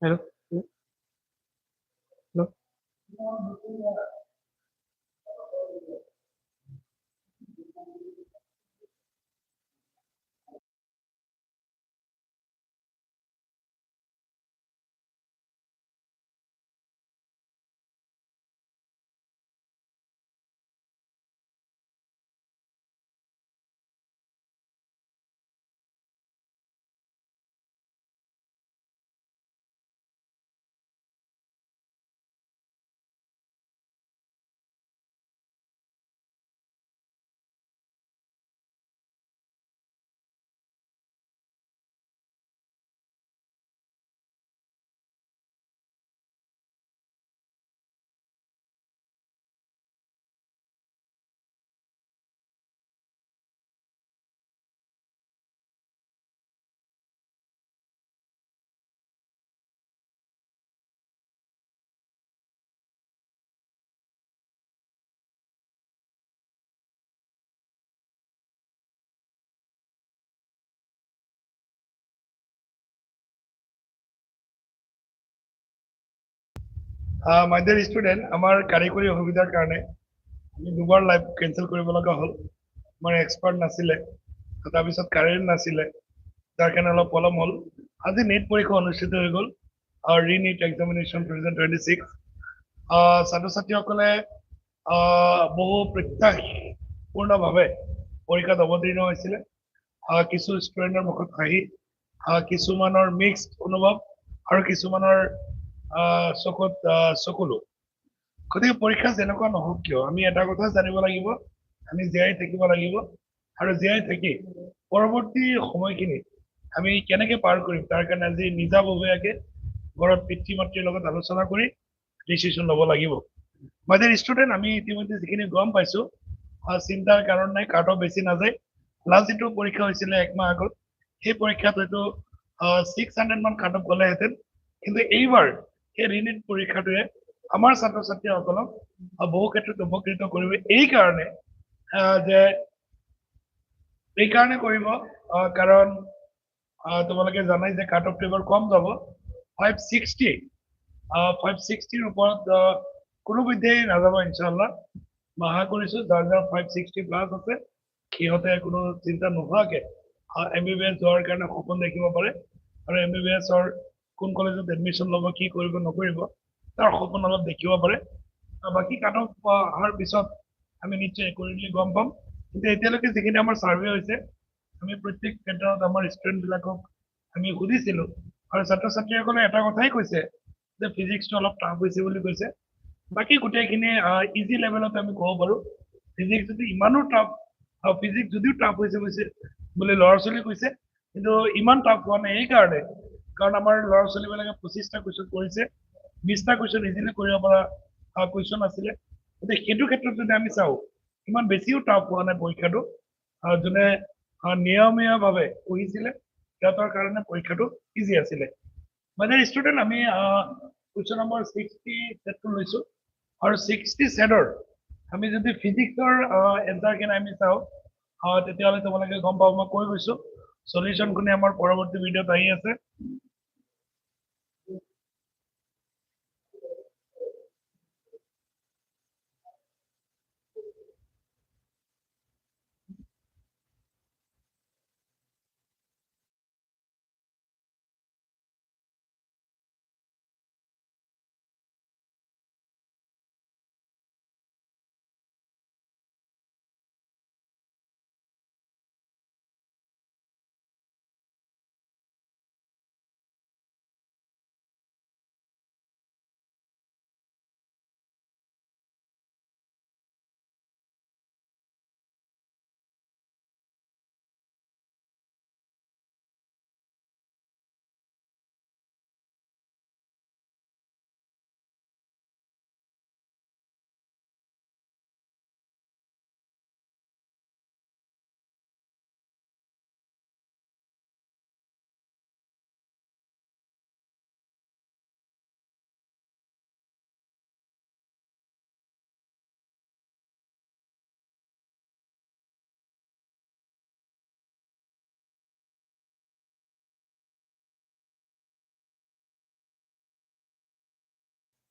Hello. Hello. My dear student, আমাৰ কাৰিকৰী অসুবিধাৰ কাৰণে আমি দুবাৰ লাইভ কেঞ্চেল কৰিব লগা হ'ল। আমাৰ এক্সপাৰ্ট নাছিলে, তাৰপিছত কাৰেণ্ট নাছিলে, তাৰ কাৰণে অলপ পলম হ'ল। আজি নেট পৰীক্ষা অনুষ্ঠিত হৈ গ'ল, ৰি নিট এক্সামিনেশ্যন 2026। ছাত্ৰ ছাত্ৰীসকলে বহু প্ৰত্যাশপূৰ্ণভাৱে পৰীক্ষাত অৱতীৰ্ণ হৈছিলে। কিছু ষ্টুডেণ্টৰ মুখত হাঁহি, কিছুমানৰ মিক্সড অনুভৱ আৰু কিছুমানৰ চকুত চকুলো। গতিকে পৰীক্ষা যেনেকুৱা নহওক কিয় আমি এটা কথা জানিব লাগিব, আমি জীয়াই থাকিব লাগিব আৰু জীয়াই থাকি পৰৱৰ্তী সময়খিনিত আমি কেনেকে পাৰ কৰিম তাৰ কাৰণে আজি নিজাববীয়াকে ঘৰত পিতৃ মাতৃৰ লগত আলোচনা কৰি ডিচিশ্যন ল'ব লাগিব। মাই ষ্টুডেণ্ট, আমি ইতিমধ্যে যিখিনি গম পাইছো, চিন্তাৰ কাৰণ নাই, কাট অফ বেছি নাযায়। লাষ্ট যিটো পৰীক্ষা হৈছিলে একমাহ আগত, সেই পৰীক্ষাত হয়তো 600 মান কাট অফ গ'লেহেঁতেন, কিন্তু এইবাৰ সেই ৰিনিট পৰীক্ষাটোৱে আমাৰ ছাত্ৰ ছাত্ৰীসকলক বহু ক্ষেত্ৰত উপকৃত কৰিব। এইকাৰণে কৰিব কাৰণ তোমালোকে জানাই যে কাট অফটো এবাৰ কম যাব, 560। 560ৰ ওপৰত কোনোবিধেই নাযাব ইনশাল্লাহ। মই আশা কৰিছো যাৰ যাৰ 560 প্লাছ আছে সিহঁতে কোনো চিন্তা নোহোৱাকে MBBS যোৱাৰ কাৰণে সপোন দেখিব পাৰে আৰু MBBSৰ কোন কলেজত এডমিশ্যন ল'ব, কি কৰিব নকৰিব তাৰ সপোন অলপ দেখিব পাৰে। বাকী কাট অফ অহাৰ পিছত আমি নিশ্চয় একুৰেটলি গম পাম। কিন্তু এতিয়ালৈকে যিখিনি আমাৰ ছাৰ্ভে হৈছে, আমি প্ৰত্যেক ক্ষেত্ৰত আমাৰ ষ্টুডেণ্টবিলাকক আমি সুধিছিলোঁ আৰু ছাত্ৰ ছাত্ৰীসকলে এটা কথাই কৈছে যে ফিজিক্সটো অলপ টাফ হৈছে বুলি কৈছে। বাকী গোটেইখিনি ইজি লেভেলত আমি ক'ব পাৰোঁ। ফিজিক্স যদি ইমানো টাফ, ফিজিক্স যদিও টাফ হৈছে বুলি ল'ৰা ছোৱালী কৈছে, কিন্তু ইমান টাফ হোৱা নাই এইকাৰণে কাৰণ আমাৰ ল'ৰা ছোৱালীবিলাকে 25টা কুৱেশ্যন কৰিছে, 20টা কুৱেশ্যন ইজিলি কৰিব পৰা কুৱেশ্যন আছিলে। গতিকে সেইটো ক্ষেত্ৰত যদি আমি চাওঁ, ইমান বেছিও টাফ হোৱা নাই পৰীক্ষাটো। যোনে নিয়মীয়াভাৱে পঢ়িছিলে সিহঁতৰ কাৰণে পৰীক্ষাটো ইজি আছিলে। মানে ষ্টুডেণ্ট, আমি কুৱেশ্যন নম্বৰ 60 ছেটটো লৈছোঁ আৰু 60 ছেটৰ আমি যদি ফিজিক্সৰ এনচাৰখিনি আমি চাওঁ, তেতিয়াহ'লে তোমালোকে গম পাব, মই কৈ গৈছোঁ সলিউশ্যনখিনি আমাৰ পৰৱৰ্তী ভিডিঅ'ত আহি আছে।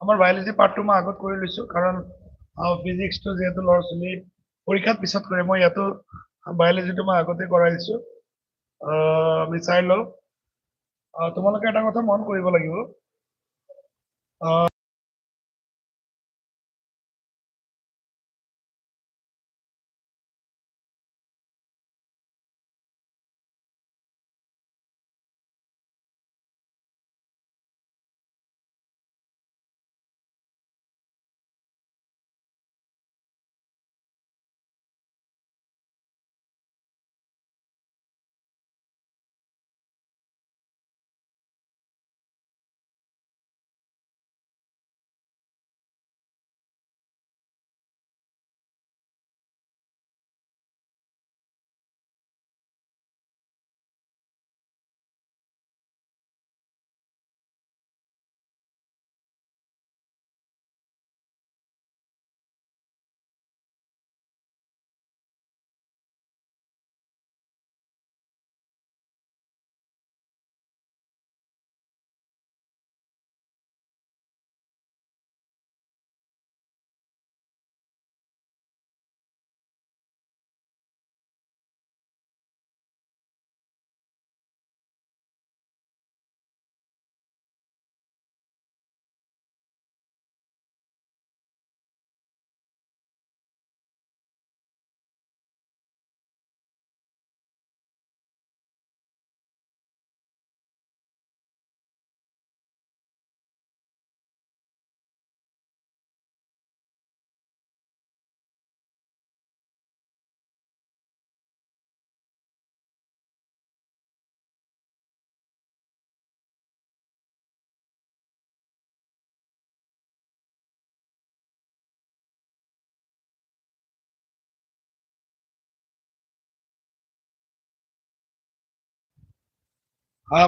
আমাৰ বায়োলজি পাৰ্টটো মই আগত কৰি লৈছো কাৰণ ফিজিক্সটো যেহেতু ল'ৰা ছোৱালী পৰীক্ষাত পিছত কৰে মই ইয়াতো বায়োলজিটো মই আগতে কৰাই দিছো আমি চাই লওঁ তোমালোকে এটা কথা মন কৰিব লাগিব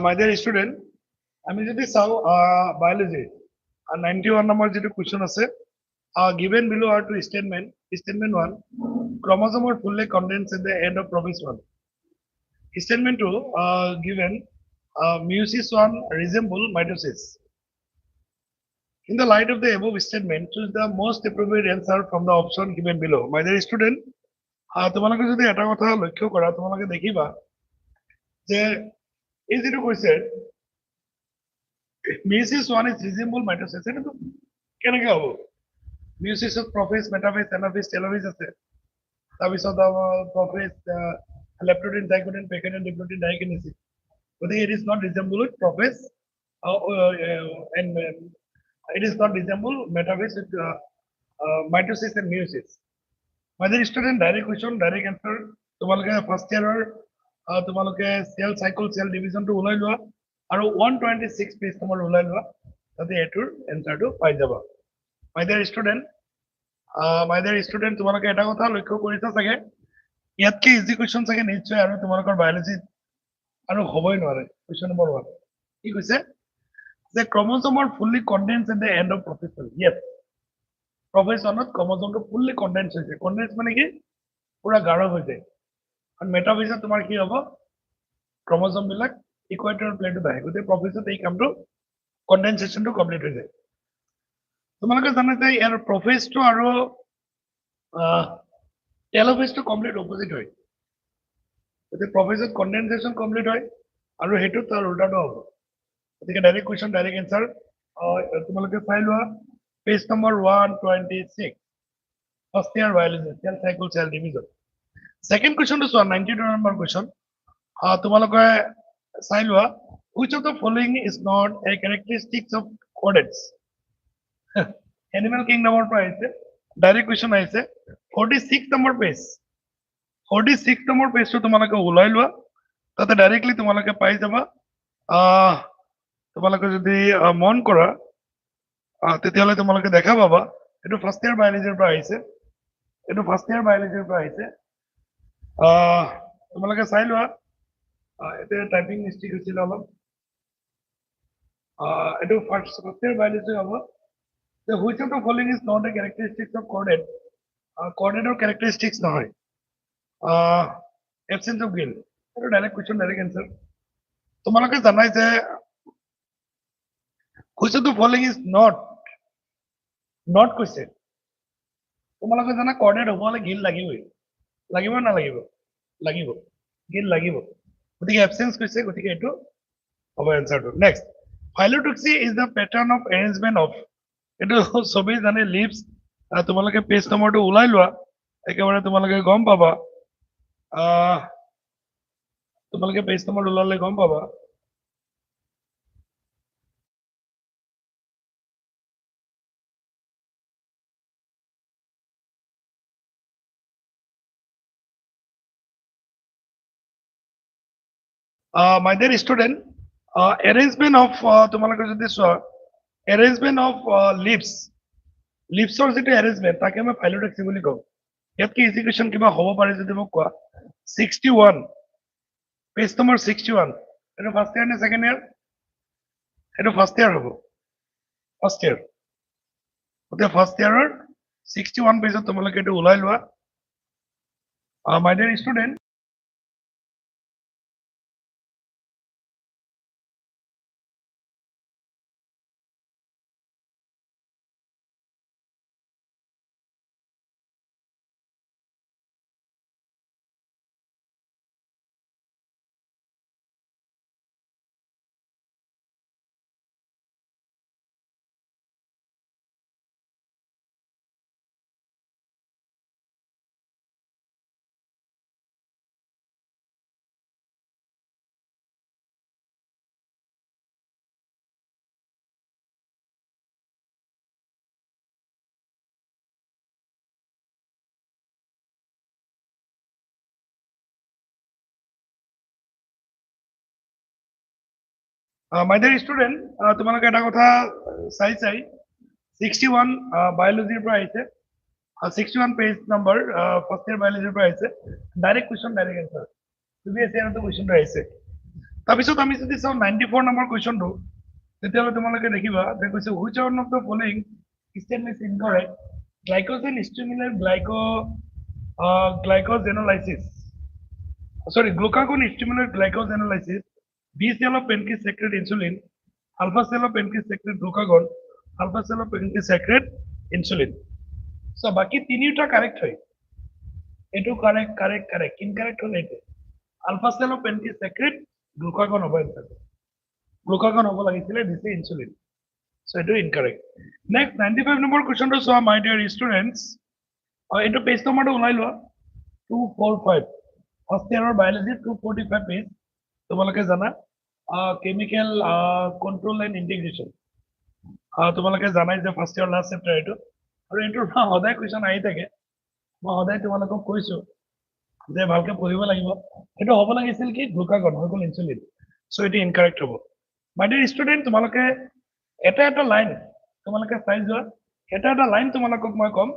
my dear student, আমি যদি চাওঁ biology 91 নম্বৰ যিটো কুৱেশ্যন আছে given below are two statement. Statement 1, chromosome are fully condensed at the end of prophase 1. Statement 2, given meiosis 1 resemble mitosis. In the light of the above statement, choose the most appropriate answer from the option given below. My dear student, তোমালোকে যদি এটা কথা লক্ষ্য কৰা তোমালোকে দেখিবা যে এই যেটো কৈছে meiosis 1 is resemble mitosis এটা তো কেনেকৈ হ'ব meiosis of prophase metaphase anaphase telophase আছে তাৰপিছত prophase leptoden dicoden pecodin diplotin dikinesis গতিকে it is not resemble with prophase and it is not resemble metaphase with mitosis and meiosis. My dear student, direct question, direct answer. তোমালোকে first ইয়াৰৰ তোমালোকে sell cycle sell ডিভিজনটো ওলাই লোৱা আৰু 126 page number ওলাই লোৱা তাতে এটোৰ এনসাৰটো পাই যাবা মাই ডিয়াৰ ষ্টুডেন্ট তোমালোকে এটা কথা লক্ষ্য কৰিছা চাগে ইয়াতকে ইজি কুৱেশ্যন চাগে নিশ্চয় আৰু তোমালোকৰ বায়োলজি আৰু হ'বই নোৱাৰে কুৱেশ্যন নম্বৰ 1 কি কৈছে যে ক্ৰমোজোম are fully condensed at the end of prophase. Yes, prophase 1 ক্ৰমোজোমটো fully condensed হৈছে condense মানে কি পুৰা গাঢ় হৈ যায় আৰু মেটাফেজত তোমাৰ কি হ'ব ক্ৰমোজোম বিলাক ইকুৱেটৰিয়েল প্লেটত আহে গতিকে প্ৰফেজত এই কামটো কনডেনসেচনটো কমপ্লিট হৈ যায় তোমালোকে জানা যে ইয়াৰ প্ৰফেজটো আৰু টেলোফেজটো কমপ্লিট অপোজিট হয় গতিকে প্ৰফেজত কনডেনসেচন কমপ্লিট হয় আৰু হেতু তাৰ উল্টাটো হ'ব গতিকে ডাইৰেক্ট কুৱেশ্যন ডাইৰেক্ট এনসাৰ তোমালোকে চাই লোৱা page number 126 first year biology cell cycle cell division second কোয়েশ্চনটো চোৱা 92 নম্বৰ কোয়েশ্চন তোমালোকে চাই লোৱা which of the following is not a characteristics of chordates animal kingdomৰ পৰা আহিছে ডাইৰেক্ট কোয়েশ্চন আহিছে 46 নম্বৰ পেজ 46 নম্বৰ পেজটো তোমালোকে ওলাই লোৱা তাতে ডাইৰেক্টলি তোমালোকে পাই যাবা তোমালোকে যদি মন কৰা তেতিয়াহ'লে তোমালোকে দেখা পাবা এটো ফার্স্ট ইয়ার বায়োলজিৰ পৰা আহিছে এটো ফার্স্ট ইয়ার বায়োলজিৰ পৰা আহিছে তোমালোকে চাই লোৱা এতে টাইপিং মিস্টেক হৈছিল অলপ এটো ফার্স্ট ইয়ার বায়োলজি হ'ব the which of the following is not a characteristics of chordate chordate or characteristics নহয় absence of gill এটো ডাইরেক্ট কোয়েশ্চন ডাইরেক্ট आंसर তোমালোকে জানাই যে which of the following is not not কৈছে তোমালোকে জানা কৰ্ডিনেট হ'ব হ'লে গিল লাগিবই লাগিব না লাগিব গিল লাগিব গতিকে এবসেন্স কৈছে গতিকে এইটো হ'ব এনসাৰটো next phyllotaxy is the pattern of arrangement of এইটো সবেই জানে লিভছ তোমালোকে পেজ নম্বৰটো ওলাই লোৱা একেবাৰে তোমালোকে গম পাবা তোমালোকে পেজ নম্বৰ ওলালে গম পাবা my dear student, arrangement of তোমালোকে যদি চোৱা arrangement of leaves যেটো arrangement তাকে মই ফাইলোটক্সি বুলি কওঁ ইয়াত কি ইজি কোৱেশ্চন কিবা হ'ব পাৰে যদি মোক কোৱা 61 পেজ নম্বৰ 61 এটা ফাৰ্স্ট ইয়াৰ নে সেকেন্ড ইয়াৰ এটা ফাৰ্স্ট ইয়াৰ হ'ব ফাৰ্স্ট ইয়াৰ ওতে ফাৰ্স্ট ইয়াৰৰ 61 পেজত তোমালোকে এটো ওলাই লোৱা my dear student my dear student তোমালোকে এটা কথা চাই 61 বায়োলজিৰ পৰা আহিছে 61 পেজ নম্বৰ ফাৰ্স্ট ইয়াৰ বায়োলজিৰ পৰা আহিছে ডাইৰেক্ট কোৱেশ্চন ডাইৰেক্ট আনসাৰ তুমি এতিয়াটো কোৱেশ্চনটো আহিছে তাৰপিছত আমি যদি চাও 94 নম্বৰ কোৱেশ্চনটো তেতিয়ালে তোমালোকে দেখিবা যে কৈছে which one of the following statement is incorrect glycogen stimulate glycogenolysis sorry glucagon stimulate glycogenolysis B cell of pancreas secrete insulin, alpha cell of pancreas secrete glucagon, alpha cell of pancreas secrete insulin. So বাকি তিনিটা correct হয় এটো correct incorrect হলে এটা alpha cell of pancreas secrete glucagon হবে এটা glucagon হ'ব লাগিছিল দিছে insulin. So এটো incorrect. Next 95 number question to so my dear students into page number ওলাই লোৱা 245 first year biology 245 page তোমালোকে জানা কেমিক্যাল কন্ট্রোল এন্ড ইন্টিগ্রেশন তোমালোকে জানাই যে ফার্স্ট ইয়ার লাস্ট চ্যাপ্টার এটো আৰু এটো সদায় কোৱেশ্চন আহি থাকে মই সদায় তোমালোকক কৈছো যে ভালকে পঢ়িব লাগিব এটো হ'ব লাগিছিল কি গ্লুকাগন হৈ গল ইনসুলিন সো এটো ইনকারেক্ট হ'ব মাই ডিয়াৰ ষ্টুডেন্ট তোমালোকে এটা লাইন তোমালোকে চাই যোৱা এটা লাইন তোমালোকক মই কম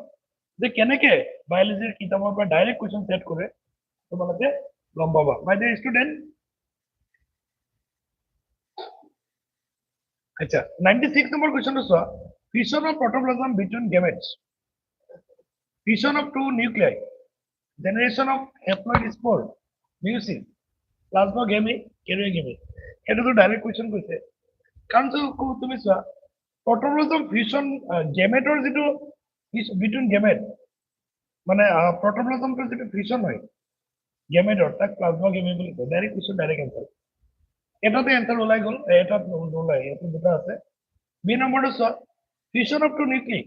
যে কেনেকে বায়োলজিৰ কিতাপৰ পৰা ডাইৰেক্ট কোৱেশ্চন সেট কৰে তোমালোকে গম পাবা মাই ডিয়াৰ ষ্টুডেন্ট আচ্ছা 96 number question to solve fission of protoplasm between gametes fission of two nuclei generation of haploid spore meiosis plasmogamy karyogamy এটা তো ডাইরেক্ট কোশ্চেন কইছে কারণ তুমি সোয়া প্রোটোপ্লাজম ফিউশন গেমেটৰ যেটো বিটুইন গেমেট মানে প্রোটোপ্লাজমটো যেটো ফিউশন হয় গেমেটৰ তাক প্লাজমোগেমি বুলি কয় ডাইরেক্ট কোশ্চেন ডাইরেক্ট আনসার এটাতে আনসার ওলাই গল এটা ওলাই এটা দুটা আছে বি নম্বৰটো চ ফিউশন অফ টু নিউক্লিয়াই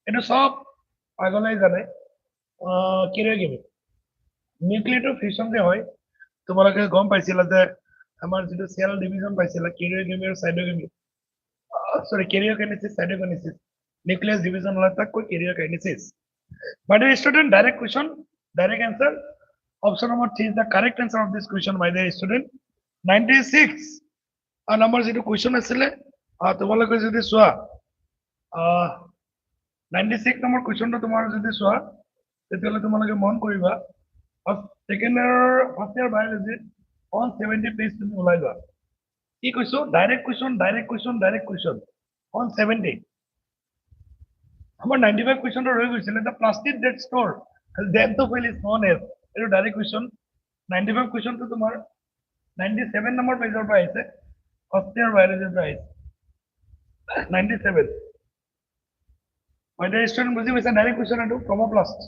এটা সব আগলাই জানে কিৰেগেমি নিউক্লিয়াটো ফিউশন যে হয় তোমালোকে গম পাইছিলা যে আমাৰ যেটো সেল ডিভিজন পাইছিলা কিৰেগেমি আৰু cytogamy sorry karyokinesis cytokinesis nucleus division হলা তাক কই karyokinesis but student direct question direct answer option number 3 is the correct answer of this question by the student 96 number যেটো কোশ্চেন আছিলে তোমালোকে যদি সোয়া 96 নম্বৰ কোশ্চনটো তোমাৰ যদি সোয়া তেতিয়ালে তোমালোকে মন কৰিবা সেকেন্ড ইয়াৰ ফার্স্ট ইয়াৰ বায়োলজি 170 পেজ তুমি ওলাই লোৱা কি কৈছো ডাইরেক্ট কোশ্চেন on 70 আমাৰ 95 কোশ্চনটো ৰৈ গৈছিল the plastic that store xanthophyll is known as এটো ডাইরেক্ট কোশ্চেন 95 কোশ্চনটো তোমাৰ 97 নম্বৰ পেজৰ পৰা আহিছে ফার্স্ট ইয়াৰ বায়োলজিৰ পৰা আহিছে 97 My dear student, বুজি পাইছা ডাইৰেক্ট কুৱেশ্যন এইটো ক্ৰমোপ্লাষ্ট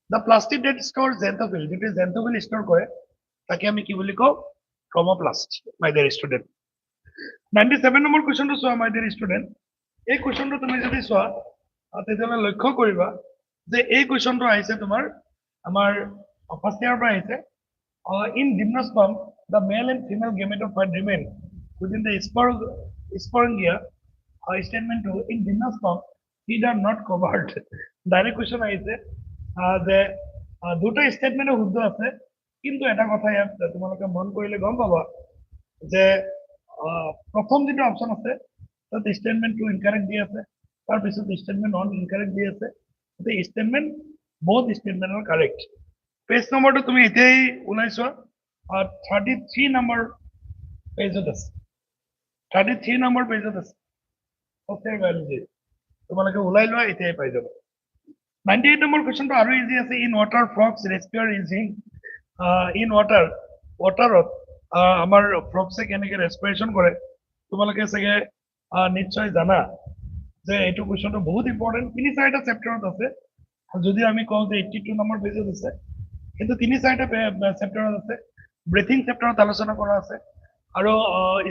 the plastic that stores xanthophyll যেটো xanthophyll store কৰে তাকে আমি কি বুলি কওঁ ক্ৰমোপ্লাষ্ট my dear student 97 নম্বৰ কুৱেশ্যনটো চোৱা my dear student এই কুৱেশ্যনটো তুমি যদি চোৱা তেতিয়াহ'লে লক্ষ্য কৰিবা যে এই কুৱেশ্যনটো আহিছে তোমাৰ আমাৰ ফাৰ্ষ্ট ইয়াৰৰ পৰা আহিছে in gymnosperm the male and female gametophyte remain within the sporangia statement to in gymnosperm these are not covered direct question আহিছে যে দুটো স্টেটমেন্টে শুদ্ধ আছে কিন্তু এটা কথা ইয়াত তোমালোকে মন কৰিলে গম পাবা যে প্ৰথম যেটো অপচন আছে তাত স্টেটমেন্ট টু ইনকারেক্ট দি আছে তাৰ পিছত স্টেটমেন্ট অন ইনকারেক্ট দি আছে তে statement both statement are correct page নম্বৰটো তুমি এতিয়াই উলাইছো 33 নম্বৰ পেজত আছে 33 নম্বৰ পেজত আছে ওকে ভ্যালু তোমালোকে উলাই লোৱা এতিয়াই পাই যাবা 98 number question to aru easy ase in water frogs respire using in water amar frogs e keneke respiration kore tumalake sage nichchoy jana je etu question to bahut important tini side chapter ot ase jodi ami kau je 82 number page ot ase kintu tini side chapter ot ase breathing chapter ot alochona kora ase aru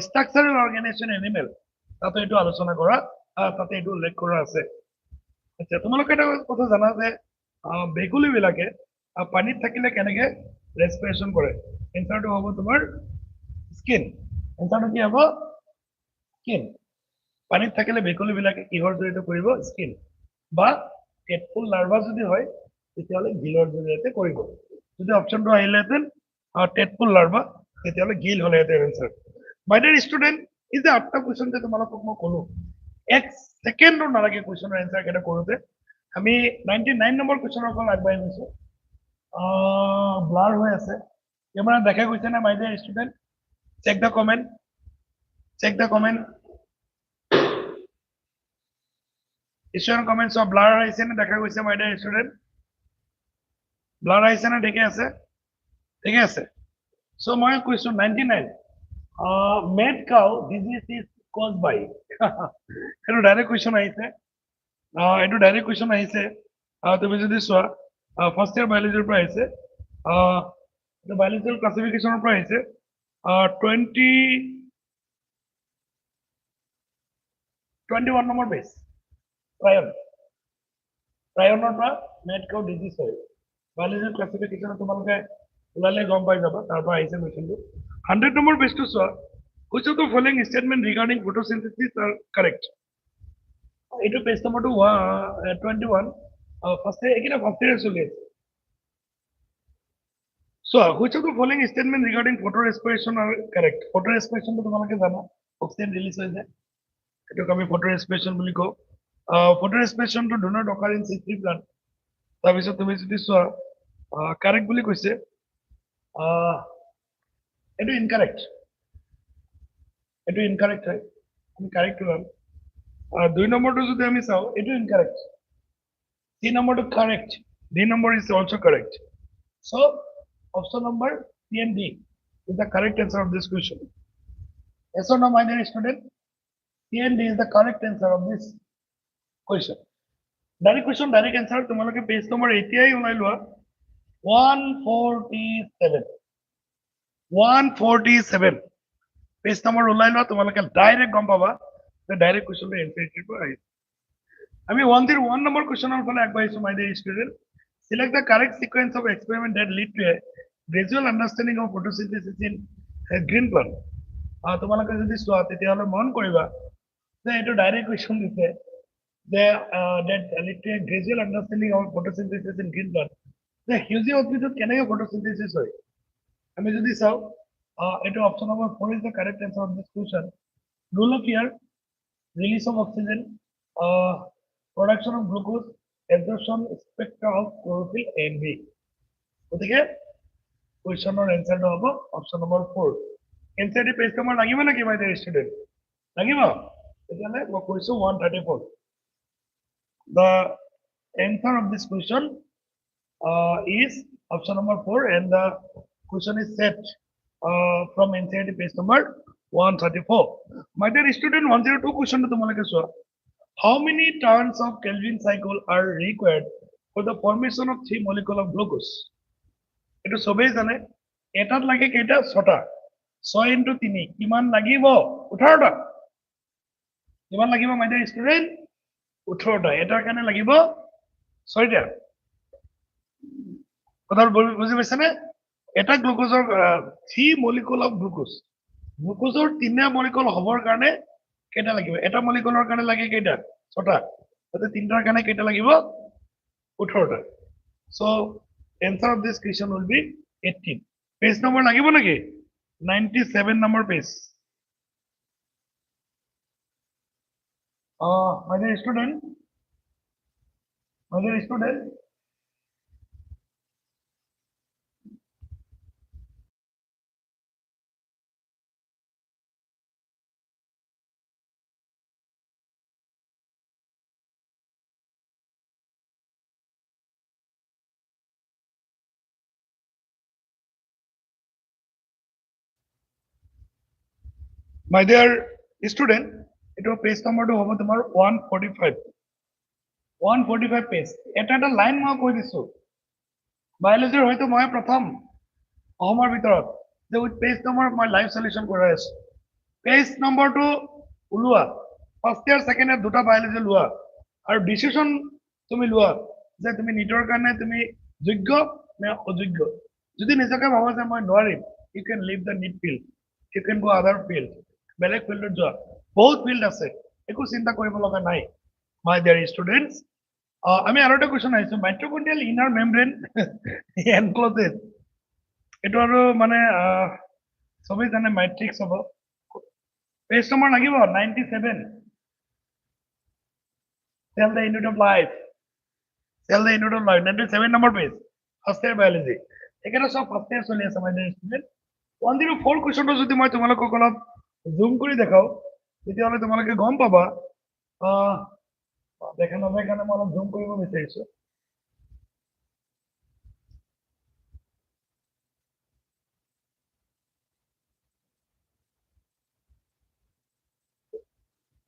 structural organization animal tato etu alochona kora tate etu ullekh kora ase আচ্ছা তোমালোকে এটা কথা জানা যে বেগুলি বিলাকে পানীত থাকিলে কেনেকে ৰেসপিৰেশন কৰে এনসারটো হ'ব তোমাৰ স্কিন এনসারটো কি হ'ব স্কিন পানীত থাকিলে বেগুলি বিলাকে কিহৰ জৰিয়তে কৰিব স্কিন বা পেটফুল লাৰ্ভা যদি হয় তেতিয়ালে গিলৰ জৰিয়তে কৰিব যদি অপচনটো আহিলেতেন পেটফুল লাৰ্ভা তেতিয়ালে গিল হলেতেন answer my dear student is the after question যে তোমালোকক মই কলো এক সেকেন্ড নালাগে কোশ্চেনৰ এনসার কেটা কৰোতে আমি 99 নম্বৰ কোশ্চেনৰ পৰা আগবাঢ়ি গৈছো ব্লাৰ হৈ আছে কেমেৰা দেখা গৈছে না my dear student check the comment ইছুৱেন কমেন্টছ অফ ব্লাৰ আহিছে না দেখা গৈছে মাই ডিয়াৰ ষ্টুডেন্ট ব্লাৰ আহিছে না ঠিকে আছে সো মই কৈছো 99 made cow disease is caused by এটো ডাইরেক্ট কোশ্চেন আহিছে এটো ডাইরেক্ট কোশ্চেন আহিছে তুমি যদি সোয়া ফার্স্ট ইয়ার বায়োলজিৰ পৰা আহিছে এটো বায়োলজিক্যাল ক্লাসিফিকেশনৰ পৰা আহিছে 21 নম্বৰ পেজ প্ৰায়নৰ পৰা মেড কাউ ডিজিজ হয় বায়োলজিক্যাল ক্লাসিফিকেশন তোমালোকে উলালে গম পাই যাবা তাৰ পৰা আহিছে কোশ্চেনটো 100 নম্বৰ পেজটো সোয়া Which of the following statement regarding photosynthesis are correct? It is page number 21. First year so, which of the following statement regarding photorespiration are correct? Photorespiration to তোমালোকে জানা oxygen release হৈ যায় এটো আমি photorespiration বুলি কও photorespiration to do not occur in C3 plant তাৰ পিছত তুমি যদি চোৱা correct বুলি কৈছে এটো incorrect এটো ইনকারেক্ট হয় আমি কারেক্ট হলাম দুই নম্বরটো যদি আমি চাও এটো ইনকারেক্ট তিন নম্বরটো correct D number is also correct so option number C and D is the correct answer of this question yes or no my dear student C and D is the correct answer of this question direct answer তোমালোকে page number এতিয়াই উলাই লোৱা 147 page number উলাই লোৱা তোমালোকে direct গম পাবা যে ডাইৰেক্ট কোশ্চনটো এনসারটো পৰা আহিছে আমি 101 নম্বৰ কোশ্চনৰ ফালে আগবাঢ়িছো my dear student select the correct sequence of experiment that lead to a gradual understanding of photosynthesis in a green plant তোমালোকে যদি চোৱা তেতিয়াহলে মন কৰিবা যে এটো ডাইৰেক্ট কোশ্চন দিছে যে that lead to a gradual understanding of photosynthesis in green plant যে সেউজীয়া উদ্ভিদত কেনেকৈ photosynthesis হয় আমি যদি চাও eto option number 4 is the correct answer of this question rule of here release of oxygen production of glucose absorption spectra of chlorophyll A and B ওদিকে কোশ্চেনৰ এনসারটো হ'ব option number 4 এনসারটি page number লাগিব না কি my dear student লাগিব তেতিয়ালে মই কৈছো 134 the answer of this question is option number 4 and the question is set from NCERT page number 134 my dear student 102 question to তোমালোকে চোৱা How many turns of Kelvin cycle are required for the formation of 3 molecule of glucose? Eto sobe jane etat lage keita 6 ta 6 into 3 kiman lagibo 18 ta kiman lagibo my dear student 18 ta etar kane lagibo 6 ta কথা বুঝি পাইছে নে এটা গ্লুকোজৰ 3 molecule of glucose গ্লুকোজৰ 3টা molecule হবৰ কাৰণে কেটা লাগিব এটা moleculeৰ কাৰণে লাগে কেটা 6টা তাতে 3টাৰ কাৰণে কেটা লাগিব 18টা so answer of this question will be 18 page number লাগিব নেকি 97 number page my dear student My dear student, it was page number 145. 145 page. এটা লাইন মই কৈ দিছো বায়োলজিৰ হয়তো মই প্ৰথম অহমৰ ভিতৰত যে উইথ পেজ নম্বৰ মই লাইভ সলিউশন কৰাই আছো পেজ নম্বৰটো উলোৱা ফাৰ্স্ট ইয়াৰ সেকেন্ড ইয়াৰ দুটা বায়োলজি লোৱা আৰু ডিসিশন তুমি লোৱা যে তুমি নিটৰ কাৰণে তুমি যোগ্য নে অযোগ্য যদি নিজকে ভাবা যে মই নোৱাৰিম you can leave the NEET field you can go other field বেলেগ ফিল্ডত যোৱা বহুত ফিল্ড আছে একো চিন্তা কৰিব লগা নাই my dear students আমি আৰু এটা কোৱেশ্চন আহিছো মাইটোকন্ড্ৰিয়াল ইনাৰ মেমব্ৰেন এনক্লোজেড এটো আৰু মানে সবে জানে মাইট্ৰিক্স হ'ব পেজ নম্বৰ লাগিব 97 tell the unit of life 97 number page first year biology এখানে সব ফার্স্ট ইয়ার চলি আছে my dear student 104 কোৱেশ্চনটো যদি মই তোমালোকক অলপ জুম কৰি দেখাও তেতিয়াহলে তোমালোকে গম পাবা দেখা নাযায় কাৰণে মই অলপ জুম কৰিব বিচাৰিছো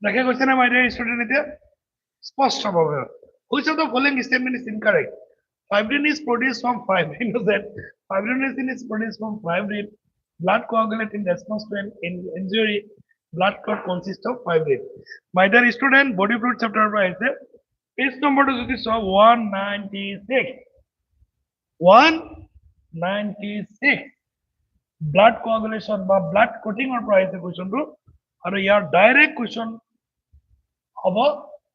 দেখা গৈছে না my dear student এতিয়া স্পষ্টভাৱে which of the following statement is incorrect fibrin is produced from fibrin fibrinogen is produced from fibrin blood coagulate in response to an injury blood clot consists of fibrin my dear student body fluid chapter পৰা আছে page number to যদি সব 196 blood coagulation বা blood clotting or পৰা আছে কোৱেশ্চনটো আৰু ইয়াৰ direct question হ'ব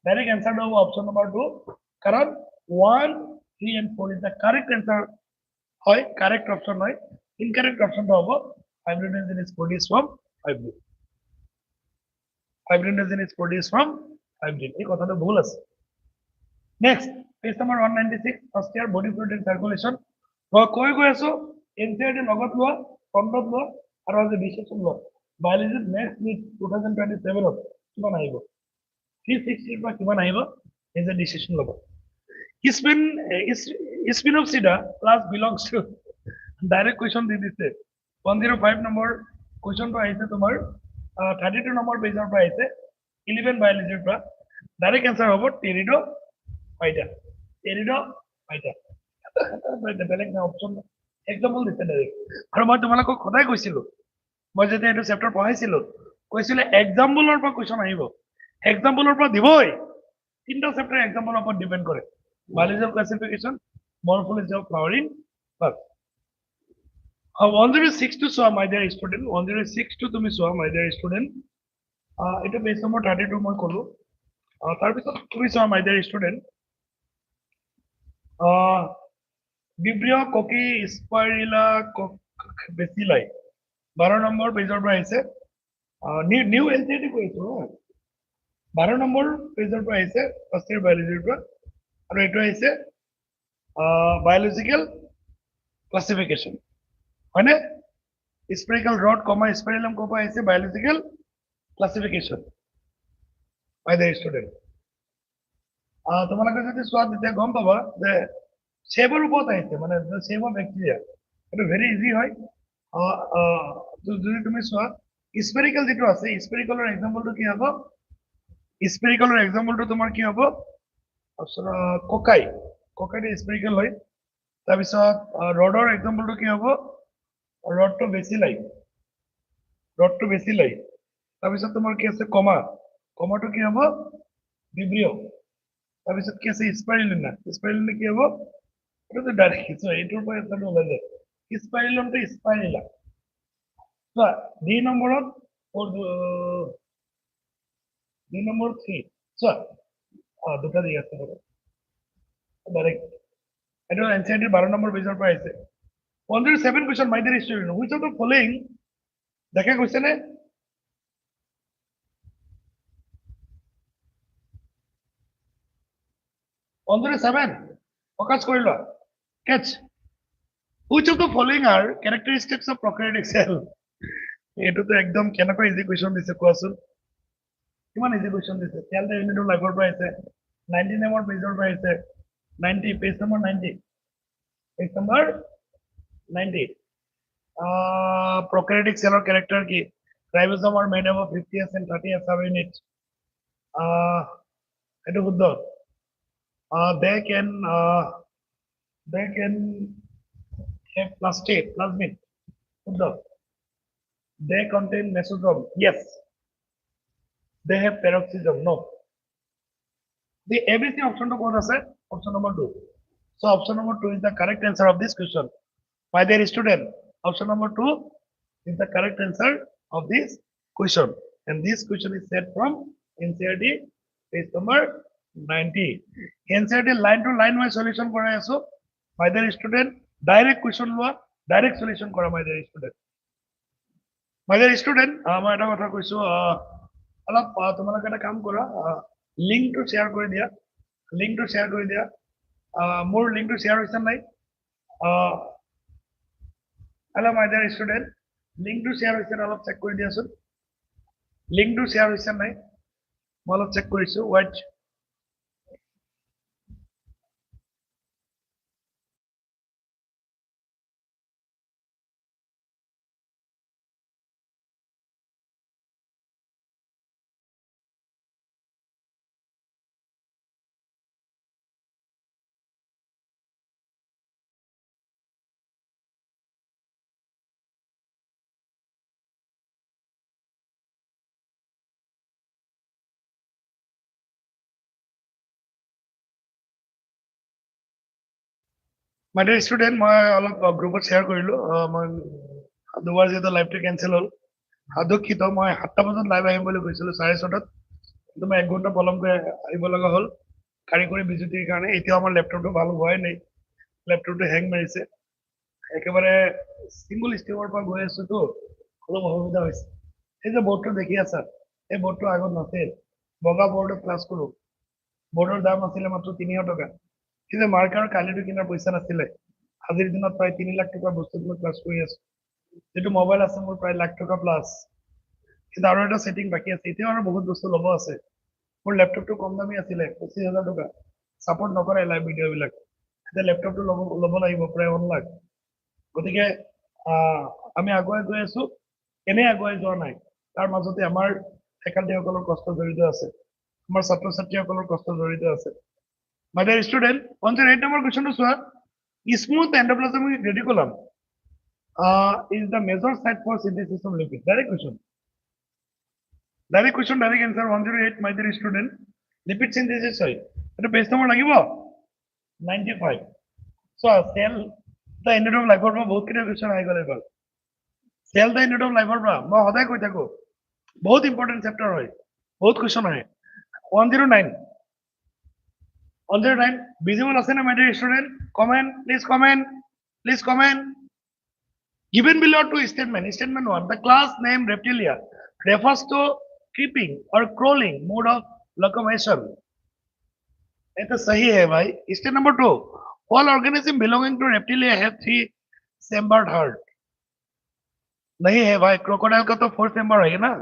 direct answer to option number 2 karan 1 3 and 4 is the correct answer hoy correct option hoy incorrect option to hobo fibrinogen is produced from fibrin ei kotha to bhul ase next page number 196 first year body fluid and circulation koi goi aso NCERT logot lo kondot lo aru as decision lo biology next week 2027 ot kiman aibo 360 পৰা কিমান আহিব is a decision লব spinopsida class belongs to direct question দি দিছে 105 number কোৱেশ্চনটো আহিছে তোমাৰ 32 number পেজৰ পৰা আহিছে 11 বায়োলজিৰ পৰা ডাইৰেক্ট আনসাৰ হ'ব টেৰিডোফাইটা বেলেগ না অপচন এক্সাম্পল দিছে ডাইৰেক্ট আৰু মই তোমালোকক সদায় কৈছিলো মই যেতিয়া এইটো চেপ্টাৰ পঢ়াইছিলো কৈছিলে এক্সাম্পলৰ পৰা কোৱেশ্চন আহিব এক্সাম্পলৰ পৰা দিবই তিনটা চেপ্টাৰ এক্সাম্পলৰ ওপৰত ডিপেন্ড কৰে biology of classification morphology of flowering plants 106 to saw my dear student 106 to তুমি saw my dear student এটা পেজ নম্বৰ 32 মই কলো তাৰ পিছত তুমি saw my dear student Vibrio coqui spirilla bacilli 12 number পেজৰ পৰা আহিছে নিউ এলটিডি কৈছো 12 নম্বৰ পেজৰ পৰা আহিছে ফাৰ্স্ট ইয়াৰ বায়োলজিৰ পৰা আৰু এটো আহিছে বায়োলজিক্যাল ক্লাসিফিকেশন হয়নে স্পেরিক্যাল রড কমা স্পেরিলম কোপা আহিছে biological classification by the student তোমালোকে যদি সোৱা তেতিয়া গম পাবা যে সেবৰ ওপৰত আহিছে মানে সেব অফ ব্যাকটেৰিয়া এটো ভেৰি ইজি হয় যদি তুমি সোৱা স্পেরিক্যাল যেটো আছে স্পেরিক্যালৰ এক্সাম্পলটো কি হ'ব স্পেৰিকেলৰ এক্সাম্পলটো তোমাৰ কি হ'ব অপশ্যন ককাই ককাইটো স্পেৰিকেল হয় তাৰপিছত ৰডৰ এক্সাম্পলটো কি হ'ব ৰডটো বেছি লাই তাৰপিছত তোমাৰ কি আছে কমাটো কি হ'ব বিব্ৰিয় তাৰপিছত কি আছে স্পাইৰুলিনা কি হ'ব এইটো ডাইৰেক্ট এইটোৰ পৰা এটা ওলাই যায় স্পাইৰুলিনা চোৱা ডি নম্বৰত দুই নম্বৰ 3 চোৱা দুটা দি আছে ডাইৰেক্ট এইটো এনচিআৰটি 12 নম্বৰ পেজৰ পৰা আহিছে 107 question my dear student which of the following দেখা গৈছে নে 107 ফকাস কৰি লোৱা catch which of the following are characteristics of prokaryotic cell এইটোতো একদম কেনেকৈ ইজি কুৱেশ্যন দিছে কোৱাচোন কিমান ইজি কুৱেশ্যন দিছে খেল ইউনিটৰ লাইভৰ পৰা আহিছে 19 নম্বৰ পেজৰ পৰা আহিছে 90 page number 90 page number 90 prokaryotic cell character কি ribosome are made up of 50s and 30s subunits এইটো শুদ্ধ they can have plasmid শুদ্ধ they contain mesosome yes they have peroxisome no the ABC option to what is option number 2 so option number 2 is the correct answer of this question my dear student option number 2 is the correct answer of this question and this question is set from NCERT page number 90 NCERT line to line my solution korai aso my dear student direct question loa direct solution kora my dear student মই এটা কথা কৈছো অলপ তোমালোকে এটা কাম কৰা লিংকটো share কৰি দিয়া মোৰ লিংকটো শেয়াৰ হৈছে নাই হেল্ল' মাই ডিয়াৰ ষ্টুডেণ্ট লিংকটো শেয়াৰ হৈছে অলপ চেক কৰি দিয়াচোন লিংকটো শেয়াৰ হৈছে নাই মই অলপ চেক কৰিছো ৱাইট My dear student, মই অলপ গ্ৰুপত শ্বেয়াৰ কৰিলো মই দুবাৰ যেটা লাইভটো কেনসেল হ'ল দুখিত মই 7টা বজাত লাইভ আহিম বুলি কৈছিলো 6:30 কিন্তু মই 1 ঘণ্টা পলমকৈ আহিব লগা হ'ল কাৰিকৰী বিজুতিৰ কাৰণে এতিয়া আমাৰ ল্যাপটপটো ভাল হোৱাই নাই ল্যাপটপটো হ্যাং মাৰিছে একেবাৰে সিঙ্গল স্টেপৰ পৰা গৈ আছো তো অলপ অসুবিধা হৈছে এই যে বৰ্ডটো দেখি আছা এই বৰ্ডটো আগত নাছিল বগা বৰ্ডত ক্লাছ কৰো বৰ্ডৰ দাম আছিল মাত্ৰ 300 টকা কিন্তু মাৰ্কাৰ কালিটো কিনাৰ পইচা নাছিলে আজিৰ দিনত প্ৰায় 3 লাখ টকা বস্তু মই ক্লাছ কৰি আছো যেটো মোবাইল আছে মোৰ প্ৰায় লাখ টকা প্লাস কিন্তু আৰু এটা সেটিং বাকি আছে এতিয়া আৰু বহুত বস্তু লব আছে মোৰ ল্যাপটপটো কম দামী আছিল 25000 টকা সাপোর্ট নকৰে লাইভ ভিডিও বিলাক এটা ল্যাপটপটো লব লাগিব প্ৰায় 1 লাখ গতিকে আমি আগুৱাই গৈ আছো এনে আগুৱাই যোৱা নাই তাৰ মাজতে আমাৰ ফেকাল্টিসকলৰ কষ্ট জড়িত আছে আমাৰ ছাত্ৰ ছাত্ৰীসকলৰ কষ্ট জড়িত আছে My dear student, on the 8 number question to sir, smooth endoplasmic reticulum is the major site for synthesis of lipid. Direct question, direct answer 108, my dear student. Lipid synthesis, sorry. At the base number, 95. So, cell the end of life or both question I got about. Cell the end of life or both important chapter, right? Both question 109. 109 visible asana my dear student comment please comment given below two statement 1 the class name reptilia refers to creeping or crawling mode of locomotion eta sahi hai bhai statement number 2 all organism belonging to reptilia have 3 chambered heart nahi hai bhai crocodile ka to 4 chamber hai na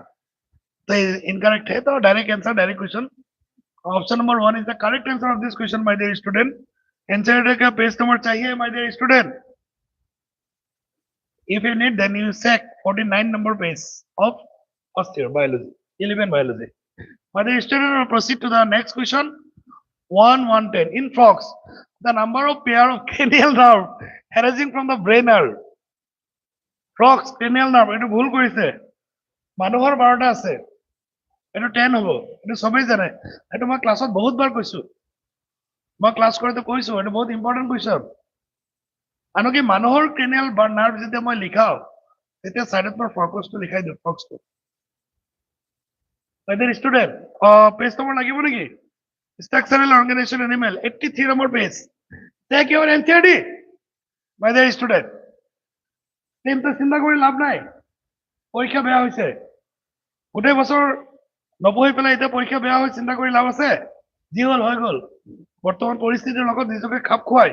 to incorrect hai to direct answer direct question Option number 1 is the correct answer of this question, my dear student. Answer का page number चाहिए, my dear student. If you need, then you check 49 number page of first year biology, 11 biology. My student will proceed to the next question. 110. In frogs, the number of pair of cranial nerve arising from the brain are frogs cranial nerve. এইটো ভুল কৰিছে মানুহৰ 12টা আছে এইটো 10 হ'ব এইটো সবেই জানে এইটো মই ক্লাছত বহুত বাৰ কৈছো মই ক্লাছ কৰোঁতে কৈছো এইটো বহুত ইম্পৰ্টেন্ট কুৱেশ্যন আনকি মানুহৰ ক্ৰেনিয়াল নাৰ্ভ যেতিয়া মই লিখাও তেতিয়া সাইডত মই ফ্ৰকসটো লিখাই দিওঁ ফ্ৰকসটো বাইদেউ ষ্টুডেন্ট পেজ নম্বৰ লাগিব নেকি structural organization animal 83 number page take your NCERT my dear student চিন্তা চিন্তা কৰি লাভ নাই পৰীক্ষা বেয়া হৈছে গোটেই বছৰ নপঢ়ি পেলাই এতিয়া পৰীক্ষা বেয়া হৈ চিন্তা কৰি লাভ আছে যি হল হৈ গল বৰ্তমান পৰিস্থিতিৰ লগত নিজকে খাপ খুৱাই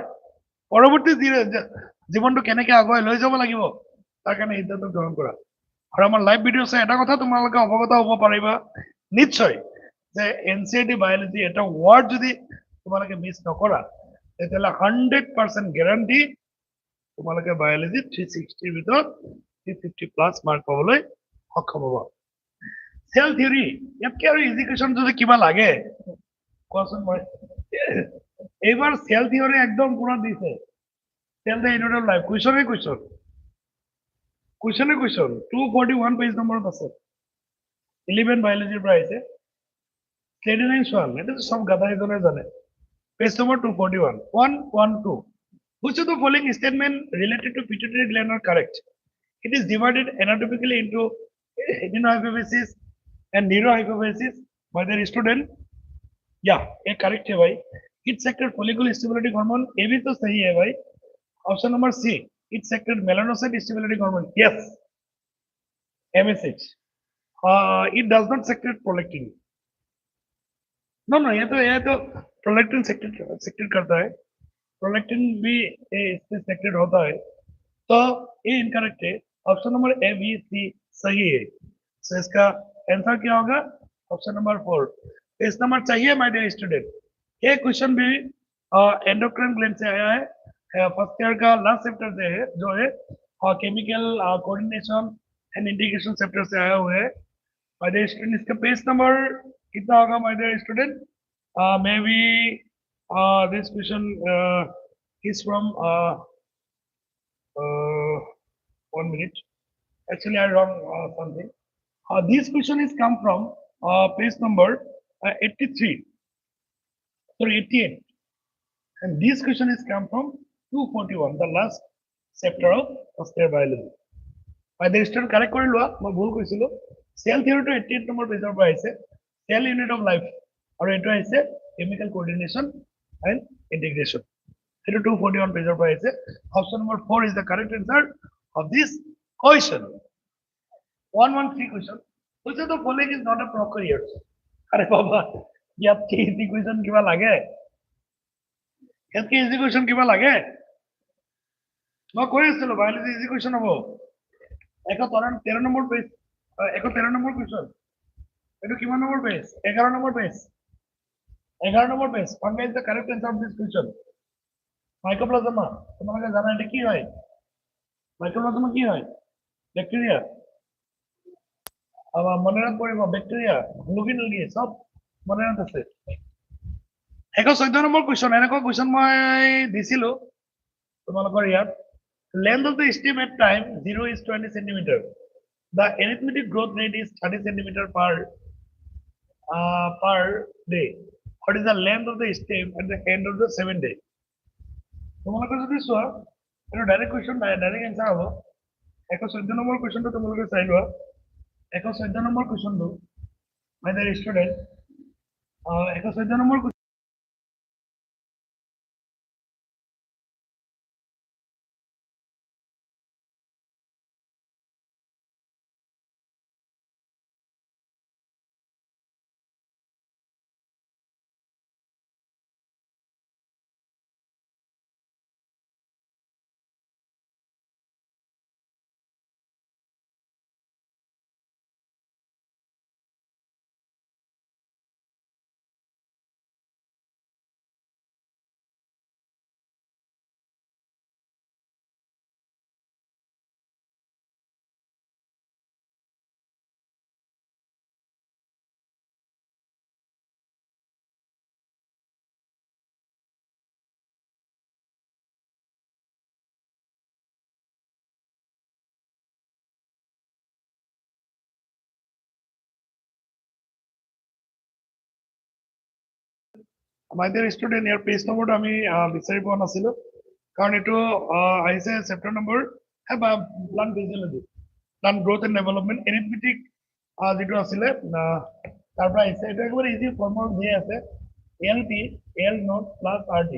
পৰৱৰ্তী জীৱনটো কেনেকৈ আগুৱাই লৈ যাব লাগিব তাৰ কাৰণে সিদ্ধান্ত গ্ৰহণ কৰা আৰু আমাৰ লাইভ ভিডিঅ চাই এটা কথা তোমালোকে অৱগত হ'ব পাৰিবা নিশ্চয় যে এনসিইআরটি বায়োলজি এটা ওয়ার্ড যদি তোমালোকে মিস নকৰা তেতিয়াহ'লে 100% গ্যাৰান্টি তোমালোকে বায়োলজি 360 ৰ ভিতৰত 350 প্লাস মাৰ্ক পাবলৈ সক্ষম হ'ব সেল থিওৰি ইয়াতকে আৰু ইজি কুৱেশ্যন যদি কিবা লাগে কোৱাচোন মই এইবাৰ সেল থিওৰি একদম পুৰা দিছে সেল দ্য ইউনিট লাইফ কুৱেশ্যনে কুৱেশ্যন 241 পেজ নম্বৰত আছে 11 বায়োলজিৰ পৰা আহিছে Cladinine swan, it is some gada jane. Page number 241. 112. Which of the following statement related to pituitary gland are correct? It is divided anatomically into adenohypophysis and neurohypophysis by the student. Yeah, ये correct है भाई. It secreted follicle stimulating hormone. ये भी तो सही है भाई. Option number C. It secreted melanocyte stimulating hormone. Yes. MSH. It does not secrete prolactin. No no ये तो प्रोलैक्टिन सेक्रेट करता है प्रोलैक्टिन भी इससे सेक्रेट होता है तो ये इनकरेक्ट है option number A B C सही है तो इसका आंसर क्या होगा ऑप्शन नंबर 4 पेज नंबर चाहिए माय डियर स्टूडेंट ये क्वेश्चन भी एंडोक्राइन ग्लैंड से आया है फर्स्ट ईयर का लास्ट चैप्टर से है जो है chemical coordination and integration chapter से आया हुआ है माय डियर स्टूडेंट इसका पेज नंबर कितना होगा my dear student maybe this question is from 1 minute actually I wrong something this question is come from page number 83 sorry 88 and this question is come from 241 the last chapter of osteopathic biology my dear student correct কৰি লোৱা মই ভুল কৈছিলো cell theory to 88 number পেজৰ পৰা আহিছে cell unit of life or it is chemical coordination and integration. 241 page of option number 4 is the correct answer of this question. 113 question. Which of the following is not a prokaryote? Are baba, ye aapke easy question kiba lage? Aapke easy question kiba lage? Ma koi asilo biology easy question hobo. 113 number page. 113 number question. It is number page? 11 number page. 11 number page. Fungi is the correct answer of this question. Mycoplasma. তোমাকে জানা এটা কি হয়? Mycoplasma কি হয়? Bacteria. আবার মনে রাখবো ব্যাকটেরিয়া, গ্লুবিন দিয়ে সব মনে রাখতেছে। 114 নম্বৰ question এনেকুৱা question মই দিছিলো তোমালোকৰ ইয়াত length of the stem at time 0 is 20 cm. The arithmetic growth rate is 30 cm per day. What is the length of the stem at the end of the 7th day? তোমালোকে যদি চোৱা এটা direct question direct answer হ'ব 114 number কোয়েশ্চনটো তোমালোকে চাই লোৱা 114 number কোয়েশ্চনটো my dear student 114 number My dear student, ইয়াৰ পেজ নম্বৰটো আমি বিচাৰি পোৱা নাছিলো কাৰণ এইটো আহিছে chapter number plant physiology plant growth and development arithmetic যেটো আছিলে তাৰ পৰা আহিছে এটা একেবাৰে ইজি ফৰ্মুলা দিয়ে আছে LT L not plus RT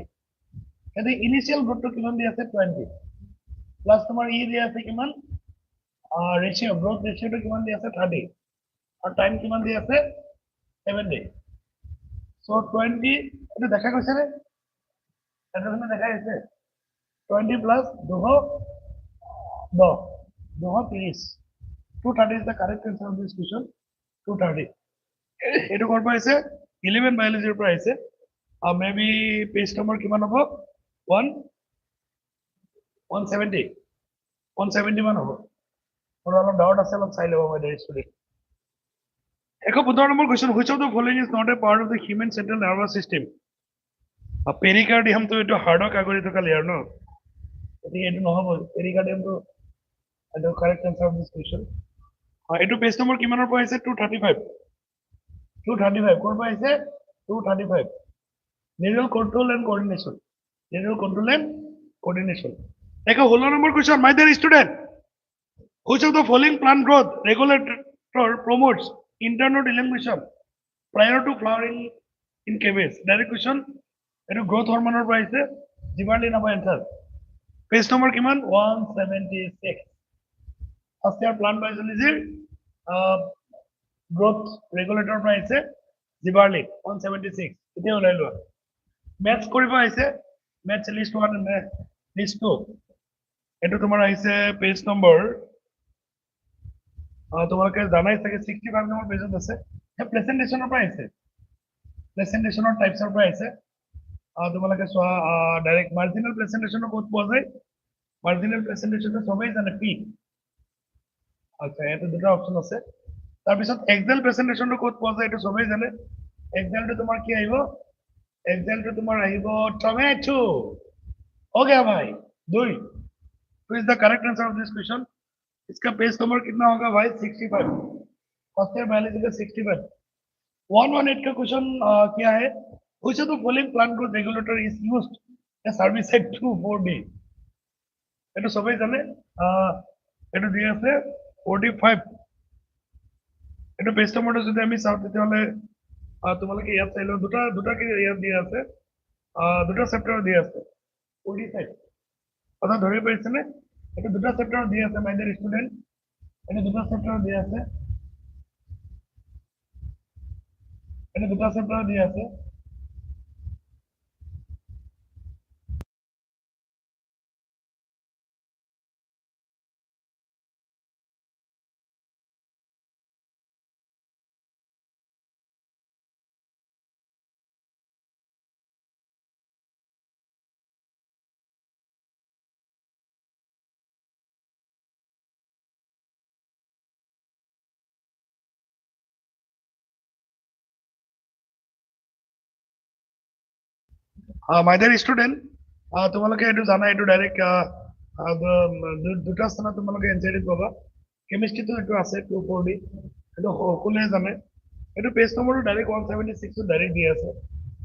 এতে ইনিশিয়াল গ্ৰোথটো কিমান দি আছে 20 প্লাছ তোমাৰ ই দি আছে কিমান ৰেশিও গ্ৰোথ ৰেশিওটো কিমান দি আছে 30 আৰু টাইম কিমান দি আছে 7 ডে So 20 এটা দেখা গৈছে নে এটা দেখা গৈছে 20 plus 230 230 is the correct answer of this question 230 এটো কৰ পৰা আহিছে 11 biology পৰা আহিছে maybe page number কিমান হ'ব 170 170 মান হ'ব মোৰ অলপ ডাউট আছে অলপ চাই লব মই দেৰি student 115 number question which of the following is not a part of the human central nervous system পেৰিকাৰ্ডিয়ামটো এটো হাৰ্ডক আগৰি থকা লেয়াৰ ন এটো এটো নহব পেৰিকাৰ্ডিয়ামটো এটো correct answer of this question এটো পেজ নম্বৰ কিমানৰ পৰা আহিছে 235 235 কৰ পৰা আহিছে 235 neural control and coordination neural control and coordination দেখো 16 number question my dear student which of the following plant growth regulator promotes internal elongation prior to flowering in cabbage direct question এটো growth hormone পৰা আহিছে জিবাৰলিন হ'ব answer page number কিমান 176 first year plant বায়োলজিৰ growth regulator পৰা আহিছে জিবাৰলিন 176 এতিয়া ওলাই লোৱা ম্যাথছ কৰিব আহিছে ম্যাথছ লিষ্ট 1 এণ্ড লিষ্ট 2 এটো তোমাৰ আহিছে পেজ নম্বৰ তোমালোকে জানাই চাগে 65 নম্বৰ পেজত আছে প্ৰেজেন্টেশনৰ পৰা আহিছে প্ৰেজেন্টেশনৰ টাইপছৰ পৰা আহিছে তোমালোকে চোৱা ডাইৰেক্ট মাৰ্জিনাল প্ৰেজেন্টেশনৰ কোড পোৱা যায় মাৰ্জিনাল প্ৰেজেন্টেশনটো সবেই জানে পি আচ্ছা এটা দুটা অপচন আছে তাৰ পিছত এক্সেল প্ৰেজেন্টেশনটো কোড পোৱা যায় এটো সবেই জানে এক্সেলটো তোমাৰ কি আহিব এক্সেলটো তোমাৰ আহিব টমেটো हो गया भाई 2 तो is the correct answer of this question इसका पेज नंबर कितना होगा भाई 65 फर्स्ट ईयर बायोलॉजी का 65 118 का क्वेश्चन क्या है which of the following plant growth regulator is used as herbicide 2,4-D এটা সবাই জানে এটা দিয়ে আছে 45 এটা পেজ নম্বৰটো যদি আমি চাও তেতিয়াহলে তোমালোকে ইয়াত চাইলো দুটা কি ইয়াত দিয়া আছে দুটা চেপ্টাৰ দিয়া আছে 45 কথা ধৰি পাইছে নে এটা দুটা চেপ্টাৰ দিয়া আছে মাই ডিয়াৰ ষ্টুডেন্ট এটা দুটা চেপ্টাৰ দিয়া আছে এটা দুটা চেপ্টাৰ দিয়া আছে my dear student তোমালোকে এটো জানা এটো ডাইরেক্ট দুটা স্থানত তোমালোকে এনসাইড পাবা কেমিস্ট্রিটো এটো আছে 2,4-D এটো সকলোৱে জানে এটো পেজ নম্বৰটো ডাইৰেক্ট 176 টো ডাইৰেক্ট দি আছে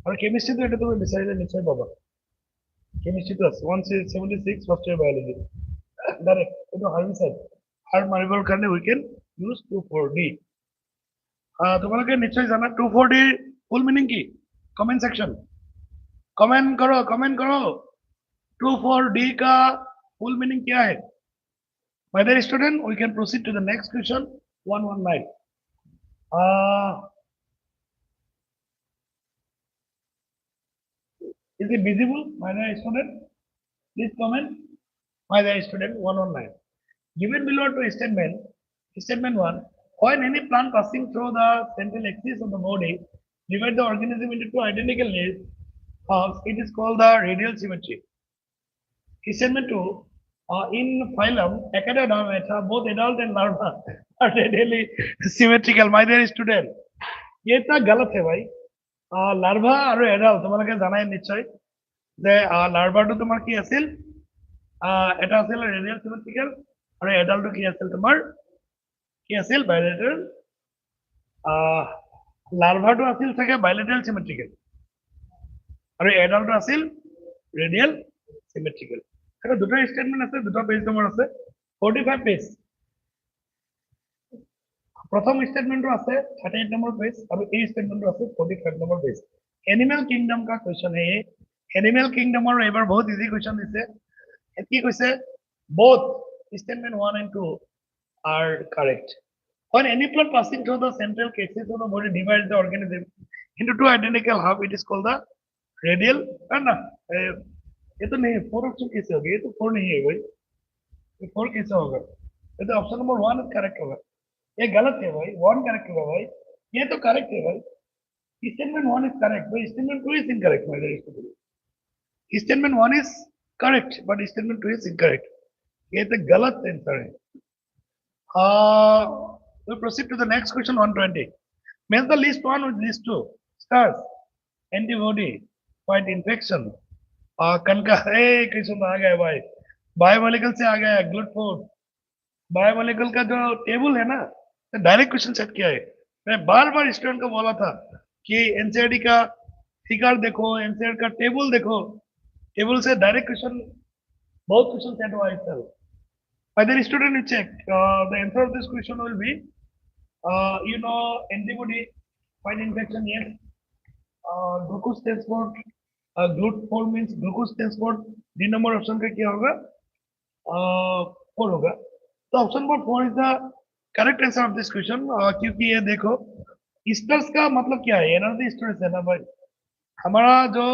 আৰু কেমিস্ট্রিটো এটো তুমি বিচাৰিলে নিশ্চয় পাবা কেমিস্ট্রিটো আছে 176 ফার্স্ট ইয়ার বায়োলজি ডাইরেক্ট এটো হার্বিসাইড হার্ব মাৰিবৰ কাৰণে উই ক্যান ইউজ 2,4-D তোমালোকে নিশ্চয় জানা 2,4-D ফুল মিনিং কি কমেন্ট সেকশন कमेंट करो 2,4-D का फुल मीनिंग क्या है my dear student we can proceed to the next question 119 is it visible my dear student please comment my dear student 119 given below to statement 1 when any plant passing through the central axis of the body divide the organism into two identical layers it is called the radial symmetry. Statement 2, in phylum Academy, both adult and larva are radially symmetrical. My dear student, ये तो गलत है भाई. Larva और adult तुम्हारे जाना है निश्चय. जे larva तो तुम्हारे की असल, এটা असल radial symmetrical और adult तो की असल तुम्हारे की असल bilateral. Larva तो असल सके bilateral symmetrical. আৰু এডালটো আছিল ৰেডিয়েল চিমেট্ৰিকেল। এটা দুটা স্টেটমেন্ট আছে, দুটা পেজ নম্বৰ আছে, 45 পেজ। প্ৰথম স্টেটমেন্টটো আছে 38 নম্বৰ পেজ আৰু এই স্টেটমেন্টটো আছে 45 নম্বৰ পেজ। এনিমেল কিংডম का क्वेश्चन है ये। एनिमल किंगडम और एबार बहुत इजी क्वेश्चन दिसे। কি কৈছে both statement 1 and 2 are correct. When any plant passing through the central axis of the body divides the organism into two identical half, it is called the radial. ना ये तो नहीं, 4 ऑप्शन कैसे होगा? ये तो 4 नहीं है भाई, ये 4 कैसे होगा? ये तो ऑप्शन नंबर 1 करेक्ट होगा। ये गलत है भाई, 1 करेक्ट होगा भाई, ये तो करेक्ट है भाई। Statement 1 is correct, but statement 2 is incorrect, my dear student. Statement 1 is correct, but statement 2 is incorrect. ये तो गलत आंसर है। We'll proceed to the next question, 120. Match the list 1 with list 2. Stars, antibody, fight infection. कनका question आ गया भाई, biomolecule से आ गया, glute food. Biomolecule का जो टेबल है ना, तो डायरेक्ट क्वेश्चन सेट किया है। मैं बार बार स्टूडेंट को बोला था कि एनसीईआरटी का फिगर देखो, एनसीईआरटी का टेबल देखो, टेबल से डायरेक्ट क्वेश्चन, बहुत क्वेश्चन सेट हुआ है इस तरह। Whether student will check, the answer of this question will be, antibody, fight infection, yes. Glucose stands for, GLUT4 means glucose stands for, D number option का क्या होगा? 4 होगा। तो option number 4 is the correct answer of this question, क्योंकि ये देखो, stores का मतलब क्या है? एनर्जी स्टोरेज है ना भाई। हमारा जो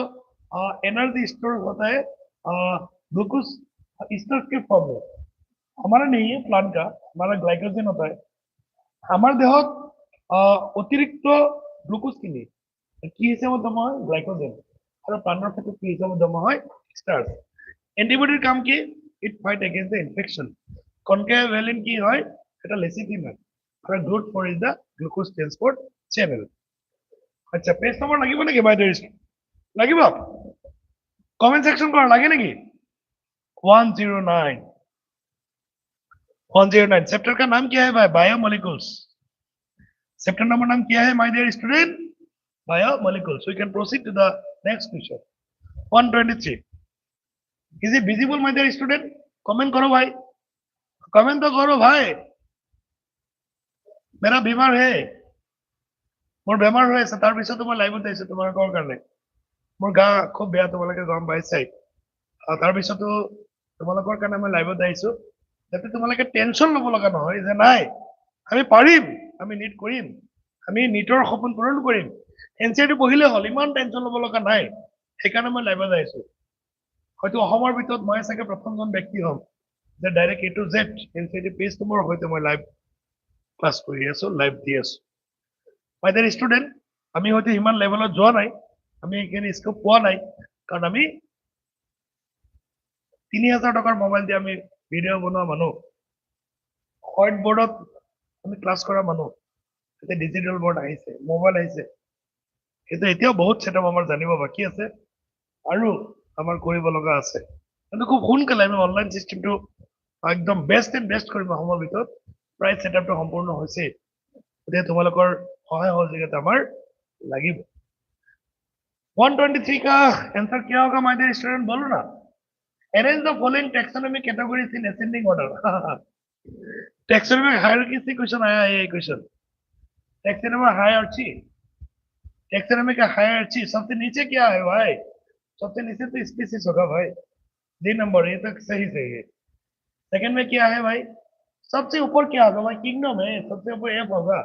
एनर्जी स्टोर होता है ग्लूकोज स्टोरेज के फॉर्म में, हमारा नहीं है प्लांट का, हमारा ग्लाइकोजन होता है। हमारे देहत अतिरिक्त ग्लूकोज किनी কি হিসাবে জমা হয়? গ্লাইকোজেন। আর প্লান্টের ক্ষেত্রে কি হিসাবে জমা হয়? স্টার্চ। অ্যান্টিবডির কাম কি? ইট ফাইট এগেইনস্ট দ্য ইনফেকশন। কনকাভ্যালেন্ট কি হয়? এটা লেসিথিন হয়। আর GLUT4 is the glucose transport channel. আচ্ছা, পেজ নাম্বার লাগিব নাকি বাই দ্য লাগিব? কমেন্ট সেকশন করা লাগে নাকি? 109 109 चैप्टर का नाम क्या है भाई? बायोमोलिकुल्स। चैप्टर नंबर नाम क्या है my dear student? Biomolecules. We can proceed to the next question. 123. Is it visible my dear student? Comment करो भाई, कमेंट तो करो भाई। मेरा बीमार है, मोर बेमार হৈ আছে, তাৰ পিছত মই লাইভত আহিছো তোমালোকৰ কাৰণে। মোৰ গা খুব বেয়া, তোমালোকে গম পাইছাই। তাৰ পিছতো তোমালোকৰ কাৰণে মই লাইভত আহিছো, যাতে তোমালোকে টেনশন ল'ব লগা নহয় যে নাই আমি পাৰিম, আমি নিট কৰিম, আমি নিটৰ সপোন পূৰণ কৰিম, এনচিআৰটি পঢ়িলে হ'ল, ইমান টেনশন ল'ব লগা নাই। সেইকাৰণে মই লাইভত আহিছো। হয়তো অসমৰ ভিতৰত মই চাগে প্ৰথমজন ব্যক্তি হ'ম যে direct A to Z NCERT page number হয়তো মই লাইভ ক্লাছ কৰি আছো, লাইভ দি আছো। মাই ডিয়াৰ ষ্টুডেণ্ট, আমি হয়তো ইমান লেভেলত যোৱা নাই, আমি এইখিনি স্কোপ পোৱা নাই, কাৰণ আমি 3000 টকাৰ মোবাইল দি আমি ভিডিঅ' বনোৱা মানুহ, হোৱাইট বোৰ্ডত আমি ক্লাছ কৰা মানুহ। এতিয়া ডিজিটেল বোৰ্ড আহিছে, মোবাইল আহিছে, কিন্তু এতিয়াও বহুত ছেটআপ আমাৰ জানিব বাকী আছে আৰু আমাৰ কৰিব লগা আছে। কিন্তু খুব সোনকালে আমি অনলাইন চিষ্টেমটো একদম বেষ্ট এণ্ড বেষ্ট কৰিম অসমৰ ভিতৰত। প্ৰায় ছেটআপটো সম্পূৰ্ণ হৈছে, গতিকে তোমালোকৰ সহায় সহযোগিতা আমাৰ লাগিব। 123 का आंसर क्या होगा माय डियर स्टूडेंट? बोलो ना। Arrange the following taxonomic categories in ascending order. Taxonomic hierarchy से क्वेश्चन आया है ये question. Taxonomic hierarchy, taxonomic hierarchy सबसे नीचे क्या है भाई? सबसे नीचे तो स्पीसीज होगा भाई, डी नंबर, ये तो सही सही है। सेकंड में क्या है भाई? सबसे ऊपर क्या होगा भाई? किंगडम है, सबसे ऊपर एफ होगा,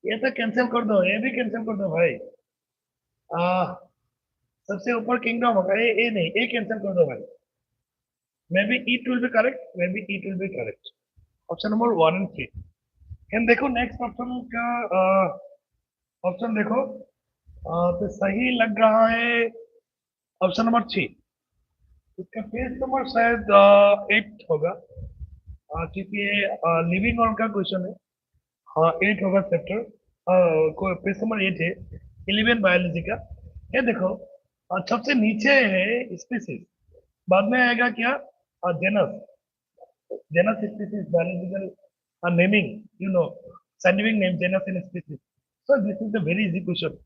ये तो कैंसिल कर दो, ये भी कैंसिल कर दो भाई। सबसे ऊपर किंगडम होगा, ए नहीं, ए कैंसिल कर दो भाई। Maybe it will be correct, maybe it will be correct. Option number 1 and 3. And देखो नेक्स्ट ऑप्शन का ऑप्शन देखो, तो सही लग रहा है ऑप्शन नंबर 3। इसका पेज नंबर शायद 8 होगा, क्योंकि लिविंग ऑन का क्वेश्चन है। हाँ 8 होगा चैप्टर, पेज नंबर 8 है, 11 बायोलॉजी का। ये देखो सबसे नीचे है स्पीसीज, बाद में आएगा क्या? Genus, genus species, biological naming, scientific name, genus and species. So this is a very easy question.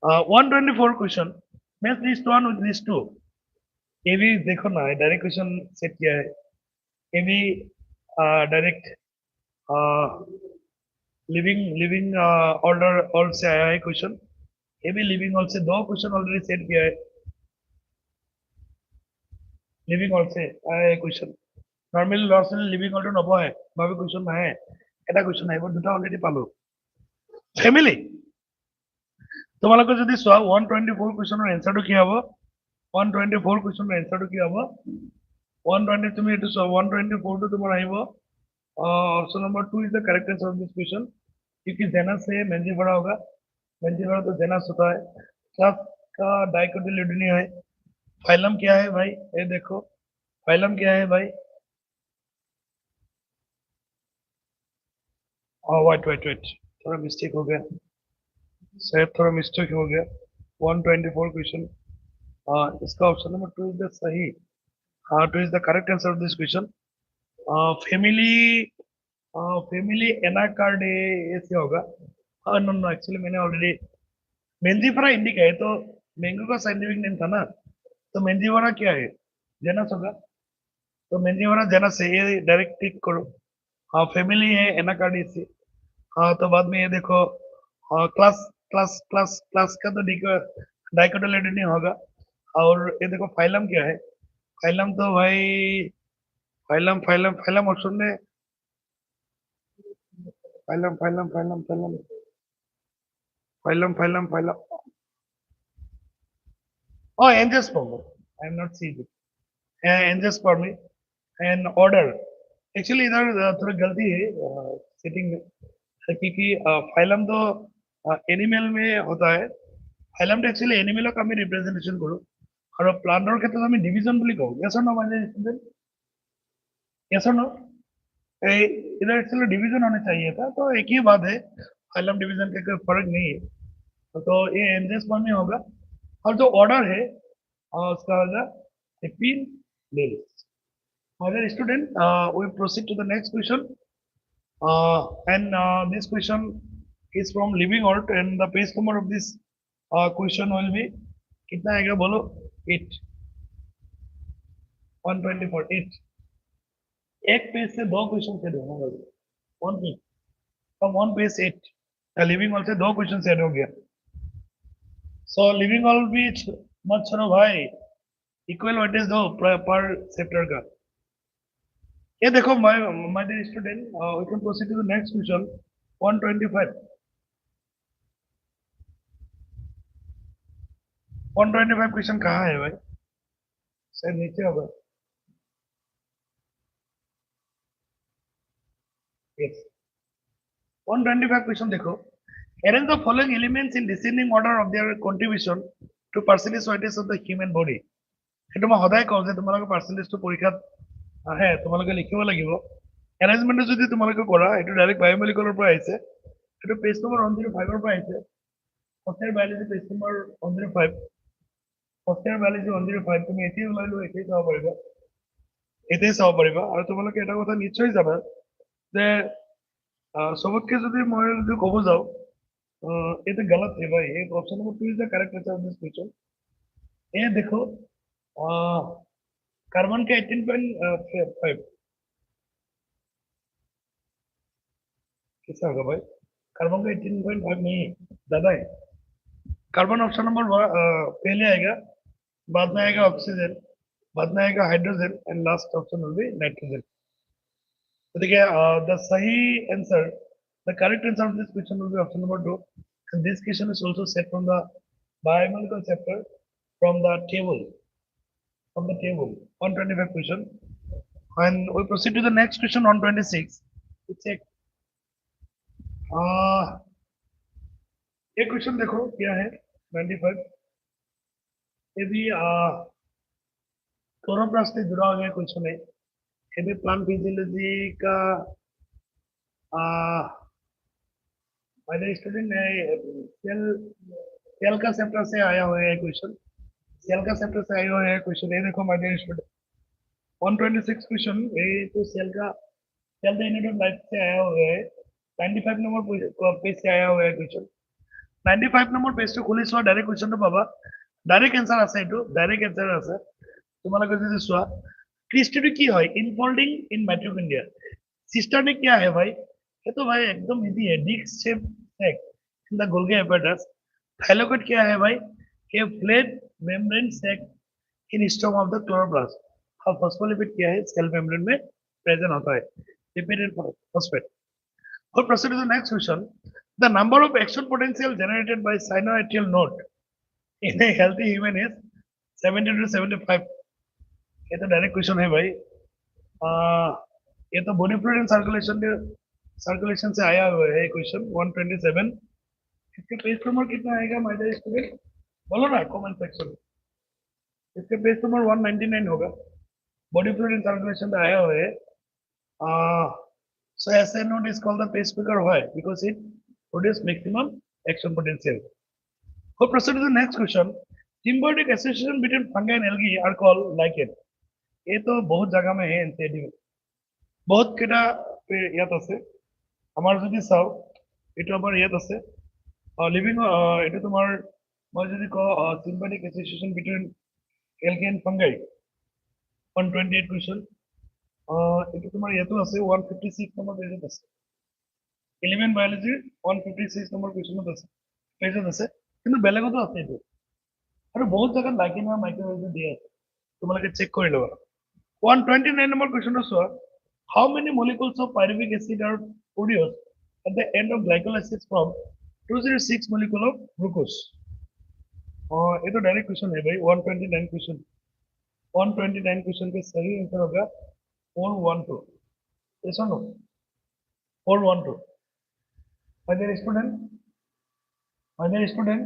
124 question. Math list 1 with list 2 ये भी देखो ना डायरेक्ट क्वेश्चन सेट किया है ये भी direct living living order all से आया है क्वेश्चन ये भी लिविंग ऑल से दो क्वेश्चन ऑलरेडी सेट किया है लिविंग ऑल से आया है question normally loss living all तो नपঢ়ে ভাবে क्वेश्चन নাহে এটা क्वेश्चन আহিব দুটা অলৰেডি পালো ফ্যামিলি তোমালোকে যদি চোৱা 124 क्वेश्चনৰ এনসাৰটো কি হ'ব 124 क्वेश्चনৰ এনসাৰটো কি হ'ব 120 তুমি এটো চোৱা 124 টো তোমাৰ আহিব option number 2 is the correct answer of this question क्योंकि जेनस से मेंजी भरा होगा मेंजी भरा तो जेनस होता है क्लास का डाइकोटिलिडनी है फाइलम क्या है भाई ये देखो फाइलम क्या है भाई वेट वेट वेट थोड़ा मिस्टेक हो गया शायद थोड़ा मिस्टेक हो गया 124 क्वेश्चन इसका ऑप्शन नंबर 2 इज द सही 2 is the correct answer of this question family family एनाकार्ड ऐसे होगा नो नो एक्चुअली मैंने ऑलरेडी मेंजीफेरा इंडिका है तो मैंगो का साइंटिफिक नेम था ना तो मेंजीफेरा क्या है जेनस होगा तो मेंजीफेरा जेनस है ये डायरेक्ट टिक करो हाँ फैमिली है एनाकार्ड ऐसे हाँ तो बाद में ये देखो क्लास क्लास क्लास क्लास का तो डाइकोटिलिडनी होगा और ये देखो फाइलम क्या है फाइलम तो भाई फाइलम फाइलम फाइलम ऑप्शन में phylum phylum phylum phylum phylum phylum phylum oh angiosperm I am not seeing it angiosperm and order actually इधर थोड़ा गलती है सेटिंग में क्योंकि फाइलम तो एनिमल में होता है फाइलम तो एक्चुअली एनिमल का আমি রিপ্রেজেন্টেশন কৰো আৰু প্লান্টৰ ক্ষেত্ৰত আমি ডিভিজন বুলি কওঁ yes or no মানে স্টুডেंट yes or no इधर एक्चुअली डिवीजन होना चाहिए था तो एक ही बात है फाइलम डिवीजन का कोई फर्क नहीं है तो ये एंजियोस्पर्म में होगा और जो ऑर्डर है उसका होगा एपिलेस और student we proceed to the next question and this question is from living out and the page number of this question will be कितना आएगा बोलो 8 124 8 एक पेज से दो क्वेश्चन सेट होगा one page from one page 8 living all से दो question set हो गया सो लिविंग ऑल भी मत छोड़ो भाई इक्वल वेटेज दो पर चैप्टर का ये देखो my dear student we can proceed to the next question 125 125 question कहाँ है भाई शायद नीचे होगा yes 125 क्वेश्चन देखो arrange the following elements in descending order of their contribution to percentage weightage of the human body সেইটো মই সদায় কওঁ যে তোমালোকে পাৰ্চেন্টেজটো পৰীক্ষাত আহে তোমালোকে লিখিব লাগিব এৰেঞ্জমেন্ট যদি তোমালোকে কৰা এইটো ডাইৰেক্ট বায়োমলিকুলাৰ পৰা আহিছে এইটো পেজ নম্বৰ 105 ৰ পৰা আহিছে first year biology page number 105 first year biology 105 তুমি এতিয়াই ওলাই লৈ এতিয়াই চাব পাৰিবা আৰু তোমালোকে এটা কথা নিশ্চয় জানা যে सबके যদি মই যদি ক'ব যাও ये तो गलत है भाई ये option number 2 is the correct answer of this question ये देखो कार्बन का 18.5 कैसा होगा भाई कार्बन का 18.5 नहीं ज्यादा है कार्बन ऑप्शन नंबर पहले आएगा बाद में आएगा ऑक्सीजन बाद में आएगा hydrogen and last option will be nitrogen तो देखिए द सही answer the correct answer of this question will be option number 2 and this question is also set from the biological chapter from the table 125 question and we proceed to the next question 126 to check ये question देखो क्या है 95 ये भी chloroplast से जुड़ा हुआ question है ये भी प्लांट फिजियोलॉजी का स्टूडेंट सेल का चैप्टर से आया हुआ है क्वेश्चन सेल का चैप्टर से आया हुआ है क्वेश्चन ये देखो माय डियर स्टूडेंट 126 क्वेश्चन ये तो cell the unit of life से आया हुआ है 95 नंबर पेज से आया हुआ है क्वेश्चन 95 नंबर पेज तो खुली सो डायरेक्ट क्वेश्चन तो पाबा ডাইরেক্ট এনসার আছে, এইটো ডাইরেক্ট এনসাৰ আছে। তোমালোকে যদি চোৱা ক্ৰিষ্টিটো কি হয়, ইনফল্ডিং ইন মাইট্ৰিকন্ড্ৰিয়া। सिस्टर ने क्या है भाई, ये तो भाई एकदम इजी है, disc shape sac in the Golgi apparatus। Thylakoid क्या है भाई, ये flat membrane sac in stroma of the chloroplast. और फॉस्फोलिपिड क्या है, सेल मेम्ब्रेन में प्रेजेंट होता है, लिपिड एंड फॉस्फेट। और proceed to the next question, the number of action potential generated by sinoatrial node in a healthy human is 70 to 75। ये तो direct question है भाई। ये तो बॉडी फ्लूइड एंड सर्कुलेशन से आया हुआ है क्वेश्चन 127। इसके पेज नंबर कितना आएगा माय डियर स्टूडेंट, बोलो ना कमेंट सेक्शन में। इसके पेज नंबर 199 होगा, बॉडी फ्लूइड एंड सर्कुलेशन से आया हुआ है। सो ऐसे node is called the pacemaker, why, because it produce maximum action potential. So proceed to the next question, symbiotic association between fungi and algae are called lichen। ये तो बहुत जगह में है एनसीईआरटी में, बहुत केटा ইয়াত আছে। আমাৰ যদি চাও এইটো আমাৰ ইয়াত আছে লিভিং, এইটো তোমাৰ মই যদি কওঁ symbiotic association between algae and fungi 128 question, এইটো তোমাৰ ইয়াতো আছে 156 নম্বৰ পেজত আছে, এলিমেন্ট বায়োলজি 156 নম্বৰ কুৱেশ্যনত আছে, পেজত আছে, কিন্তু বেলেগতো আছে এইটো, আৰু বহুত জায়গাত লাইকেন আৰু মাইক্ৰোৱেভ দিয়া আছে, তোমালোকে চেক কৰি ল'বা। 129 নম্বৰ কুৱেশ্যনটো চোৱা, how many molecules of pyruvic acid are produced at the end of glycolysis from 206 molecule of glucose? ये तो डायरेक्ट क्वेश्चन है भाई, 129 क्वेश्चन, 129 क्वेश्चन का सही आंसर होगा 412। ऐसा no 412। My dear student, my dear student,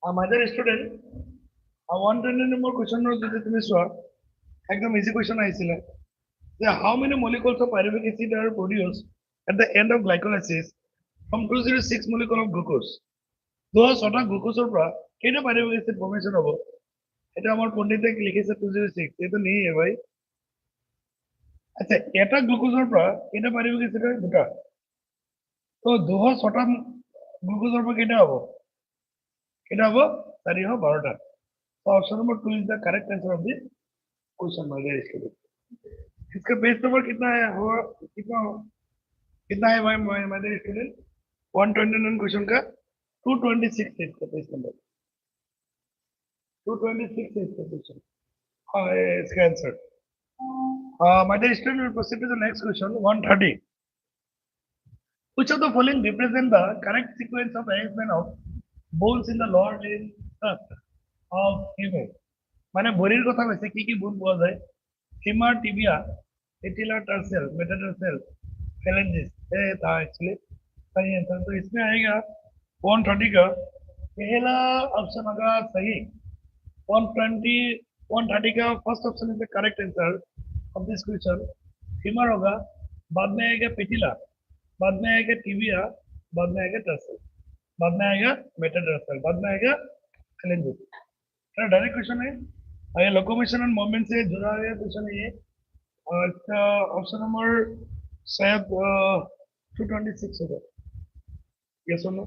my dear student, 120 number কুৱেশ্যনৰ যদি তুমি চোৱা একদম ইজি কুৱেশ্যন আহিছিলে যে how many molecules of pyruvic acid are produced at the end of glycolysis from 206 molecule of glucose। 206টা গ্লুকোজৰ পৰা কেইটা pyruvic acid ফৰ্মেশ্যন হ'ব, এটা আমাৰ পণ্ডিতে লিখিছে 206, এইটো নেই है भाई। আচ্ছা, এটা গ্লুকোজৰ পৰা কেইটা pyruvic acid হয়, দুটা, তো 206টা গ্লুকোজৰ পৰা কেইটা হ'ব, কেইটা হ'ব, 412টা। So option number 2 is the correct answer of the question, my dear student। इसका पेज नंबर कितना है, हो कितना है भाई my dear student, 129 क्वेश्चन का 226 है इसका पेज नंबर, 226 है इसका क्वेश्चन। हाँ, इसका answer. My dear student, will proceed to the next question 130। Which of the following represent the correct sequence of arrangement of bones in the lower limb of female. মানে ভৰিৰ কথা কৈছে কি বোন পোৱা যায় femur tibia patellar tarsal metatarsal phalanges ये था एक्चुअली सही आंसर तो इसमें आएगा 130 का पहला ऑप्शन होगा सही 120 130 का first option is the correct answer of this question femur होगा बाद में आएगा पेटिला बाद में आएगा टिबिया बाद में आएगा टर्सल बाद में आएगा मेटाटार्सल बाद में आएगा phalanges डायरेक्ट क्वेश्चन है ये लोकोमोशन एंड मूवमेंट से जुड़ा हुआ क्वेश्चन है ये और इसका ऑप्शन नंबर शायद 226 होगा यस और no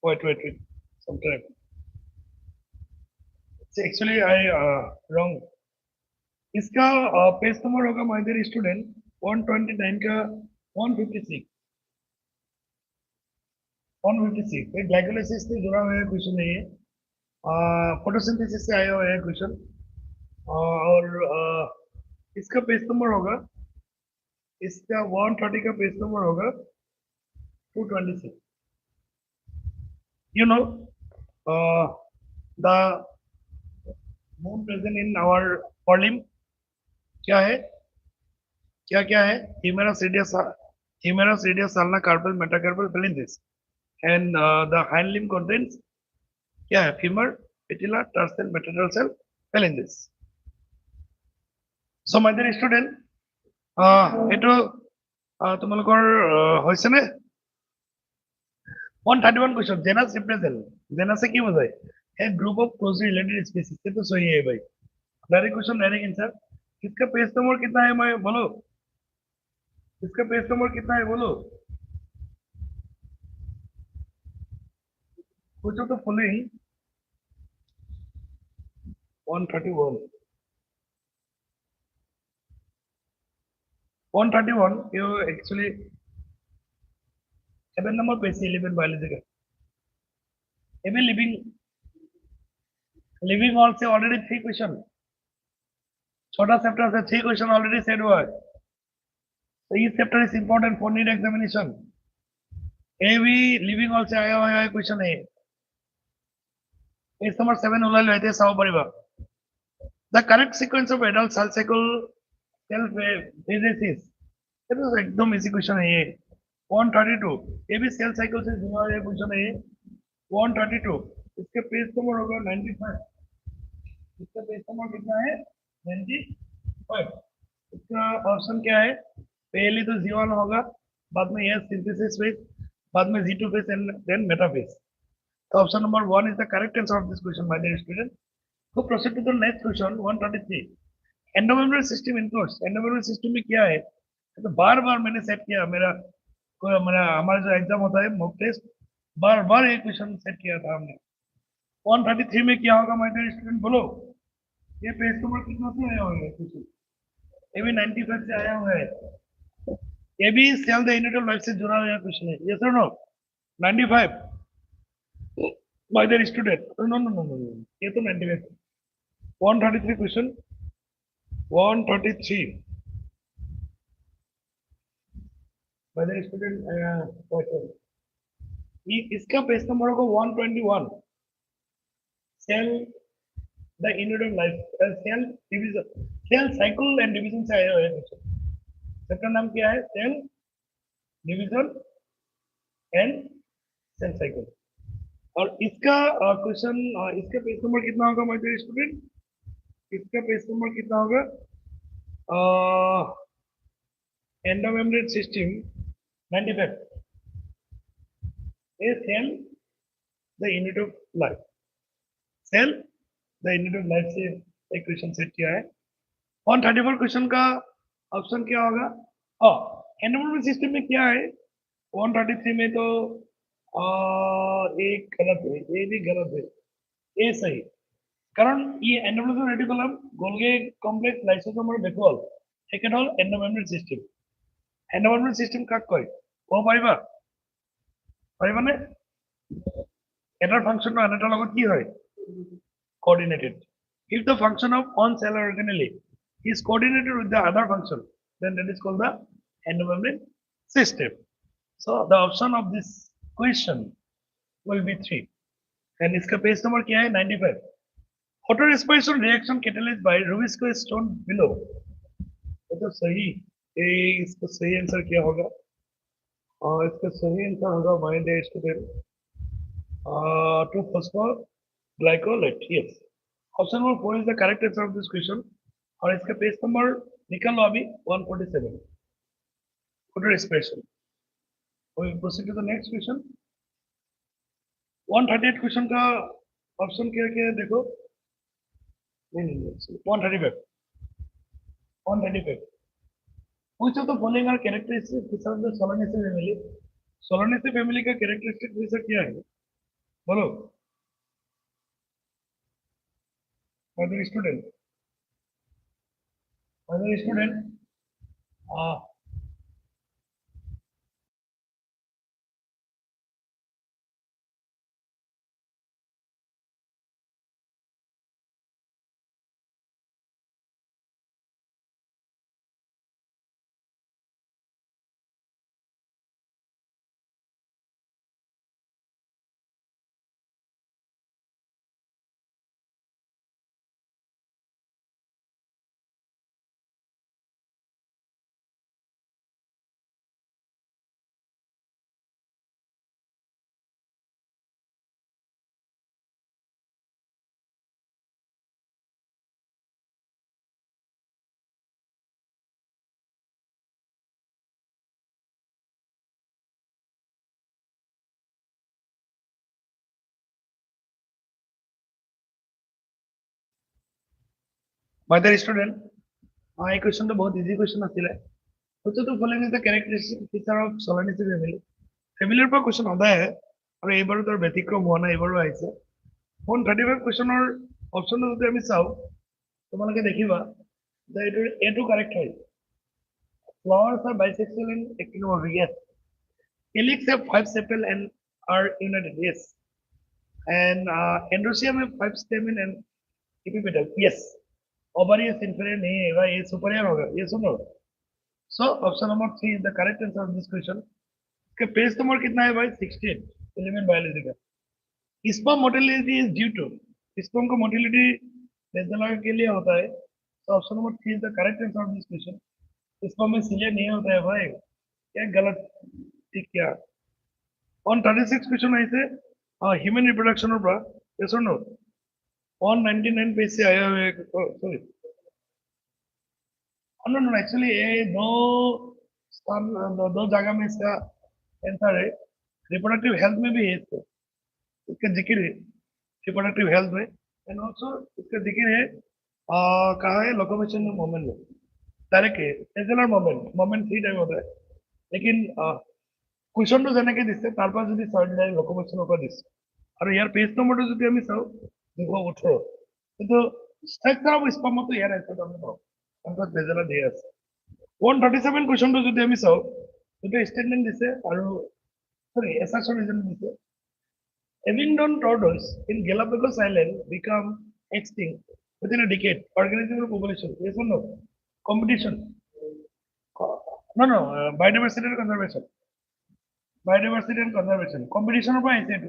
wait sometime it's actually I wrong इसका पेज नंबर होगा माय डियर स्टूडेंट 129 का 156 156 एक ग्लाइकोलाइसिस से जुड़ा हुआ क्वेश्चन है ये फोटोसिंथेसिस से आया हुआ है क्वेश्चन और इसका पेज नंबर होगा इसका 130 का पेज नंबर होगा 226 you know the moon present in our limb क्या है क्या है humerus radius ulna carpal metacarpal phalanges and the hind limb contains क्या है femur patella tarsal metatarsal phalanges so my dear student এটো তোমালোকৰ হৈছে নে 131 क्वेश्चन जेनस रिप्रेजेंट जेनस কি বোঝায় a group of closely related species ये तो सही है भाई डायरेक्ट क्वेश्चन डायरेक्ट आंसर इसका पेज नंबर कितना है मैं बोलो इसका पेज नंबर कितना है बोलो पूछो तो full he 131 you actually 7 number page 11 biology का even living also already 3 question छोटा chapter से 3 question already said हुआ है so this chapter is important for need examination ये भी living also आया हुआ है question है पेज नंबर 7 ওলাই লৈ এতিয়া চাও পাৰিবা the correct sequence of adult cell cycle cell phases is it is एकदम इजी क्वेश्चन है ये 132 ये भी सेल साइकिल से जुड़ा हुआ क्वेश्चन है 132 इसके पेज नंबर होगा 95 इसका पेज नंबर कितना है 95 इसका ऑप्शन क्या है पहले तो G1 होगा बाद में यह सिंथेसिस फेज बाद में G2 phase and then metaphase तो option number 1 is the correct answer of this question my dear student तो proceed to the next question 133 endomembrane system includes endomembrane system में क्या है तो बार मैंने सेट किया मेरा हमारा जो एग्जाम होता है मॉक टेस्ट बार एक क्वेश्चन सेट किया था हमने 133 में क्या होगा माय डियर स्टूडेंट बोलो ये पेज नंबर कितना से आया हुआ है क्वेश्चन ये भी 95 से आया हुआ है ये भी cell the unit of life से जुड़ा हुआ क्वेश्चन है यस और no 95 my dear student no ये तो 95 133 क्वेश्चन 133 माय डियर स्टूडेंट इसका पेज नंबर होगा 121 cell the unit of life cell division cell cycle and division से आया हुआ है सेकंड नाम क्या है cell division and cell cycle और इसका क्वेश्चन इसका पेज नंबर कितना होगा माय डियर स्टूडेंट इसका पेज नंबर कितना होगा endomembrane system 95 a cell the unit of life cell the unit of life से एक क्वेश्चन सेट किया है 134 क्वेश्चन का ऑप्शन क्या होगा एंडोमेम्ब्रेन सिस्टम में क्या है 133 में तो एक गलत है ये भी गलत है ये सही कारण ये endoplasmic reticulum Golgi complex lysosome और वेक्यूल एके हल एंडोमेम्ब्रेन सिस्टम काक कय कब पारिबा पारिबाने एटार फांक्शन आनाटार লগত কি হয় coordinated if the function of one cell organelle is coordinated with the other function then that is called the endomembrane system so the option of this question will be 3. And इसका page number क्या है 95. Auto respiration reaction catalyzed by Rubisco stone below. ये तो सही. ये इसका सही answer क्या होगा? और इसका सही आंसर होगा mind student. 2 phosphoglycolate. Yes. Option number 4 is the correct answer of this question. और इसका पेज नंबर निकाल लो अभी 147. Auto respiration. We proceed to the next question. 138 question का ऑप्शन क्या क्या है देखो. नहीं 135. 135. Which of the following are characteristics of the Solanaceae family? Solanaceae family का characteristic वैसा क्या है? बोलो. Other student. Other student. My dear student, ये क्वेश्चन तो बहुत इजी क्वेश्चन आছিলে. Which of the following is the characteristic feature of Solanaceae family? Family पर क्वेश्चन आता है और ये बार तो व्यतिक्रम हुआ ना ये बार आइसे. 135 क्वेश्चनर ऑप्शन যদি আমি চাও তোমালোকে দেখিবা যে এটো কারেক্ট হয়. Flowers are bisexual and actinomorphic. Yes. Calyx have 5 sepal and are united. Yes. And Androecium have 5 stamen and epipetal. Yes. Ovary is inferior नहीं है ये superior होगा. Yes or no? So option number 3 is the correct answer of this question. इसका page number कितना है भाई 68. Element biology का. Sperm motility is due to. Sperm का मोटिलिटी बेसलाग के लिए होता है. So option number 3 is the correct answer of this question. Sperm में सिलिया नहीं होता है भाई. क्या गलत ठीक क्या? On 36 क्वेश्चन ऐसे ह्यूमन रिप्रोडक्शन और yes or no? 199 पेज से आया है. सॉरी. No, एक्चुअली ये दो जगह में इसका आंसर है. रिप्रोडक्टिव हेल्थ में भी है इसका जिक्र है रिप्रोडक्टिव हेल्थ में. एंड ऑल्सो इसका जिक्र है कहाँ है लोकोमोशन मोमेंट में. डायरेक्ट है सेलुलर मोमेंट 3 टाइम होता है. लेकिन क्वेश्चन तो যেনেকে দিছে তার পাশ যদি সার্চ যায় লোকোমোশনৰ পৰা দিছে আৰু ইয়াৰ পেজ নম্বৰটো যদি আমি চাও 218 কিন্তু স্ট্রাকচার অফ স্পার্মটো ইয়াৰ আছে আমি পাও আমরা বেজলা দিয়ে আছে. 137 क्वेश्चनটো যদি আমি চাও দুটো স্টেটমেন্ট দিছে আৰু সরি এসারশন রিজন দিছে. Abingdon tortoise in Galapagos Island become extinct within a decade. Organism population. Yes or no? Competition. No. Biodiversity and conservation. Biodiversity and conservation. Competition of ICT.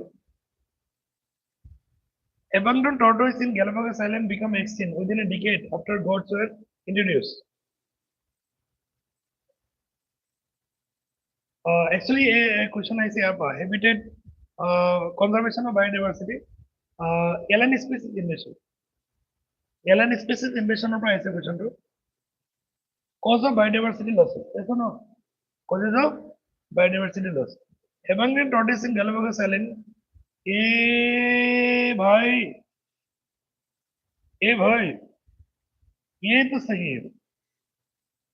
Abandoned tortoise in Galapagos Island become extinct within a decade after goats were introduced. Actually, a question I say about habitat conservation of biodiversity. Alien species invasion. Alien species invasion of ICT question to cause of biodiversity losses. Yes or no? Causes of biodiversity loss. Abandoned tortoise in Galapagos Island. भाई ये तो सही है.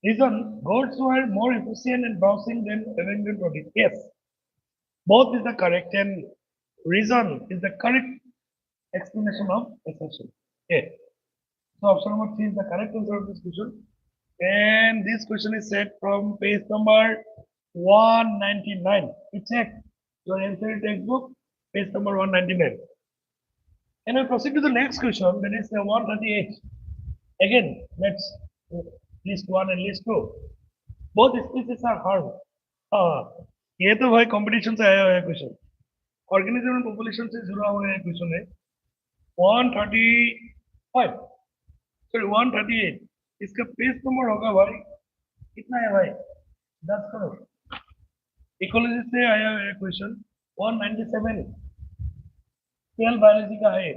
Reason goats were more efficient and browsing than abandoned tortoise. Yes, both is the correct and reason is the correct explanation of assertion. Okay, so option number 3 is the correct answer of this question. And this question is set from page number 199. You check your answer textbook. Page number 199. And we proceed to the next question, that is 138. Again, let's list 1 and list 2. Both species are harmed. ये तो भाई competition से आया हुआ है question. Organism population से जुड़ा हुआ है क्वेश्चन है 135 सॉरी 138 इसका पेज नंबर होगा भाई कितना है भाई 10 करोड़ इकोलॉजी से आया है क्वेश्चन 197 12 बायोलॉजी का है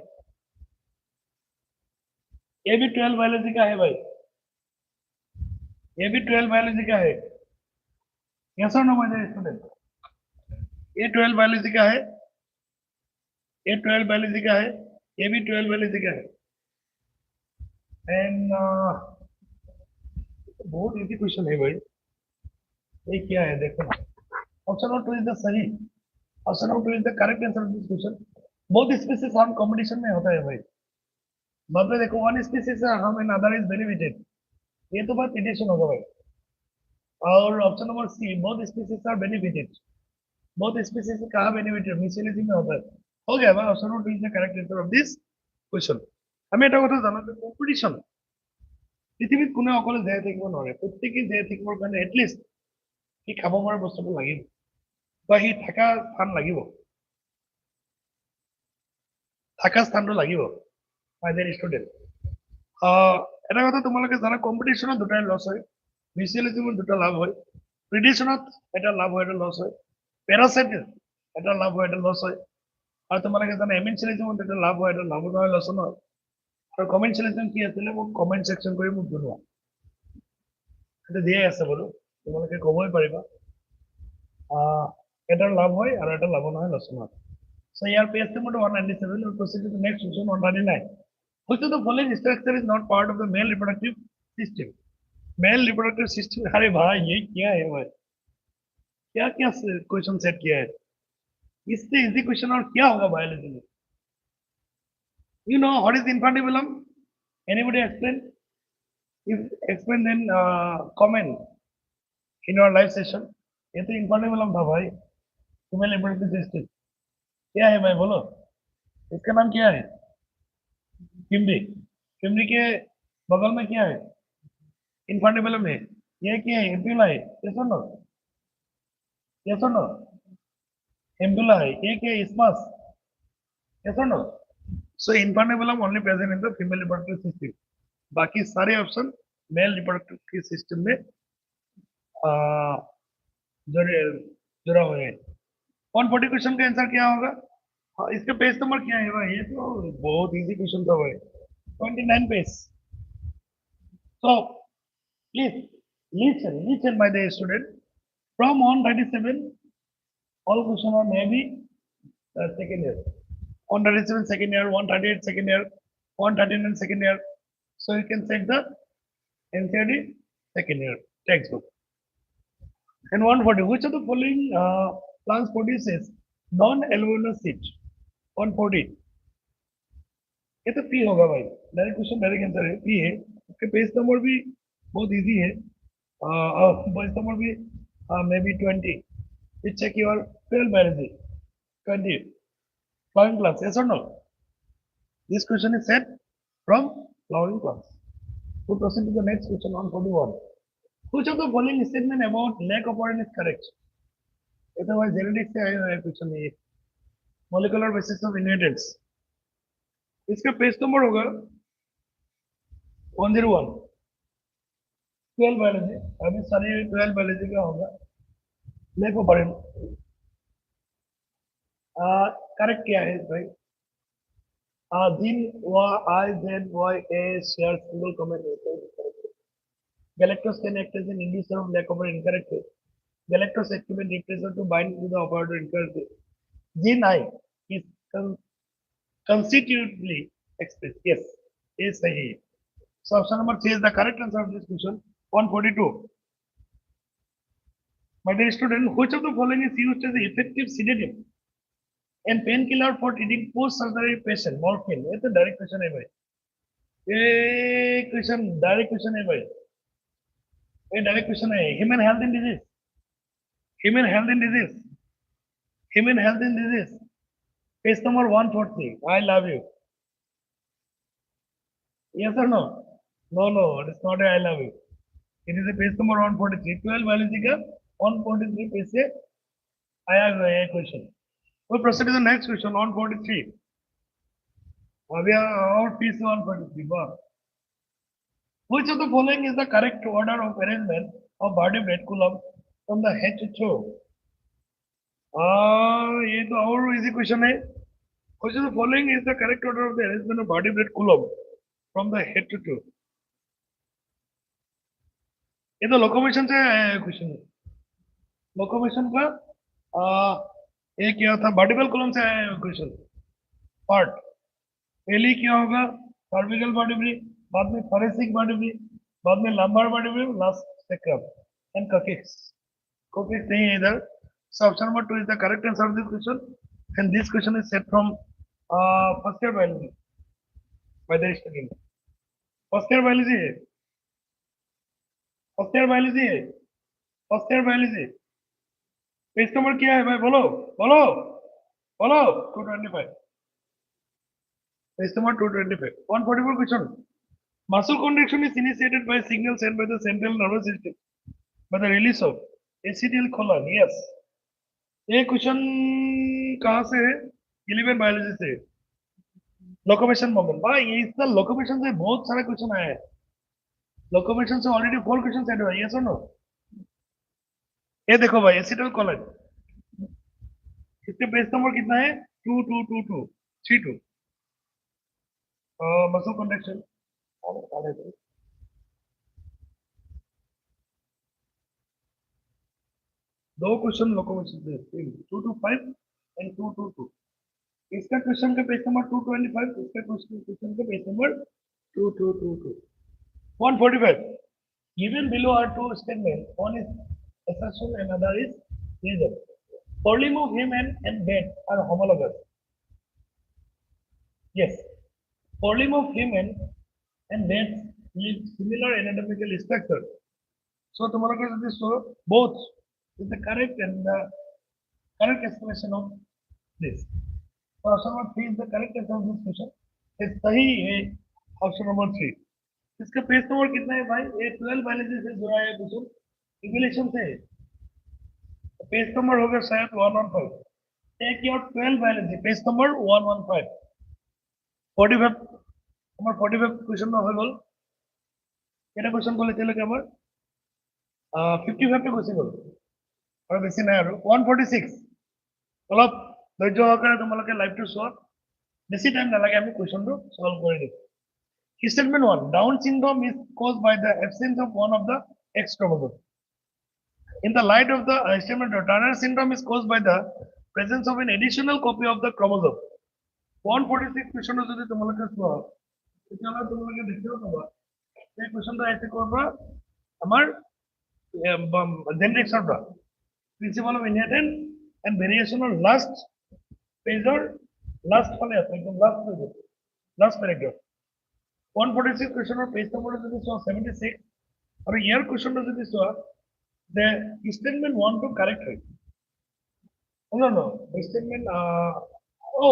ये भी 12 बायोलॉजी का है भाई ये भी 12 बायोलॉजी का है यस और नो माय स्टूडेंट ये 12 बायोलॉजी का है ये 12 बायोलॉजी का है ये भी 12 बायोलॉजी का है एंड बहुत इजी क्वेश्चन है भाई ये क्या है देखो ऑप्शन नंबर 2 इज द सही option number 2 is the correct answer of this question बहुत स्पीसीज हम कंपटीशन में होता है भाई मतलब देखो वन स्पीसीज हम इन अदर इज बेनिफिटेड ये तो बात एडिशन होगा भाई और ऑप्शन नंबर सी बहुत स्पीसीज आर बेनिफिटेड बहुत स्पीसीज कहाँ बेनिफिटेड मिसलेनियस में होता है हो गया भाई option number 2 is the correct answer of this question আমি এটা কথা জানো যে কম্পিটিশন পৃথিৱীত কোনে অকলে জীয়াই থাকিব নোৱাৰে প্ৰত্যেকেই জীয়াই থাকিবৰ কাৰণে এটলিষ্ট সি খাব পৰা বস্তুটো লাগিব বা সি থকা স্থান লাগিব থকা স্থানটো লাগিব মাই ডিয়াৰ ষ্টুডেণ্ট এটা কথা তোমালোকে জানা কম্পিটিশ্যনত দুটাই লছ হয় মিউচুৱেলিজমত দুটা লাভ হয় প্ৰিডিশ্যনত এটা লাভ হয় এটা লছ হয় পেৰাচাইটিছ এটা লাভ হয় এটা লছ হয় আৰু তোমালোকে জানা এমেনচিয়েলিজমত এটা লাভ হয় এটা লাভ নহয় লছ নহয় আৰু কমেনচিয়েলিজম কি আছিলে মোক কমেণ্ট ছেকশ্যন কৰি মোক জনোৱা এটা দিয়ে আছে বোলো তোমালোকে ক'বই পাৰিবা এটাৰ লাভ হয় আৰু এটা লাভ নহয় লছ নহয় So here page number 197 will proceed to the next question 139. Which of the following structure is not part of the male reproductive system? Male reproductive system अरे भाई ये क्या है भाई क्या क्या क्वेश्चन सेट किया है इससे इजी क्वेश्चन और क्या होगा बायोलॉजी में You know what is infundibulum? Anybody explain? If explain then comment in your live session. ये तो infundibulum था भाई female reproductive system क्या है भाई बोलो इसका नाम क्या है किमडी किमडी के बगल में क्या है इनफंडिबलम है ये क्या है एम्पुला है ये सुनो ये सुनो एम्पुला है ये क्या है इस्मस ये सुनो so infundibulum only present in the female reproductive system बाकी सारे ऑप्शन मेल रिप्रोडक्टिव सिस्टम में जुड़ा हुआ है 140 क्वेश्चन का आंसर क्या होगा इसका पेज नंबर क्या है भाई ये तो बहुत इजी क्वेश्चन था भाई 29 page so please listen my dear student from 137 all question are maybe second year 137 second year 138 second year 139 second year so you can check the NCERT second year textbook and 140 which of the following plants produces non-alveolar seed 140 ये तो P होगा भाई direct question direct answer है P है उसके page number भी बहुत easy है पेज नंबर भी may be 20 you check your 12 biology 20 flowering plants yes or no this question is set from flowering plants we proceed to the next question on 41 which of the following statement about lack of iron is correct ये तो भाई genetics से आया है question ये molecular basis of inheritance इसका page number होगा 101 12 biology अभी सारी 12 बायोलॉजी का होगा लेको पढ़े करेक्ट क्या है भाई जिन I Z Y A share single comment होता है galactose can act as an inducer of lack of incorrect galactose activate repressor to bind to the operator incorrect gene I is constitutively expressed. Yes, is sahi. So option number 3 is the correct answer of this question. 142. My dear student, which of the following is used as an effective sedative and painkiller for treating post-surgery patient? Morphine. ये तो direct question है भाई. ये question direct question है भाई. ये direct question है. Human health and disease. Human health and disease. Human health and disease. Page number 140. I love you. Yes or no? No, it's not a I love you. It is a page number 143. 12 biology का 143 page से आया हुआ है question We'll proceed to the next question, 143. We are our piece 143. Wow. Which of the following is the correct order of arrangement of vertebrate column from the head to toe? ये तो और easy question है. Which of the following is the correct order of the arrangement of vertebrate column from the head to toe? ये तो locomotion से question है. Locomotion का ये क्या था? Vertebral column से question. Part. पहले क्या होगा? Cervical vertebrae, बाद में thoracic vertebrae, बाद में lumbar vertebrae, last sacrum and coccyx. Coccyx नहीं है इधर. So option number 2 is the correct answer of this question, and this question is set from first year biology by the studying. First year biology है. First year biology है. First year biology. Page number क्या है भाई? बोलो बोलो बोलो. 225. Page number 225. 144 question. Muscle contraction is initiated by signal sent by the central nervous system by the release of acetylcholine. Yes. ये question कहाँ से है? 11 बायोलॉजी से. Locomotion moment. भाई ये इसका लोकोमोशन से बहुत सारे क्वेश्चन आए हैं. लोकोमोशन से ऑलरेडी 4 क्वेश्चन सेट हुआ है. यस और नो? ये देखो भाई, एसिटाइलकोलाइन. इसके पेज नंबर कितना है? 2222 32. Muscle contraction. दो क्वेश्चन लोकोमोशन से 225 एंड 222. इसका क्वेश्चन का पेज नंबर 225, इसका क्वेश्चन का page number 2222. 145. Given below are two statements. One is assertion and another is reason. Polymorphism and bed are homologous. Yes. Polymorphism and beds leave similar anatomical structure. So tomorrow this so both is the correct and the correct explanation of this. So option number 3 is the correct answer of this question. It's सही है option number 3. इसका page number कितना है भाई? ये 12 biology से जुड़ा है क्वेश्चन. इवोल्यूशन से है. पेज नंबर होगा शायद 115. एक और 12 बायोलॉजी पेज नंबर 115. 45 আমার 45 क्वेश्चन না হয়ে গেল. এটা क्वेश्चन বলে চলে কি আমার 55 টা क्वेश्चन হলো. আর বেশি নাই আৰু 146. অলপ ধৈৰ্য সহকাৰে তোমালোকে লাইভটো চোৱা. বেছি টাইম নালাগে, আমি क्वेश्चनটো সলভ কৰি দিম. Statement 1. Down syndrome is caused by the absence of one of the X chromosome. In the light of the statement, Turner syndrome is caused by the presence of an additional copy of the chromosome. 146 question যদি তোমালোকে চোৱা, তেতিয়াহ'লে তোমালোকে দেখিব পাবা এই কোৱেশ্চনটো আহিছে ক'ৰ পৰা? আমাৰ জেনেটিক্সৰ পৰা. প্ৰিন্সিপাল অফ ইনহেৰিটেন্স এণ্ড ভেৰিয়েশ্যনৰ লাষ্ট পেজৰ লাষ্ট ফালে আছে, একদম last page, last paragraph. 146 question of page number যদি চোৱা 76 আৰু ইয়াৰ question যদি চোৱা the statement 1 to correct হয়. No statement no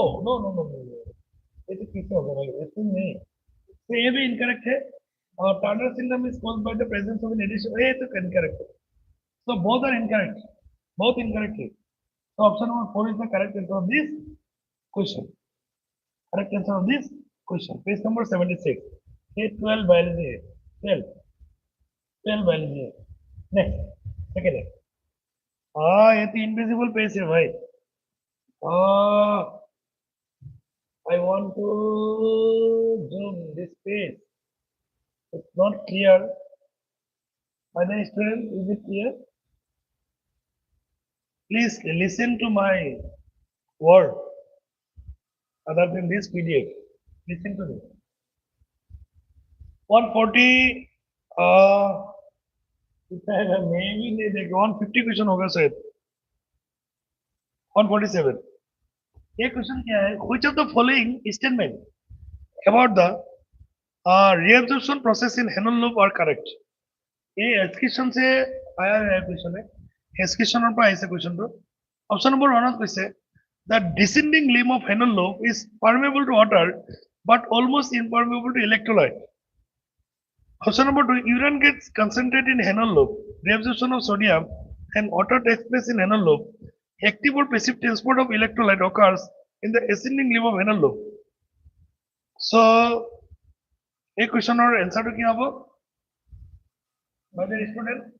it is किस होगा भाई? ऐसे नहीं. तो ये भी incorrect है. और Turner syndrome is caused by the presence of an addition. ये तो incorrect है. So both are incorrect. Both incorrect है. So option number 4 is the correct answer of this question. Correct answer of this question. Page number 76. ये 12 biology है. 12 biology है. Next. Second है. ये तो invisible page है भाई. I want to zoom this page. It's not clear. My dear student, is it clear? Please listen to my word. Other than this PDF, listen to me. 140 maybe नहीं देखो 150 question होगा शायद. 147. ये question क्या है? Which of the following statement about the reabsorption process in Henle lobe are correct? ये एस्किशन से आया है क्वेश्चन है. एस्किशन पर आया है क्वेश्चन तो. Option number 1 question. The descending limb of Henle lobe is permeable to water but almost impermeable to electrolyte. Option number 2. Urine gets concentrated in Henle lobe. Reabsorption of sodium and water takes place in Henle lobe. Active or passive transport of electrolyte occurs in the ascending limb of anal lobe. So, a question or answer to kya habo? My dear student.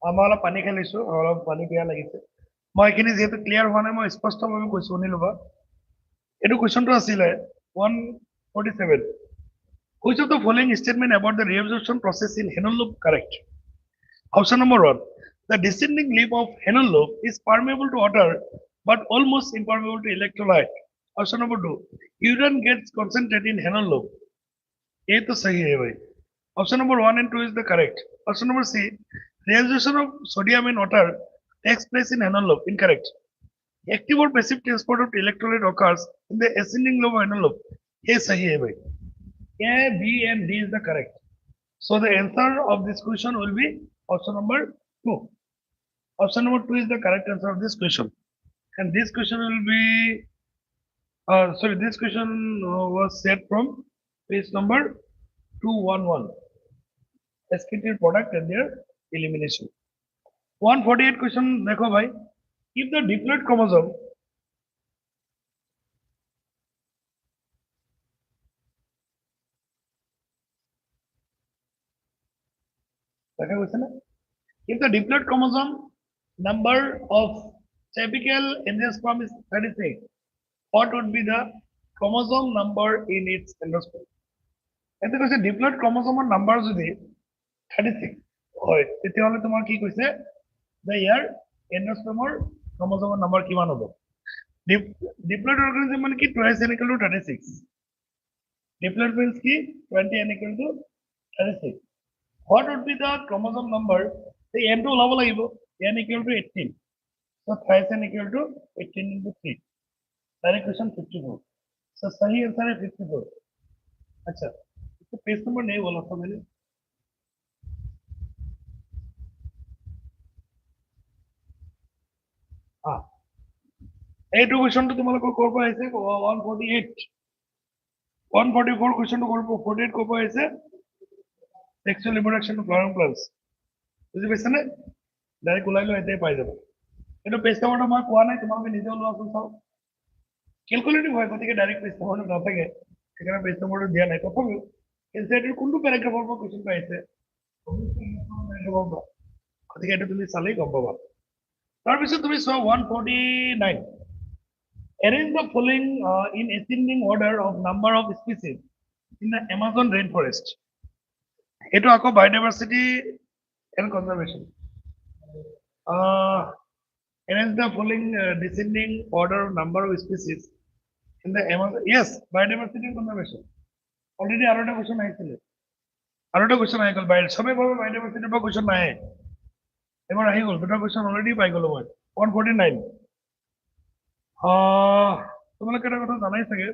মই অলপ পানী খাই লৈছো অলপ পানী পিয়া লাগিছে মই এইখিনি যেহেতু ক্লিয়াৰ হোৱা নাই মই স্পষ্টভাৱে কৈছো শুনি ল'বা এইটো কুৱেশ্যনটো আছিলে 147 which of the following statement about the reabsorption process in Henle loop correct option number 1 the descending lip of Henle loop is permeable to water but almost impermeable to electrolyte option number 2 urine gets concentrated in Henle loop ये तो सही है भाई option number 1 and 2 is the correct option number C reabsorption of sodium in water takes place in anal lobe incorrect active or passive transport of electrolyte occurs in the ascending lobe of anal lobe ये सही है भाई A B and D is the correct so the answer of this question will be option number 2 option number 2 is the correct answer of this question and this question will be sorry this question was set from page number 211 excreted product and their elimination 148 question देखो भाई if the diploid chromosome देखा question if the diploid chromosome number of typical angiosperm is 36 what would be the chromosome number in its endosperm এতে কৈছে diploid chromosome number যদি 36 হয় তেতিয়াহলে তোমাৰ কি কৈছে the year endosperm chromosome number কিমান হ'ব diploid organism মানে কি 20 n equal to 36 diploid means ki 20 n equal to 36 what would be the chromosome number the n to ওলাব লাগিব n equal to 18 so 30 n equal to 18 into 3 direct question 54 so सही answer है 54 अच्छा तो page number नहीं बोला था मैंने हाँ এইটো কুৱেশ্যনটো তোমালোকৰ ক'ৰ পৰা আহিছে 148 144 কুৱেশ্যনটো ক'ৰ পৰা 48 ক'ৰ পৰা আহিছে sexual reproduction of flowering plants বুজি পাইছানে ডাইৰেক্ট ওলাই লৈ এটাই পাই যাব কিন্তু পেজ নাম্বাৰটো মই কোৱা নাই তোমালোকে নিজে ওলোৱাচোন চাওক কেলকুলেটিভ হয় গতিকে ডাইৰেক্ট পেজ নাম্বাৰটো নাথাকে সেখানে পেজ নম্বৰটো দিয়া নাই তথাপিও এনচিইআৰটিৰ কোনটো প্যাৰাগ্ৰাফৰ পৰা কোৱেশ্চন পাইছে গতিকে এইটো তুমি চালেই গম পাবা তাৰপিছত তুমি চোৱা 149 arrange the following in ascending order of number of species in the Amazon rainforest এইটো আকৌ biodiversity and conservation arrange the following descending order of number of species in the Amazon yes biodiversity and conservation already আৰু এটা question আহিছিলে আৰু এটা question আহি গ'ল সবে ভাবে biodiversity পৰা question নাহে এবাৰ আহি গ'ল দুটা question already পাই গ'লো মই 149 তোমালোকে এটা কথা জানাই চাগে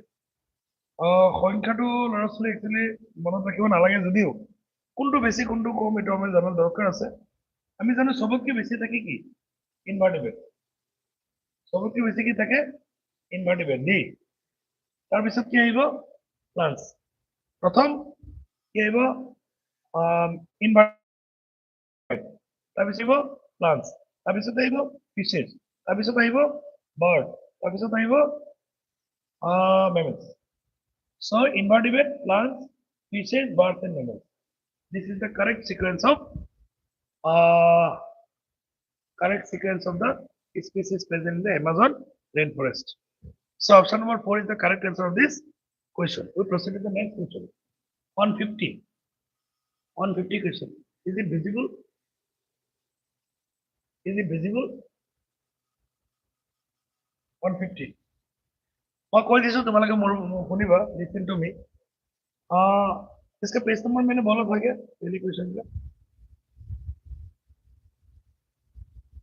সংখ্যাটো ল'ৰা ছোৱালী একচুৱেলি মনত ৰাখিব নালাগে যদিও কোনটো বেছি কোনটো কম এইটো আমাৰ জানাৰ দৰকাৰ আছে আমি জানো সবতকে বেছি থাকে কি ইনভাৰ্টিব্ৰেট সবতকে বেছি কি থাকে ইনভাৰ্টিব্ৰেট ডি তাৰপিছত কি আহিব প্লান্টছ প্ৰথম কি আহিব ইনভাৰ্টিব্ৰেট তাৰপিছত আহিব প্লান্টছ তাৰপিছত আহিব ফিছেছ তাৰপিছত আহিব বাৰ্ড তাৰপিছত আহিব mammals so invertebrate plants fishes birds and mammals this is the correct sequence of the species present in the Amazon rainforest so option number 4 is the correct answer of this question we proceed to the next question 150 question is it visible 150 मैं call दिसो तुम्हारे सुनिबा listen to me इसका page number मैंने बोला था क्या पहली question का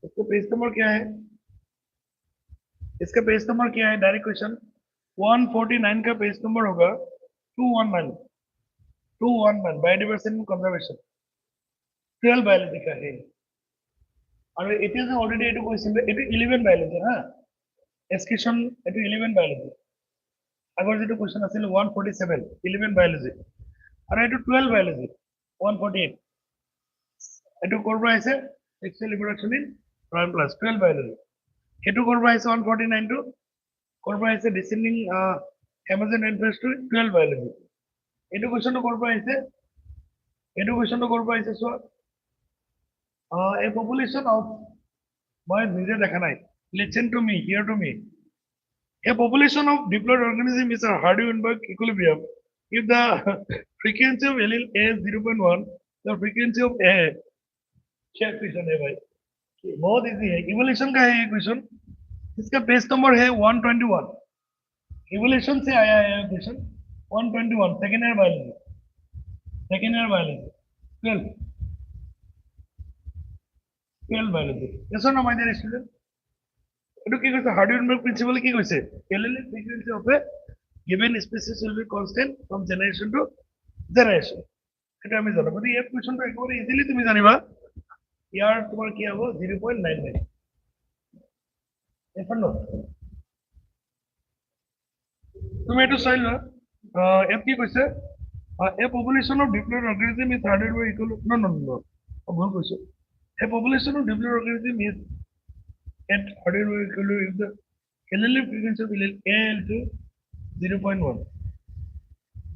इसका पेज नंबर क्या है डायरेक्ट क्वेश्चन 149 का पेज नंबर होगा 211 बायोडाइवर्सिटी एंड कंजर्वेशन 12 बायोलॉजी का है और इट इज ऑलरेडी एटू क्वेश्चन एटू 11 बायोलॉजी हां এক্সক্ৰিপশ্যন এটো 11 বায়োলজি আগৰ যেটো কোৱেশ্চন আছিল 147 11 বায়োলজি আৰু এটো 12 বায়োলজি 148 এটো কৰবা আছে sexual reproduction in plant plus 12 biology এটো কৰবা আছে 149 টু কৰবা আছে descending Amazon rainforest to 12 biology এটো কোৱেশ্চনটো কৰবা আছে সো a population of মই নিজে দেখা নাই listen to me, hear to me. A population of diploid organisms is a Hardy-Weinberg equilibrium. If the frequency of allele A is 0.1, the frequency of A क्या question है भाई बहुत easy है evolution का है ये क्वेश्चन इसका पेज नंबर है 121 इवोल्यूशन से आया है question 121 second year biology 12 biology yes or no my dear student এটো কি কৈছে হাৰ্ডি-ওয়েইনবাৰ্গ প্ৰিন্সিপাল কি কৈছে allele frequency of a given species will be constant from generation to generation এটা আমি জানো গতি এই কোৱেশ্চনটো একেবাৰে ইজিলি তুমি জানিবা ইয়াৰ তোমাৰ কি হ'ব 0.99 এখন নো তুমি এটো চাই লোৱা এফ কি কৈছে a population of diploid organism is Hardy-Weinberg equal no ভুল কৈছো a population of diploid organism is at Hardy-Weinberg equilibrium if the allele frequency of allele A to 0.1.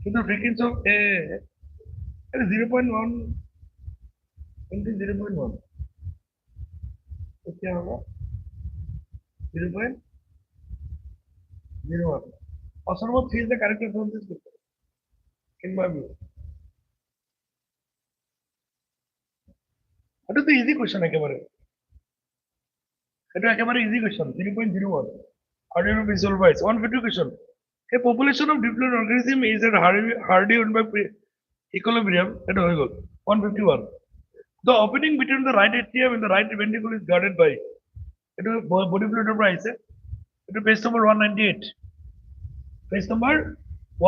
So the frequency of A is 0.1 into 0.1. So क्या होगा 0.01. Option number 3 is the correct answer of this question. In my view. That is the easy question একেবারে এটা একেবারে easy question 3.01 Hardy ভিজুয়াল ভাইস 150 question a population of diploid organism is at Hardy Weinberg equilibrium এটা হয়ে গেল 151 the opening between the right atrium and the right ventricle is guarded by এটা body ফ্লুইডৰ পৰা আহিছে এটা page number 198 page number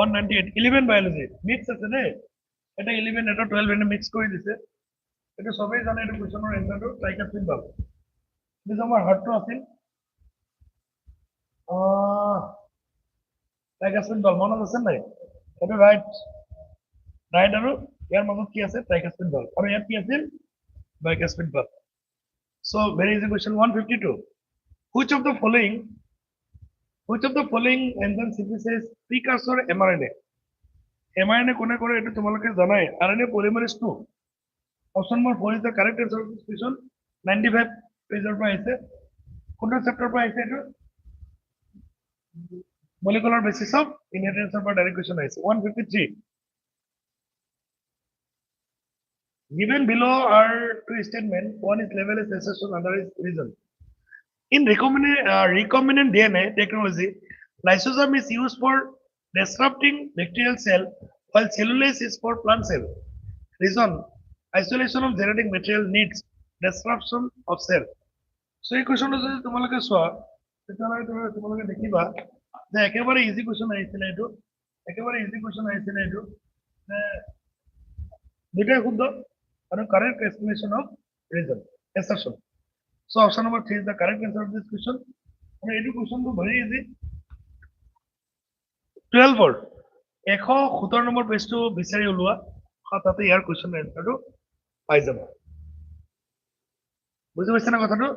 198 11 biology mix আছে নে এটা 11 এটা 12 এনে মিক্স কৰি দিছে এটা সবেই জানে এটা কোশ্চেনৰ এনসারটো ট্রাইকাসপিড বাল্ব this our heart to আছিল ট্রাইকাসপিড বাল্ব মনত আছে নাই এটা রাইট আৰু ইয়াৰ মাজত কি আছে ট্রাইকাসপিড বাল্ব আৰু ইয়াত কি আছিল bicuspid bulb so very easy question 152 which of the following enzyme synthesis precursor mRNA mRNA কোনে কৰে এইটো তোমালোকে জানাই RNA polymerase 2 option number 4 is the correct answer of this question 95 পেজৰ পৰা আহিছে কোনটো চেপ্টাৰৰ পৰা আহিছে এইটো molecular basis of inheritance of direct question আহিছে 153 given below are two statements one is level as assertion other is reason in recombinant DNA technology lysosome is used for disrupting bacterial cell while cellulase is for plant cell reason isolation of genetic material needs disruption of cell so এই কোৱেশ্যনটো যদি তোমালোকে চোৱা তেতিয়াহ'লে তোমালোকে দেখিবা যে একেবাৰে easy question আহিছিলে এইটো একেবাৰে ইজি কোৱেশ্যন আহিছিলে এইটো যে দুটাই শুদ্ধ আৰু correct explanation of reason assertion so option number 3 is the correct answer of this question আৰু এইটো কোৱেশ্যনটো ভেৰি ইজি 12 ৰ 117 নম্বৰ পেজটো বিচাৰি ওলোৱা তাতে ইয়াৰ কোৱেশ্যন এনসাৰটো পাই যাব বুজি পাইছা না কথাটো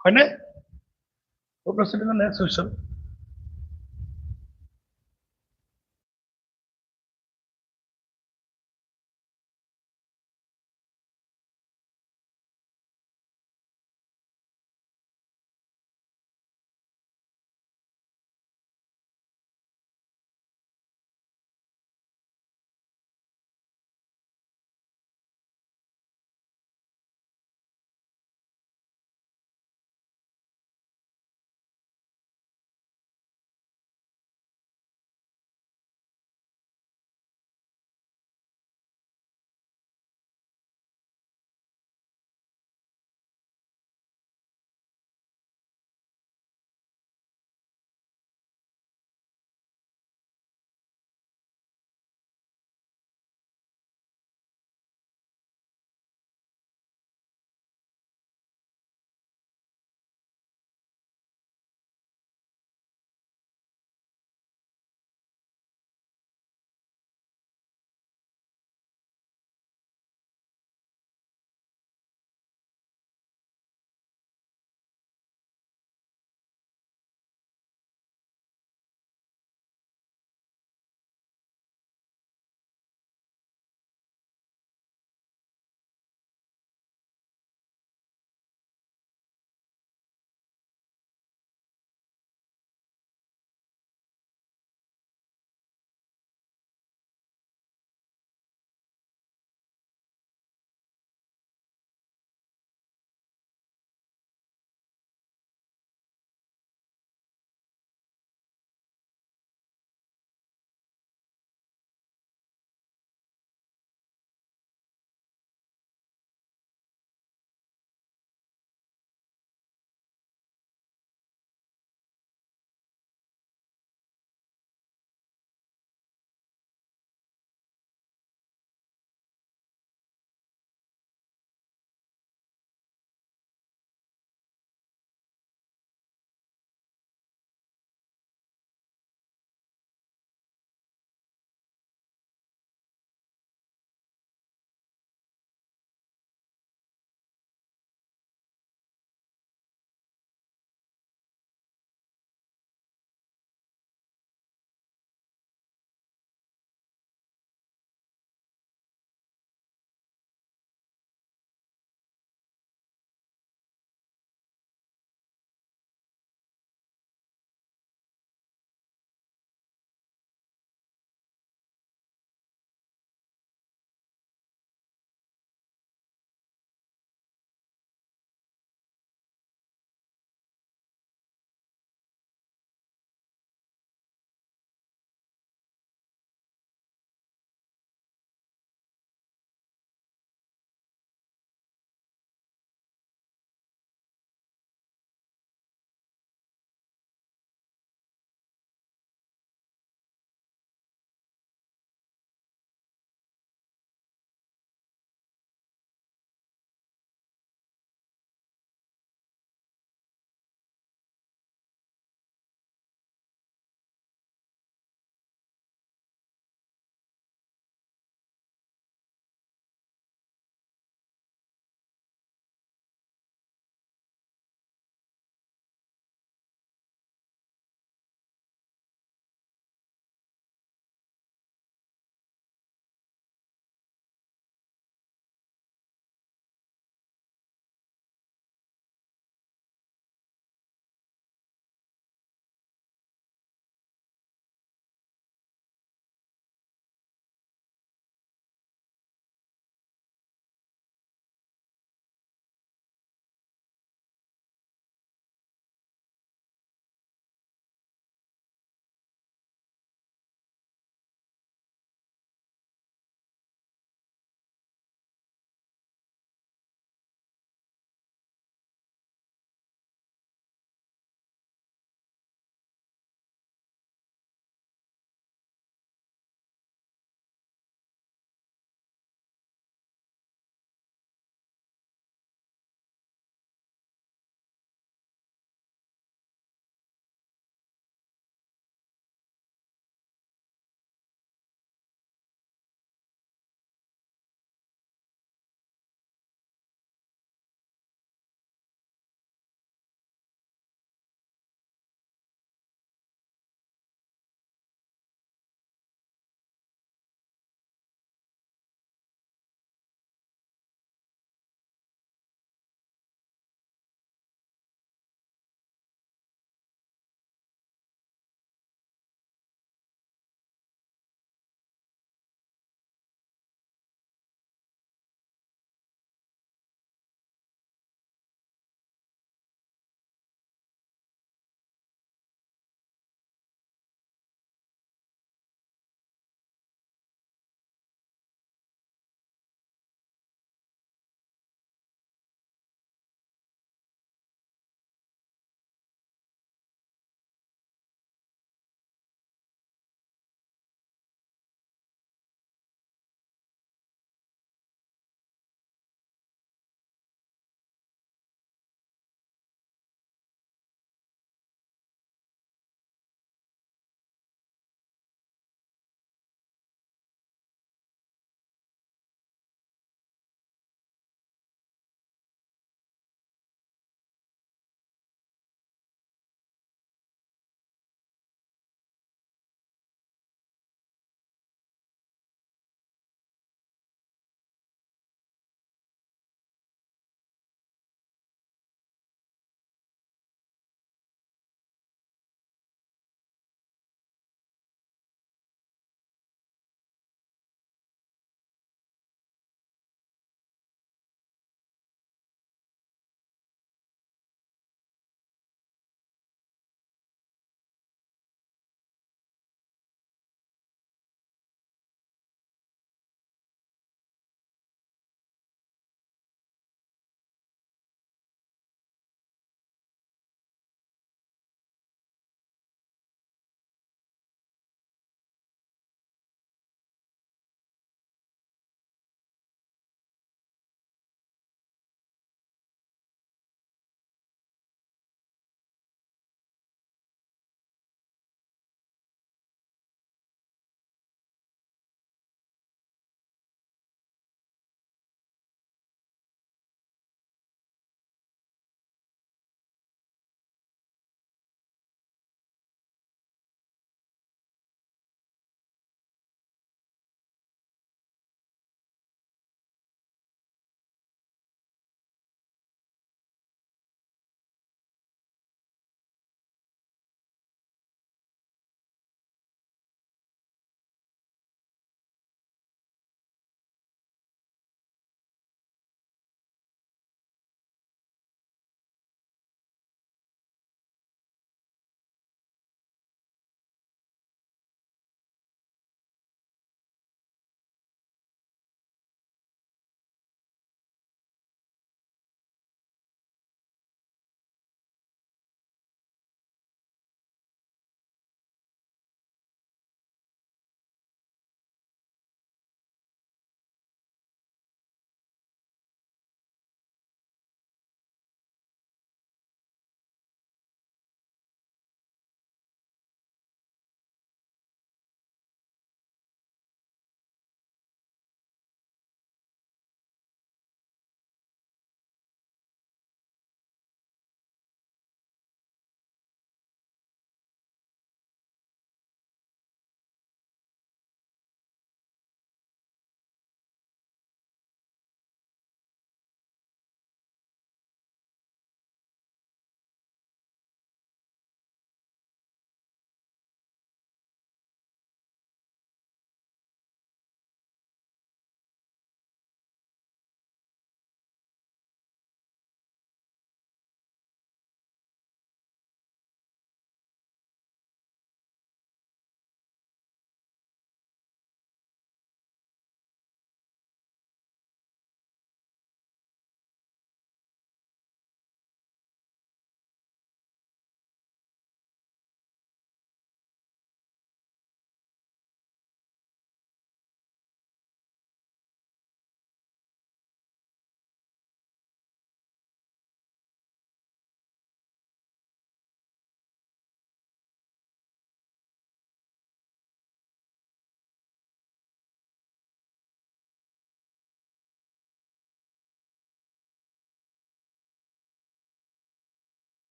হয়নে proceed to the next question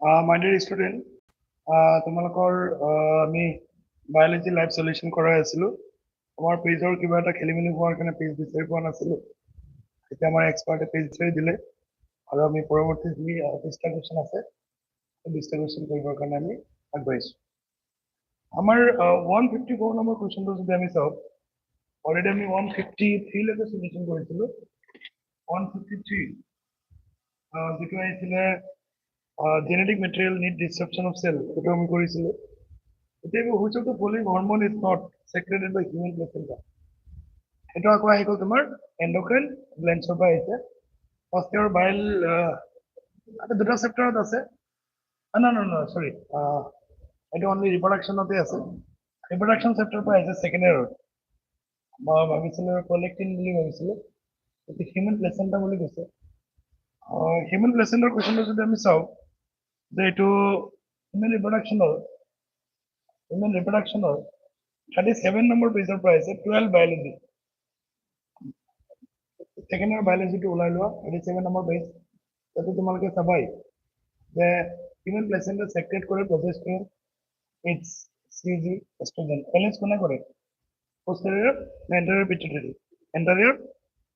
My dear student, তোমালোকৰ আমি বায়োলজি লাইভ সলিউশন কৰাই আছিলো আমাৰ পেজৰ কিবা এটা খেলিমেলি হোৱাৰ কাৰণে পেজ বিচাৰি পোৱা নাছিলো এতিয়া আমাৰ এক্সপাৰ্টে পেজ বিচাৰি দিলে আৰু আমি পৰৱৰ্তী যি 20টা কুৱেশ্যন আছে সেই 20টা কুৱেশ্যন কৰিবৰ কাৰণে আমি আগবাঢ়িছো আমাৰ 154 নম্বৰ কুৱেশ্যনটো যদি আমি চাওঁ অলৰেডি আমি 153 লৈকে সলিউশন কৰিছিলো 153 যিটো আহিছিলে genetic material need disruption of cell এটা আমি কৰিছিলো এতিয়া which of the following hormone is not secreted by human placenta এটা আকৌ আহি গ'ল তোমাৰ endocrine glands পৰা আহিছে ফাৰ্ষ্ট ইয়াৰ বাইল এটা দুটা চেপ্টাৰত আছে না সৰি এটা অনলি ৰিপ্ৰডাকচনতে আছে ৰিপ্ৰডাকচন চেপ্টাৰ পৰা আহিছে ছেকেণ্ড ইয়াৰত মই ভাবিছিলো কলেক্টিন বুলি ভাবিছিলো এতিয়া হিউমেন প্লেচেণ্টা বুলি কৈছে হিউমেন প্লেচেণ্টাৰ কুৱেশ্যনটো যদি আমি চাওঁ যে এইটো হিউমেন ৰিপ্ৰডাকচনৰ 37 নম্বৰ পেজৰ পৰা আহিছে 12 বায়োলজি ছেকেণ্ড ইয়াৰ বায়োলজিটো ওলাই লোৱা 37 নম্বৰ পেজ তাতে তোমালোকে চাবাই যে হিউমেন প্লেচেণ্টা চেক্ৰেট কৰে প্ৰজেষ্ট্ৰন এইচ চিজি এষ্ট্ৰোজেন এলএছ কোনে কৰে posterior anterior pituitary anterior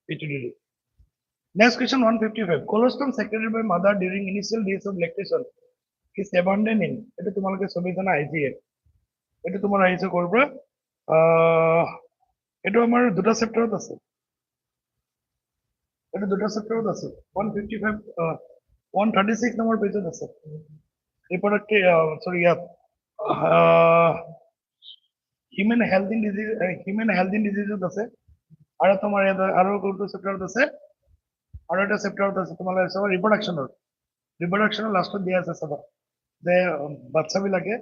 pituitary next question 155 colostrum secreted by mother during initial days of lactation is abundant in এটা তোমালোকে ছবি জানা আইজিএ এটা তোমাৰ আহিছে ক'ৰ পৰা এইটো আমাৰ দুটা চেপ্টাৰত আছে এটা দুটা চেপ্টাৰত আছে 155 136 নম্বৰ পেজত আছে ৰিপৰ্টকে সৰি ইয়াত হিউমেন হেলথ ইন ডিজিজত আছে আৰু তোমাৰ ইয়াত আৰু কোনটো চেপ্টাৰত আছে আৰু এটা চেপ্টাৰত আছে তোমালোকে চাবা ৰিপ্ৰডাকচনৰ লাষ্টত দিয়া আছে চাবা যে বাচ্চাবিলাকে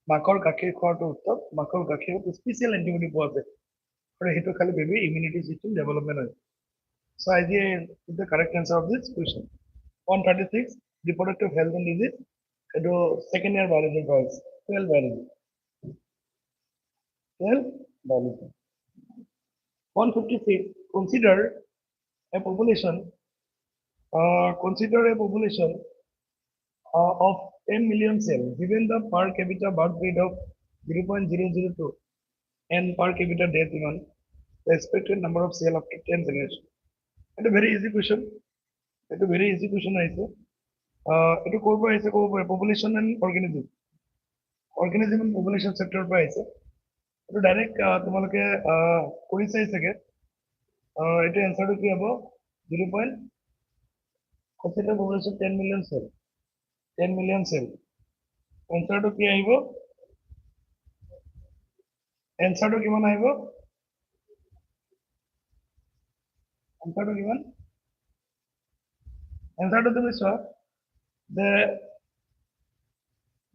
মাকৰ গাখীৰ খোৱাটো উত্তম মাকৰ গাখীৰত স্পেচিয়েল এণ্টিবডি পোৱা যায় আৰু সেইটো খালি বেবি ইমিউনিটি চিষ্টেম ডেভেলপমেণ্ট হয় So idea is the correct answer of this question. 136 reproductive health and disease. It second year biology guys. 12 biology. 12 biology. 156 consider a population. Consider a population of 10 million cells given the per capita birth rate of 0.002 and per capita death even the expected number of cells after 10 generations. It's a very easy question. It's a very easy question আহিছে এটো ক'ৰ পৰা আহিছে ক'ব পাৰে population and organism and population চেপ্টাৰৰ পৰা আহিছে এইটো ডাইৰেক্ট তোমালোকে কৰি চাই চাগে এইটো এনচাৰটো কি হ'ব 0. consider population 10 million cell 10 million cell এনচাৰটো কি আহিব এনচাৰটো কিমান আহিব এনচাৰটো কিমান এনচাৰটো তুমি চোৱা the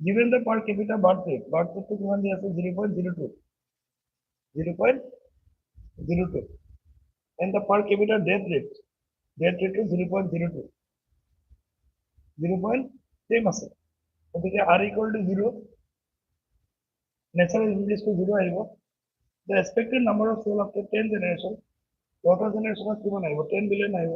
given the per capita birth rate to কিমান দি আছে 0.02 and the per capita death rate to 0.02 same আছে গতিকে r equal to 0 natural increase to 0 আহিব the expected number of cell after 10 generation total generation কিমান আহিব 10 billion আহিব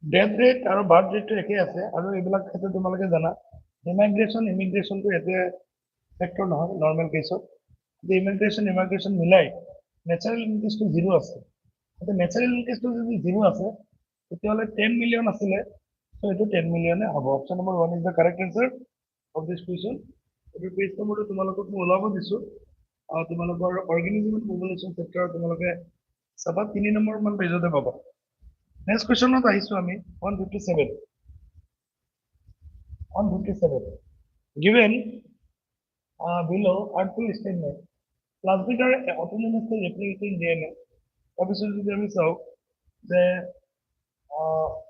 death rate আৰু birth ৰেটটো একে আছে আৰু এইবিলাক ক্ষেত্ৰত তোমালোকে জানা ইমিগ্ৰেশ্যনটো এতিয়া ফেক্টৰ নহয় নৰ্মেল কেছত ইমিগ্ৰেশ্যন মিলাই নেচাৰেল ইনক্ৰিজটো 0 আছে এতিয়া নেচাৰেল ইনক্ৰিজটো যদি 0 আছে তেতিয়াহ'লে 10 মিলিয়ন আছিলে চ' এইটো 10 মিলিয়নে হ'ব option number 1 is the correct answer of this question এইটো পেজ নম্বৰটো তোমালোকক মই ওলাব দিছোঁ তোমালোকৰ অৰ্গেনিজম এণ্ড পপুলেশ্যন চেপ্টাৰ তোমালোকে চাবা 3 নম্বৰ মান পেজতে পাবা Next question of আমি 157. 157. Given below are two statements. Plasmid are autonomously replicating DNA. Obviously, যদি আমি চাও যে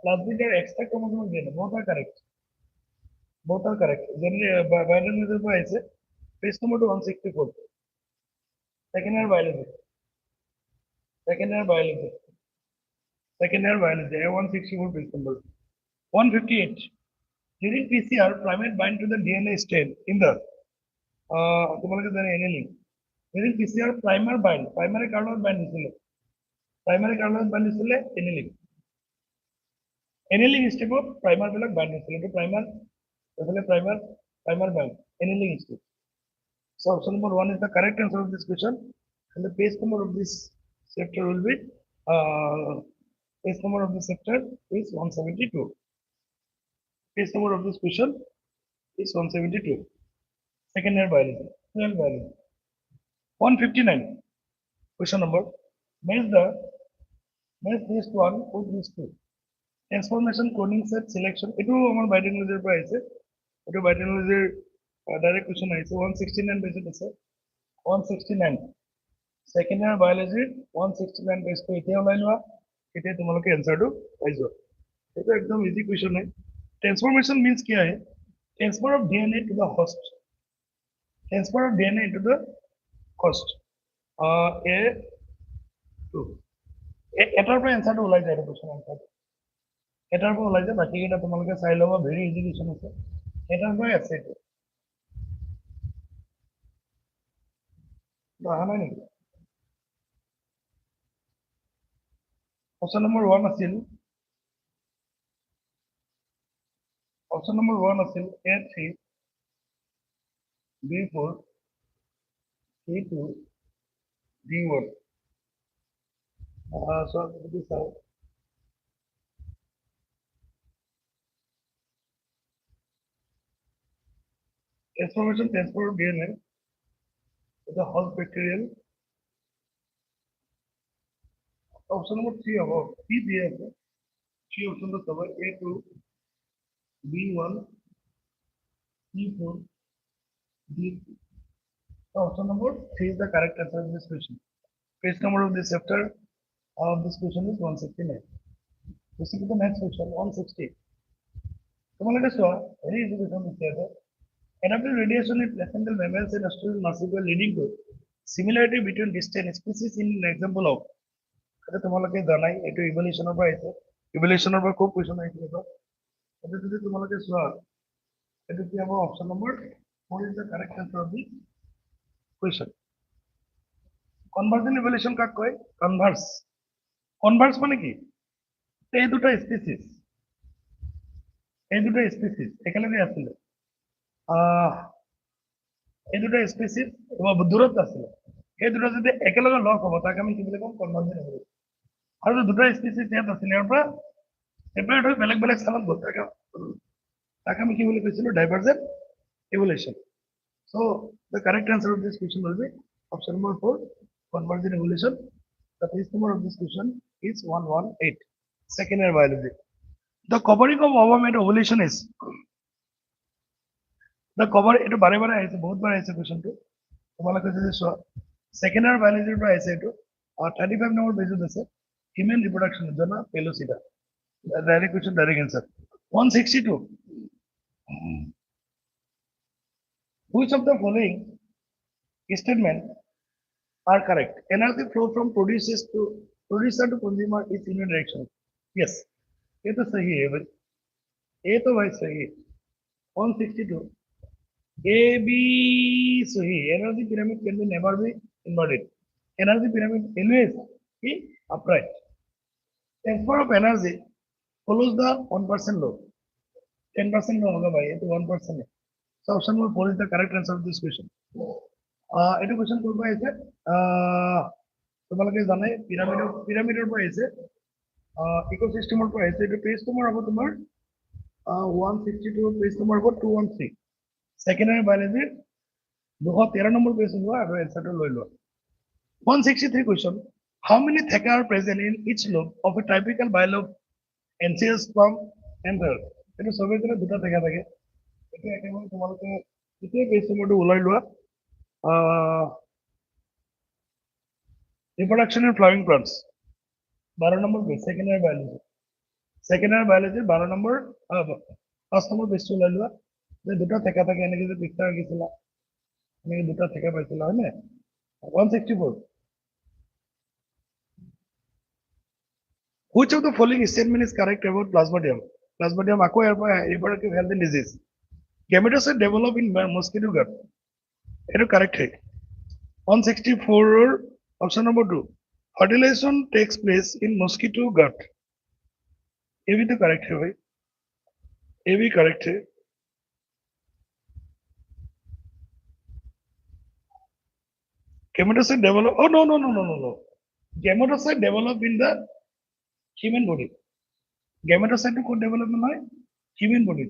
plasmid are extra chromosomal DNA. Both are correct. both are correct. Generally, biology is page number 164. Second year biology. Second year biology. Second year biology. 164 page number. 158. During PCR, primate bind to the DNA strain in the annealing. During PCR, primer bind. Primary carbon bind is primary carbon bind is annealing. Annealing step of primer bind is primer bind. Annealing step. So option number 1 is the correct answer of this question, and the page number of this chapter will be page number of this chapter is 172. Page number of this question is 172. Second year biology. 159. Question number. Match this one with this two. Transformation coding set selection. It will our biotechnology price. It will biotechnology direct question is 169 basis 169. Second year biology 169 base पे इतने वाला हुआ इतने तुम लोग के answer दो आइजो ये तो एकदम इजी क्वेश्चन है ट्रांसफॉर्मेशन मींस क्या है transfer of DNA to the host transfer of DNA to the host A two এটাৰ পৰা आंसर ওলাই যায় क्वेश्चन आंसर এটাৰ পৰা ওলাই যায় বাকি কেইটা তোমালোকে চাই লবা ভেৰি ইজি क्वेश्चन আছে এটাৰ পৰা আছে এটা অহা নাই নেকি Option number 1 asil. Option number 1 asil A3, B4, C2, D1. So this is transformation transfer of DNA to the host bacterial. Option number 3 above P दिया है 3 option तो सब A2 B1 C4 D2 option number 3 is the correct answer of this question. Page number of this chapter of this question is 169. This is the next question 160. तुम्हारे क्या very easy question दिया है adaptive radiation in placental mammals and austral marsupial leading to similarity between distant species in an example of এটা তোমালোকে জানাই এটো ইভলিউশনৰ পৰা আহিছে ইভলিউশনৰ পৰা খুব কোৱেশ্চন আহিছে তো এটা যদি তোমালোকে চোৱা এটো কি হ'ব option number 4 is the correct answer of this question convergent evolution কাক কয় কনভার্স মানে কি এই দুটা স্পিসিস একেলগে আছিল এই দুটা স্পিসিস দূৰত আছিল এই দুটা যদি একেলগে লগ হ'ব তাক আমি কি বুলি কম কনভার্জেন্ট ইভলিউশন আৰু দুটা স্পিসিস ইয়াত আছিল ইয়াৰ পৰা সেপাৰেট হৈ বেলেগ স্থানত গ'ল তাক আমি কি বুলি কৈছিলো ডাইভাৰজেন্ট evolution so the correct answer of this question will be option number 4 convergent evolution the page number of this question is 118 second year biology the covering of overmade ovulation is the cover eto bare bare aise bahut bar aise question to তোমালোকে যদি চোৱা second year biology পৰা আইছে এটো 35 number পেজত আছে human reproduction জনা পেলোসিডা direct question direct answer 162 which of the following statement are correct energy flow from producer to consumer is unidirectional yes ये तो सही है भाई ये तो भाई सही है 162 A B सही energy pyramid can be never be inverted energy pyramid always be upright transfer of energy follows the 1% law 10% law होगा भाई ये तो 1% है so option number 4 is the correct answer of this question এটা question করব আছে তোমালোকে জানাই পিরামিডৰ পৰা আছে ইকোসিস্টেমৰ পৰা আছে এটা পেজ নম্বৰ হ'ব তোমাৰ 162 পেজ নম্বৰ হ'ব 213 সেকেন্ড ইয়াৰ বায়োলজি 213 নম্বৰ পেজ হ'ব আৰু এনসারটো লৈ লোৱা 163 question how many theca are present in each lobe of a typical bilobe angiosperm and her এটা সবের জন্য দুটা থেকা থাকে এটা একেবারে তোমালোকে দ্বিতীয় পেজ নম্বৰটো ওলাই লোৱা reproduction and flowering plants 12 number page second year biology 12 number 5 number page ওলাই লোৱা যে দুটা থেকা থাকে এনেকে যে পিকচাৰ আঁকিছিলা এনেকে দুটা থেকা পাইছিলা হয়নে 164 which of the following statement is correct about plasmodium আকৌ ইয়াৰ পৰা reproductive health and disease gametocyte develop in mosquito gut এইটো correct হয় 164 option number 2 fertilization takes place in mosquito gut ये भी तो correct है भाई ये भी correct है gametocyte develop oh no gametocyte develop in the human body gametocyte to code development হয় human body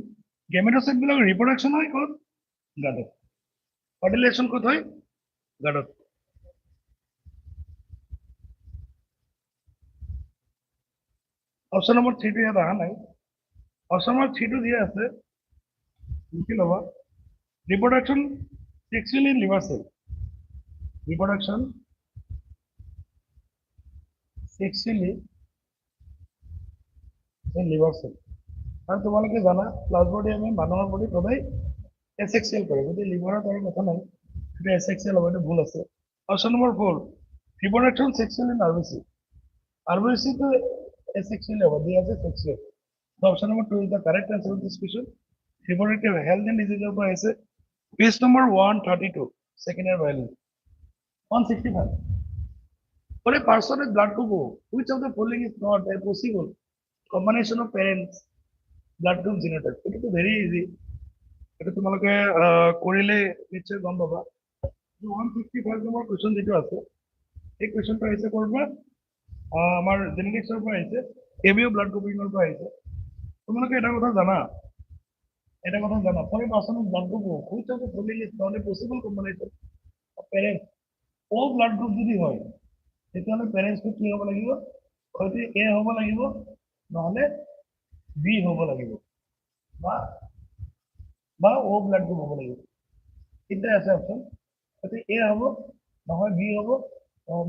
gametocyte বিলাক reproduction হয় ক'ত গাটত fertilization ক'ত হয় গাটত অপশন নম্বৰ 3 টো ইয়াত অহা নাই অপশন নম্বৰ 3 টো দিয়া আছে লিখি ল'বা reproduction sexually in liver cell reproduction sexually in liver cell আৰু তোমালোকে জানা প্লাজমোডিয়ামে মানুহৰ বডি সদায় এসেক্সুৱেল কৰে যদি লিভাৰত আৰু কথা নাই এটা এসেক্সুৱেল হ'ব এটা ভুল আছে option number 4 reproduction sexually in RBC RBC to asexual over the other sexual. So option number 2 is the correct answer of this question. Reproductive health and disease of the page number 132, second year biology. 165. For a person with blood group O, which of the following is not a possible combination of parents blood group genotype? It is very easy. এটা তোমালোকে কৰিলে নিশ্চয় গম পাবা 165 number question যেটো আছে এই কোৱেশ্চনটো আহিছে কৰবা আমাৰ জেনেটিক্সৰ পৰা আহিছে এবিও ব্লাড গ্ৰুপিঙৰ পৰা আহিছে তোমালোকে এটা কথা জানা for person blood group which of the following is not a possible combination of parents O blood group যদি হয় তেতিয়াহ'লে পেৰেন্টছটো কি হ'ব লাগিব হয়তো এ হ'ব লাগিব নহ'লে বি হ'ব লাগিব বা ও ব্লাড গ্ৰুপ হ'ব লাগিব তিনিটা আছে অপশ্যন হয়তো এ হ'ব নহয় বি হ'ব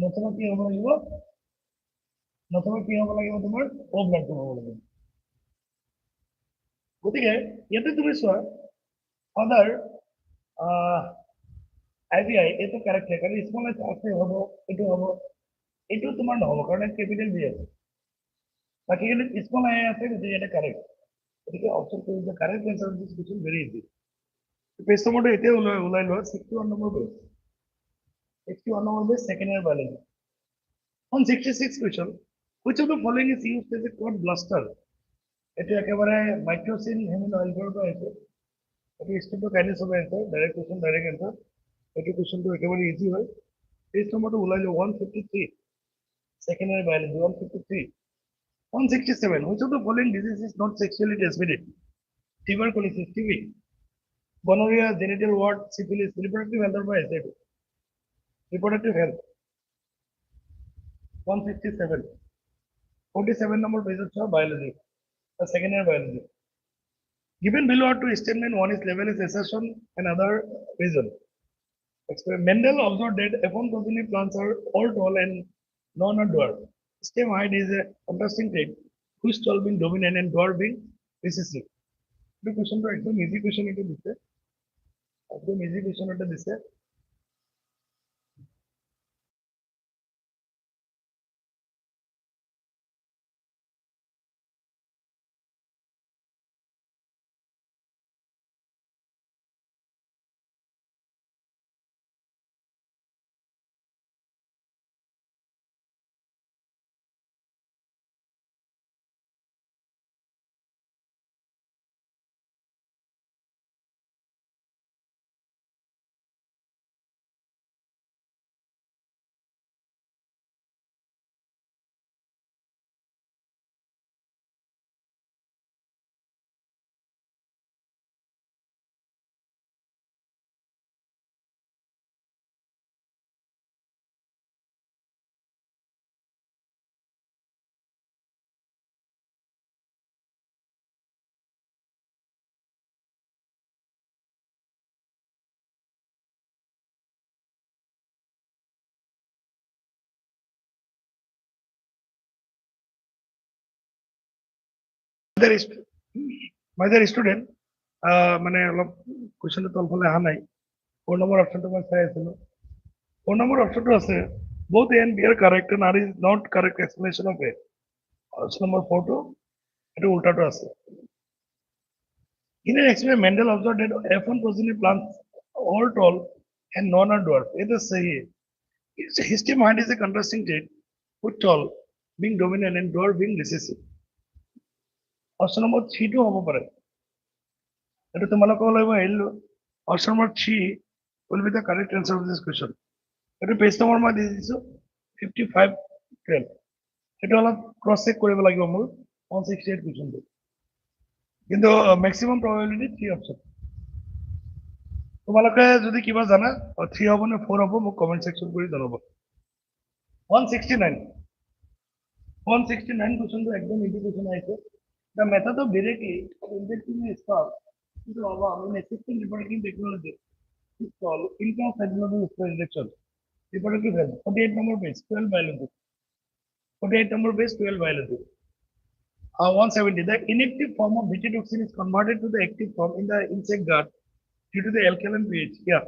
নতুবা কি হ'ব লাগিব নতুবা কি হ'ব লাগিব তোমাৰ ও ব্লাড গ্ৰুপ হ'ব লাগিব গতিকে ইয়াতে তুমি চোৱা ফাদাৰ আইভিআই এইটো কাৰেক্ট হয় কাৰণ স্মল আছে হ'ব এইটো হ'ব এইটো তোমাৰ নহ'ব কাৰণ কেপিটেল বি আছে বাকী কিন্তু স্মল আই আছে গতিকে এটা কাৰেক্ট গতিকে option two is the correct answer this question very easy page নম্বৰটো এতিয়া ওলাই লোৱা 61 number page 61 number page second ইয়াৰ biology 166 question which of the following is used as a code blaster এটা একেবাৰে মাইক্ৰোসিন হেমিন অয়েলৰ পৰা আছে এটা স্টেপটো কাইন্ডলি সব answer direct question direct answer এটা কোশ্চেনটো একেবাৰে ইজি হয় পেজ নম্বৰটো ওলাই লোৱা 153 সেকেন্ড ইয়াৰ biology 153 167 which of the following disease is not sexually transmitted tuberculosis TB gonorrhea genital wart syphilis reproductive health by SID reproductive health 167 47 number page of biology second year biology given below are two statements one is level is assertion and other reason Mendel observed that F1 progeny plants are all tall and none are dwarf stem height is a contrasting trait which tall being dominant and dwarf being recessive the question to একদম easy question এটা দিছে একদম easy question এটা দিছে my dear student মানে অলপ কুৱেশ্যনটো তলফালে অহা নাই 4 নম্বৰ অপশ্যনটো মই চাই আছিলোঁ 4 নম্বৰ অপশ্যনটো আছে both A and B are correct and R is not correct explanation of A option number 4 টো এইটো উল্টাটো আছে in an experiment Mendel observed that F1 progeny plants all tall and none are dwarf it is sahi histamine is a contrasting trait with tall being dominant and dwarf being recessive option number 3 টো হ'ব পাৰে এটা তোমালোকক লৈ মই আহিলো option number 3 will be the correct answer of this question এইটো page number মই দি দিছো 55 12 এটা অলপ ক্ৰস চেক কৰিব লাগিব মোৰ 168 কুৱেশ্যনটো কিন্তু ম্যাক্সিমাম প্ৰবাবিলিটি 3 অপশ্যন তোমালোকে যদি কিবা জানা 3 হ'ব নে 4 হ'ব মোক কমেন্ট সেকশন কৰি জনাব 169 কুৱেশ্যনটো একদম ইজি কুৱেশ্যন আহিছে the method of directly injecting a spark into a bomb in existing reproductive technology is called intracellular injection reproductive health 48 number base 12 biology 48 number base 12 biology 170 the inactive form of beta toxin is converted to the active form in the insect gut due to the alkaline pH yeah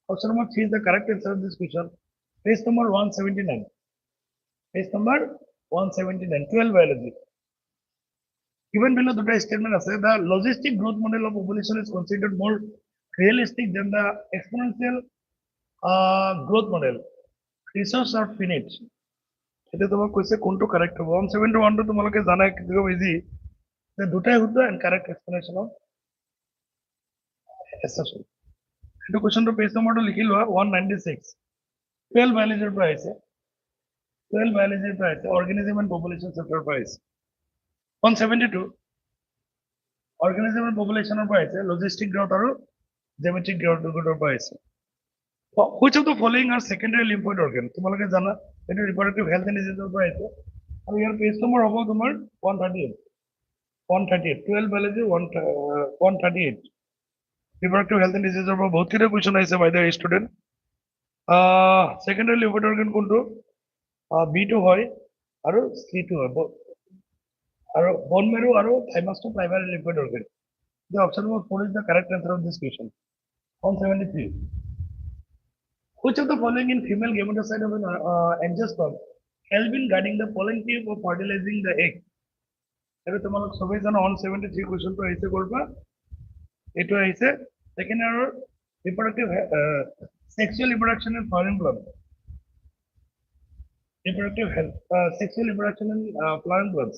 option number 3 is the correct answer of this question page number 179 page number 179 12 biology Even below the statement as the logistic growth model of population is considered more realistic than the exponential growth model. Resources are finite. এটা তোমাক কৈছে কোনটো correct হবে 171 টো তোমালোকে জানা একদম easy যে দুটাই শুদ্ধ এন্ড কারেক্ট এক্সপ্লেনেশন অফ এসেসন এটা কোশ্চেনটো পেজ নম্বৰটো লিখি লোৱা 196 12 বায়োলজিৰ পৰা আহিছে 12 বায়োলজিৰ পৰা আহিছে অৰ্গানিজম এন্ড পপুলেশন চেপ্টাৰ পৰা আহিছে 172 organism and population of price, logistic growth or geometric growth of price. Which of the following are secondary lymphoid organ? तुम्हारे जाना it is reproductive health and disease of price. अब यार page number होगा तुम्हारे 138 12 biology 138 reproductive health and disease of बहुत किधर question ऐसे by the student secondary lymphoid organ कौन तो B2 है और C2 है और bone marrow और thymus to primary lymphoid organ. The option number 4 is the correct answer of this question. 173. Which of the following in female gametocyte of an angiosperm has been guiding the pollen tube of fertilizing the egg? এবারে তোমালোক সবাই জানো 173 question তো আইছে করবা এটা আইছে second error reproductive sexual reproduction in flowering plant reproductive health sexual reproduction in flowering plants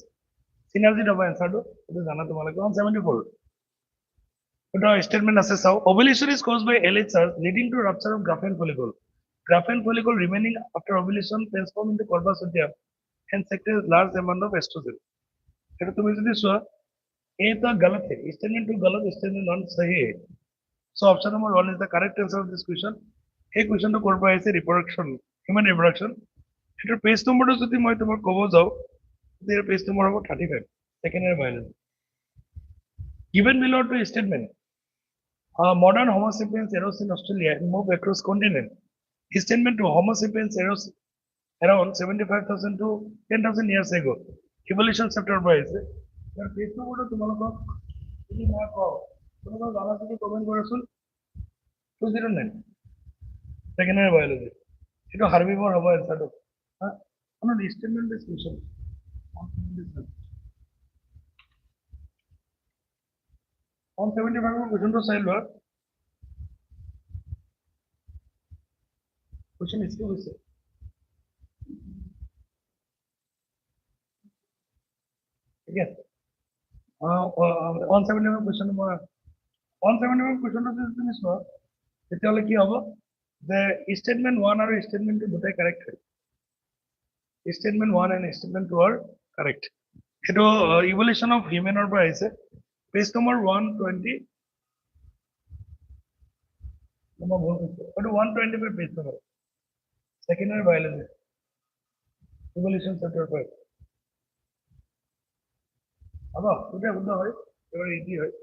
synergy of answer to এটা জানা তোমালোক 174 The statement as a ovulation is caused by LHR leading to rupture of graphene follicle. Graphene follicle remaining after ovulation transform into corpus luteum and secretes large amount of estrogen. এটা তুমি যদি সোয়া এ তো গলত है statement to गलत statement non सही है so option number 1 is the correct answer of this question এই কোশ্চেনটো কৰব আছে reproduction human reproduction এটা পেজ নম্বৰটো যদি মই তোমাক ক'ব যাও এর পেজ নম্বৰ হ'ব 35 second year biology given below to statement modern Homo sapiens arose in Australia and moved across continent. Statement to Homo sapiens arose around 75,000 to 10,000 years ago. Evolution chapter by is. Your page number to Malaka. If you have a comment person 209. Second year biology. It was herbivore homo answer. I'm not statement discussion. 175 question to side work. Question is still with 171 question number 171 question of this is what তেতিয়াহলে কি হ'ব the statement 1 আৰু statement 2 দুটাই correct হয় statement 1 and statement 2 are correct এটো evolution of human or পৰা আহিছে page number 120 number 125 page number second year biology evolution chapter 5 আবা দুটা বুদ্ধ হয় এবারে ইজি হয়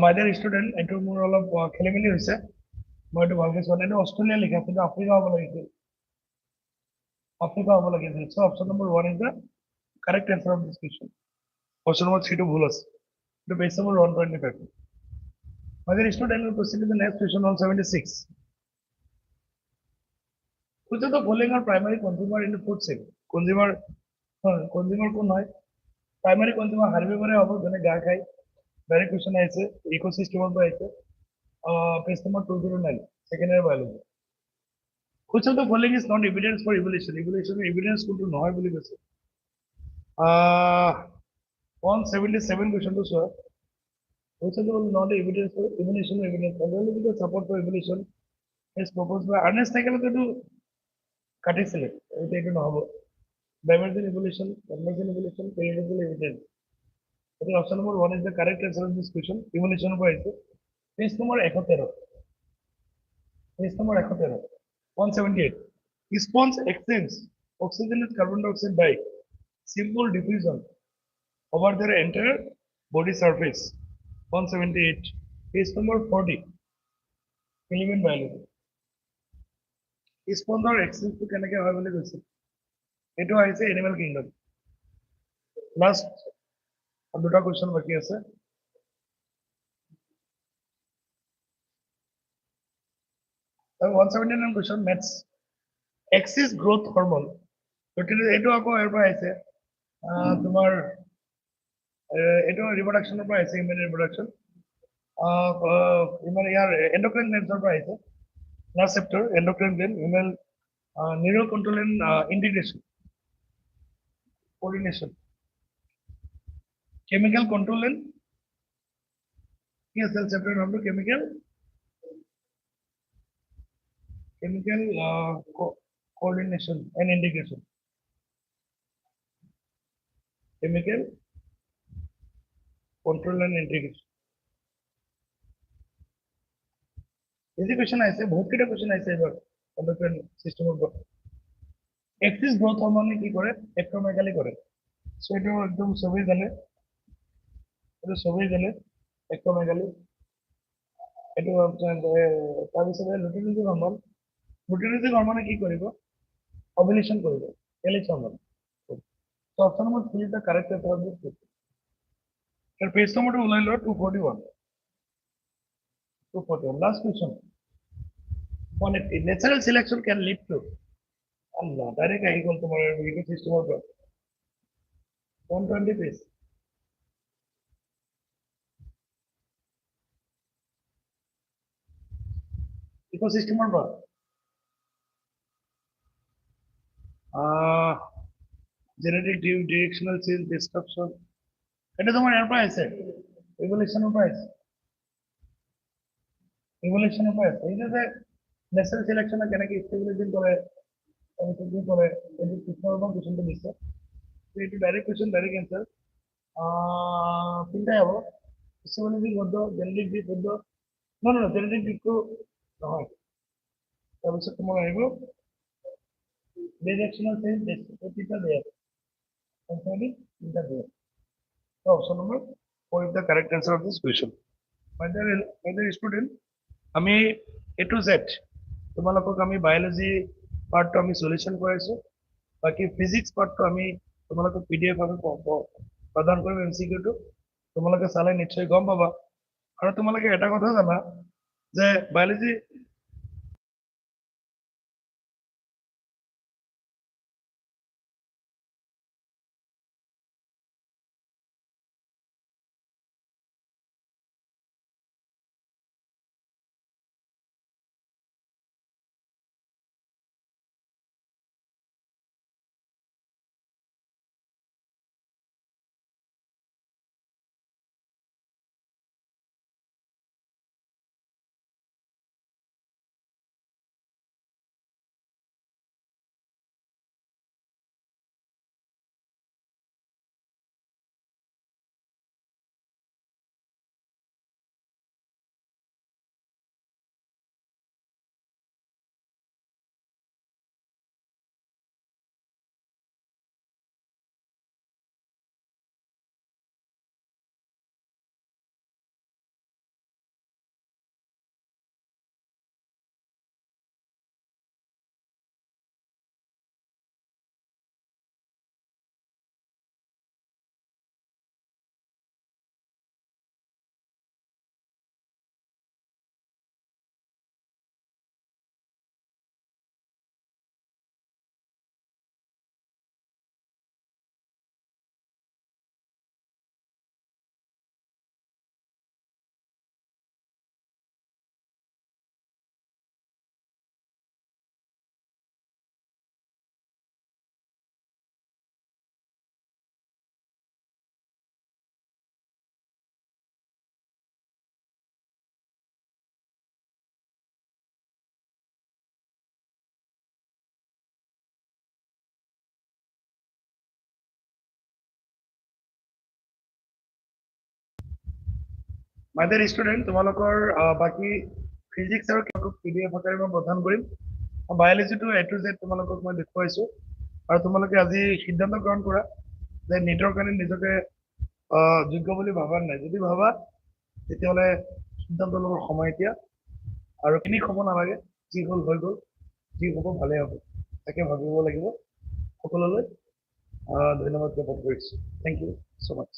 মাই ডিয়াৰ ষ্টুডেণ্ট, এইটো মোৰ অলপ খেলি মেলি হৈছে, মই এইটো ভালকৈ চোৱা নাই। এইটো অষ্ট্ৰেলিয়া লিখা, কিন্তু আফ্ৰিকা হ'ব লাগিছিল, আফ্ৰিকা হ'ব লাগিছিল। চ' option number 1 is the correct answer of this question. Option number 3 টো ভুল আছে। এইটো page number 125। My dear student, will proceed to the next question on 76. Which of the following are primary consumer in the food sector? Consumer কোন হয়? Primary consumer হাৰ্বিভৰে হ'ব, যোনে ঘাঁহ খায়। Very question আহিছে, ইকোচিষ্টেমৰ পৰা আহিছে। Page number 209, second year biology. Which of the following is not evidence for evolution? Evolution evidence কোনটো নহয় বুলি কৈছে। 177 question to sir. Which of the not evidence for evolution evidence? Only because support for evolution is proposed by Ernest Haeckel to কাটিছিলে, এইটো নহ'ব। Divergent evolution, convergent evolution, periodical evidence. Okay, option number 1 is the correct answer of this question. Evolution of আহিছে। Page number 113. Page number 113. 178. Response exchange oxygen and carbon dioxide by simple diffusion over their entire body surface. 178. Page number 40. Element biology. Response or exchange to কেনেকে হয় বুলি কৈছে। এইটো আহিছে animal kingdom. Last দুটা question বাকী আছে। 179 question maths. Axis growth hormone. এইটো আকৌ ইয়াৰ পৰা আহিছে, তোমাৰ এইটো ৰিপ্ৰডাকশ্যনৰ পৰা আহিছে, হিউমেন ৰিপ্ৰডাকশ্যন। মানে ইয়াৰ এণ্ডোক্ৰাইন গ্লেণ্ডছৰ পৰা আহিছে। Last chapter endocrine gland, human neuro control and integration, coordination, chemical control and কি আছিল চেপ্টাৰ নামটো? Chemical coordination and integration. Chemical control and integration. Easy question আছে, বহুত কেইটা question আছে এবাৰ endocrine system ৰ পৰা। Axis growth hormone কি কৰে? Ectomegaly কৰে। So এইটো একদম সবেই জানে, ectomegaly। এইটো তাৰপিছতে luteinizing hormone। luteinizing hormone কি কৰিব? Ovulation কৰিব, LH hormone। So option number 3 is the correct answer of this question. Page number 2 ওলাই ল 241. 241. Last question. Natural selection can lead to Allah direct আহি গ'ল তোমাৰ ইকোচিষ্টেমৰ পৰা। 120 page. ইকোচিষ্টেমৰ পৰা জেনেটিক ডিৰেকশ্যনেল চেঞ্জ ডিষ্ট্ৰাকশ্যন, এটা তোমাৰ ইয়াৰ পৰা আহিছে, ইভলিউশ্যনৰ পৰা আহিছে। ইভলিউশ্যনৰ পৰা আহিছে। এইটো যে নেচাৰেল চিলেকশ্যনে কেনেকৈ ষ্টেবিলাইজিং কৰে, তাৰপিছত কি কৰে, এইটো পিছৰ পৰা কুৱেশ্যনটো দিছে। এইটো ডাইৰেক্ট কুৱেশ্যন, ডাইৰেক্ট এনচাৰ। তিনিটাই হ'ব। ষ্টেবিলাইজিং শুদ্ধ, জেনেটিক ডিপ শুদ্ধ, জেনেটিক ডিপটো নহয়। তাৰপিছত তোমাৰ আহিব ডিৰেকশ্যনেল চেঞ্জ তিনিটা দিয়ে। তিনিটা দিয়ে। Option number 4 is the correct answer of this question. My dear student, আমি A to Z তোমালোকক আমি বায়োলজি পাৰ্টটো আমি সলিউশন কৰাইছো। বাকি ফিজিক্স পাৰ্টটো আমি তোমালোকক PDF আমি প্ৰদান কৰিম MCQ-টো। তোমালোকে চালে নিশ্চয় গম পাবা। আৰু তোমালোকে এটা কথা জানা যে বায়োলজি মাই ডিয়াৰ ষ্টুডেণ্ট, তোমালোকৰ বাকী ফিজিক্স আৰু PDF আকাৰে মই প্ৰদান কৰিম। বায়'লজিটো A to Z তোমালোকক মই দেখুৱাইছো, আৰু তোমালোকে আজি সিদ্ধান্ত গ্ৰহণ কৰা যে নিটৰ কাৰণে নিজকে যোগ্য বুলি ভাবা নাই। যদি ভাবা তেতিয়াহ'লে সিদ্ধান্ত লোৱাৰ সময় এতিয়া, আৰু কিনি হ'ব নালাগে। যি হ'ল হৈ গ'ল, যি হ'ব ভালেই হ'ব, তাকে ভাবিব লাগিব। সকলোলৈ ধন্যবাদ জ্ঞাপন কৰিছোঁ। Thank you so' much.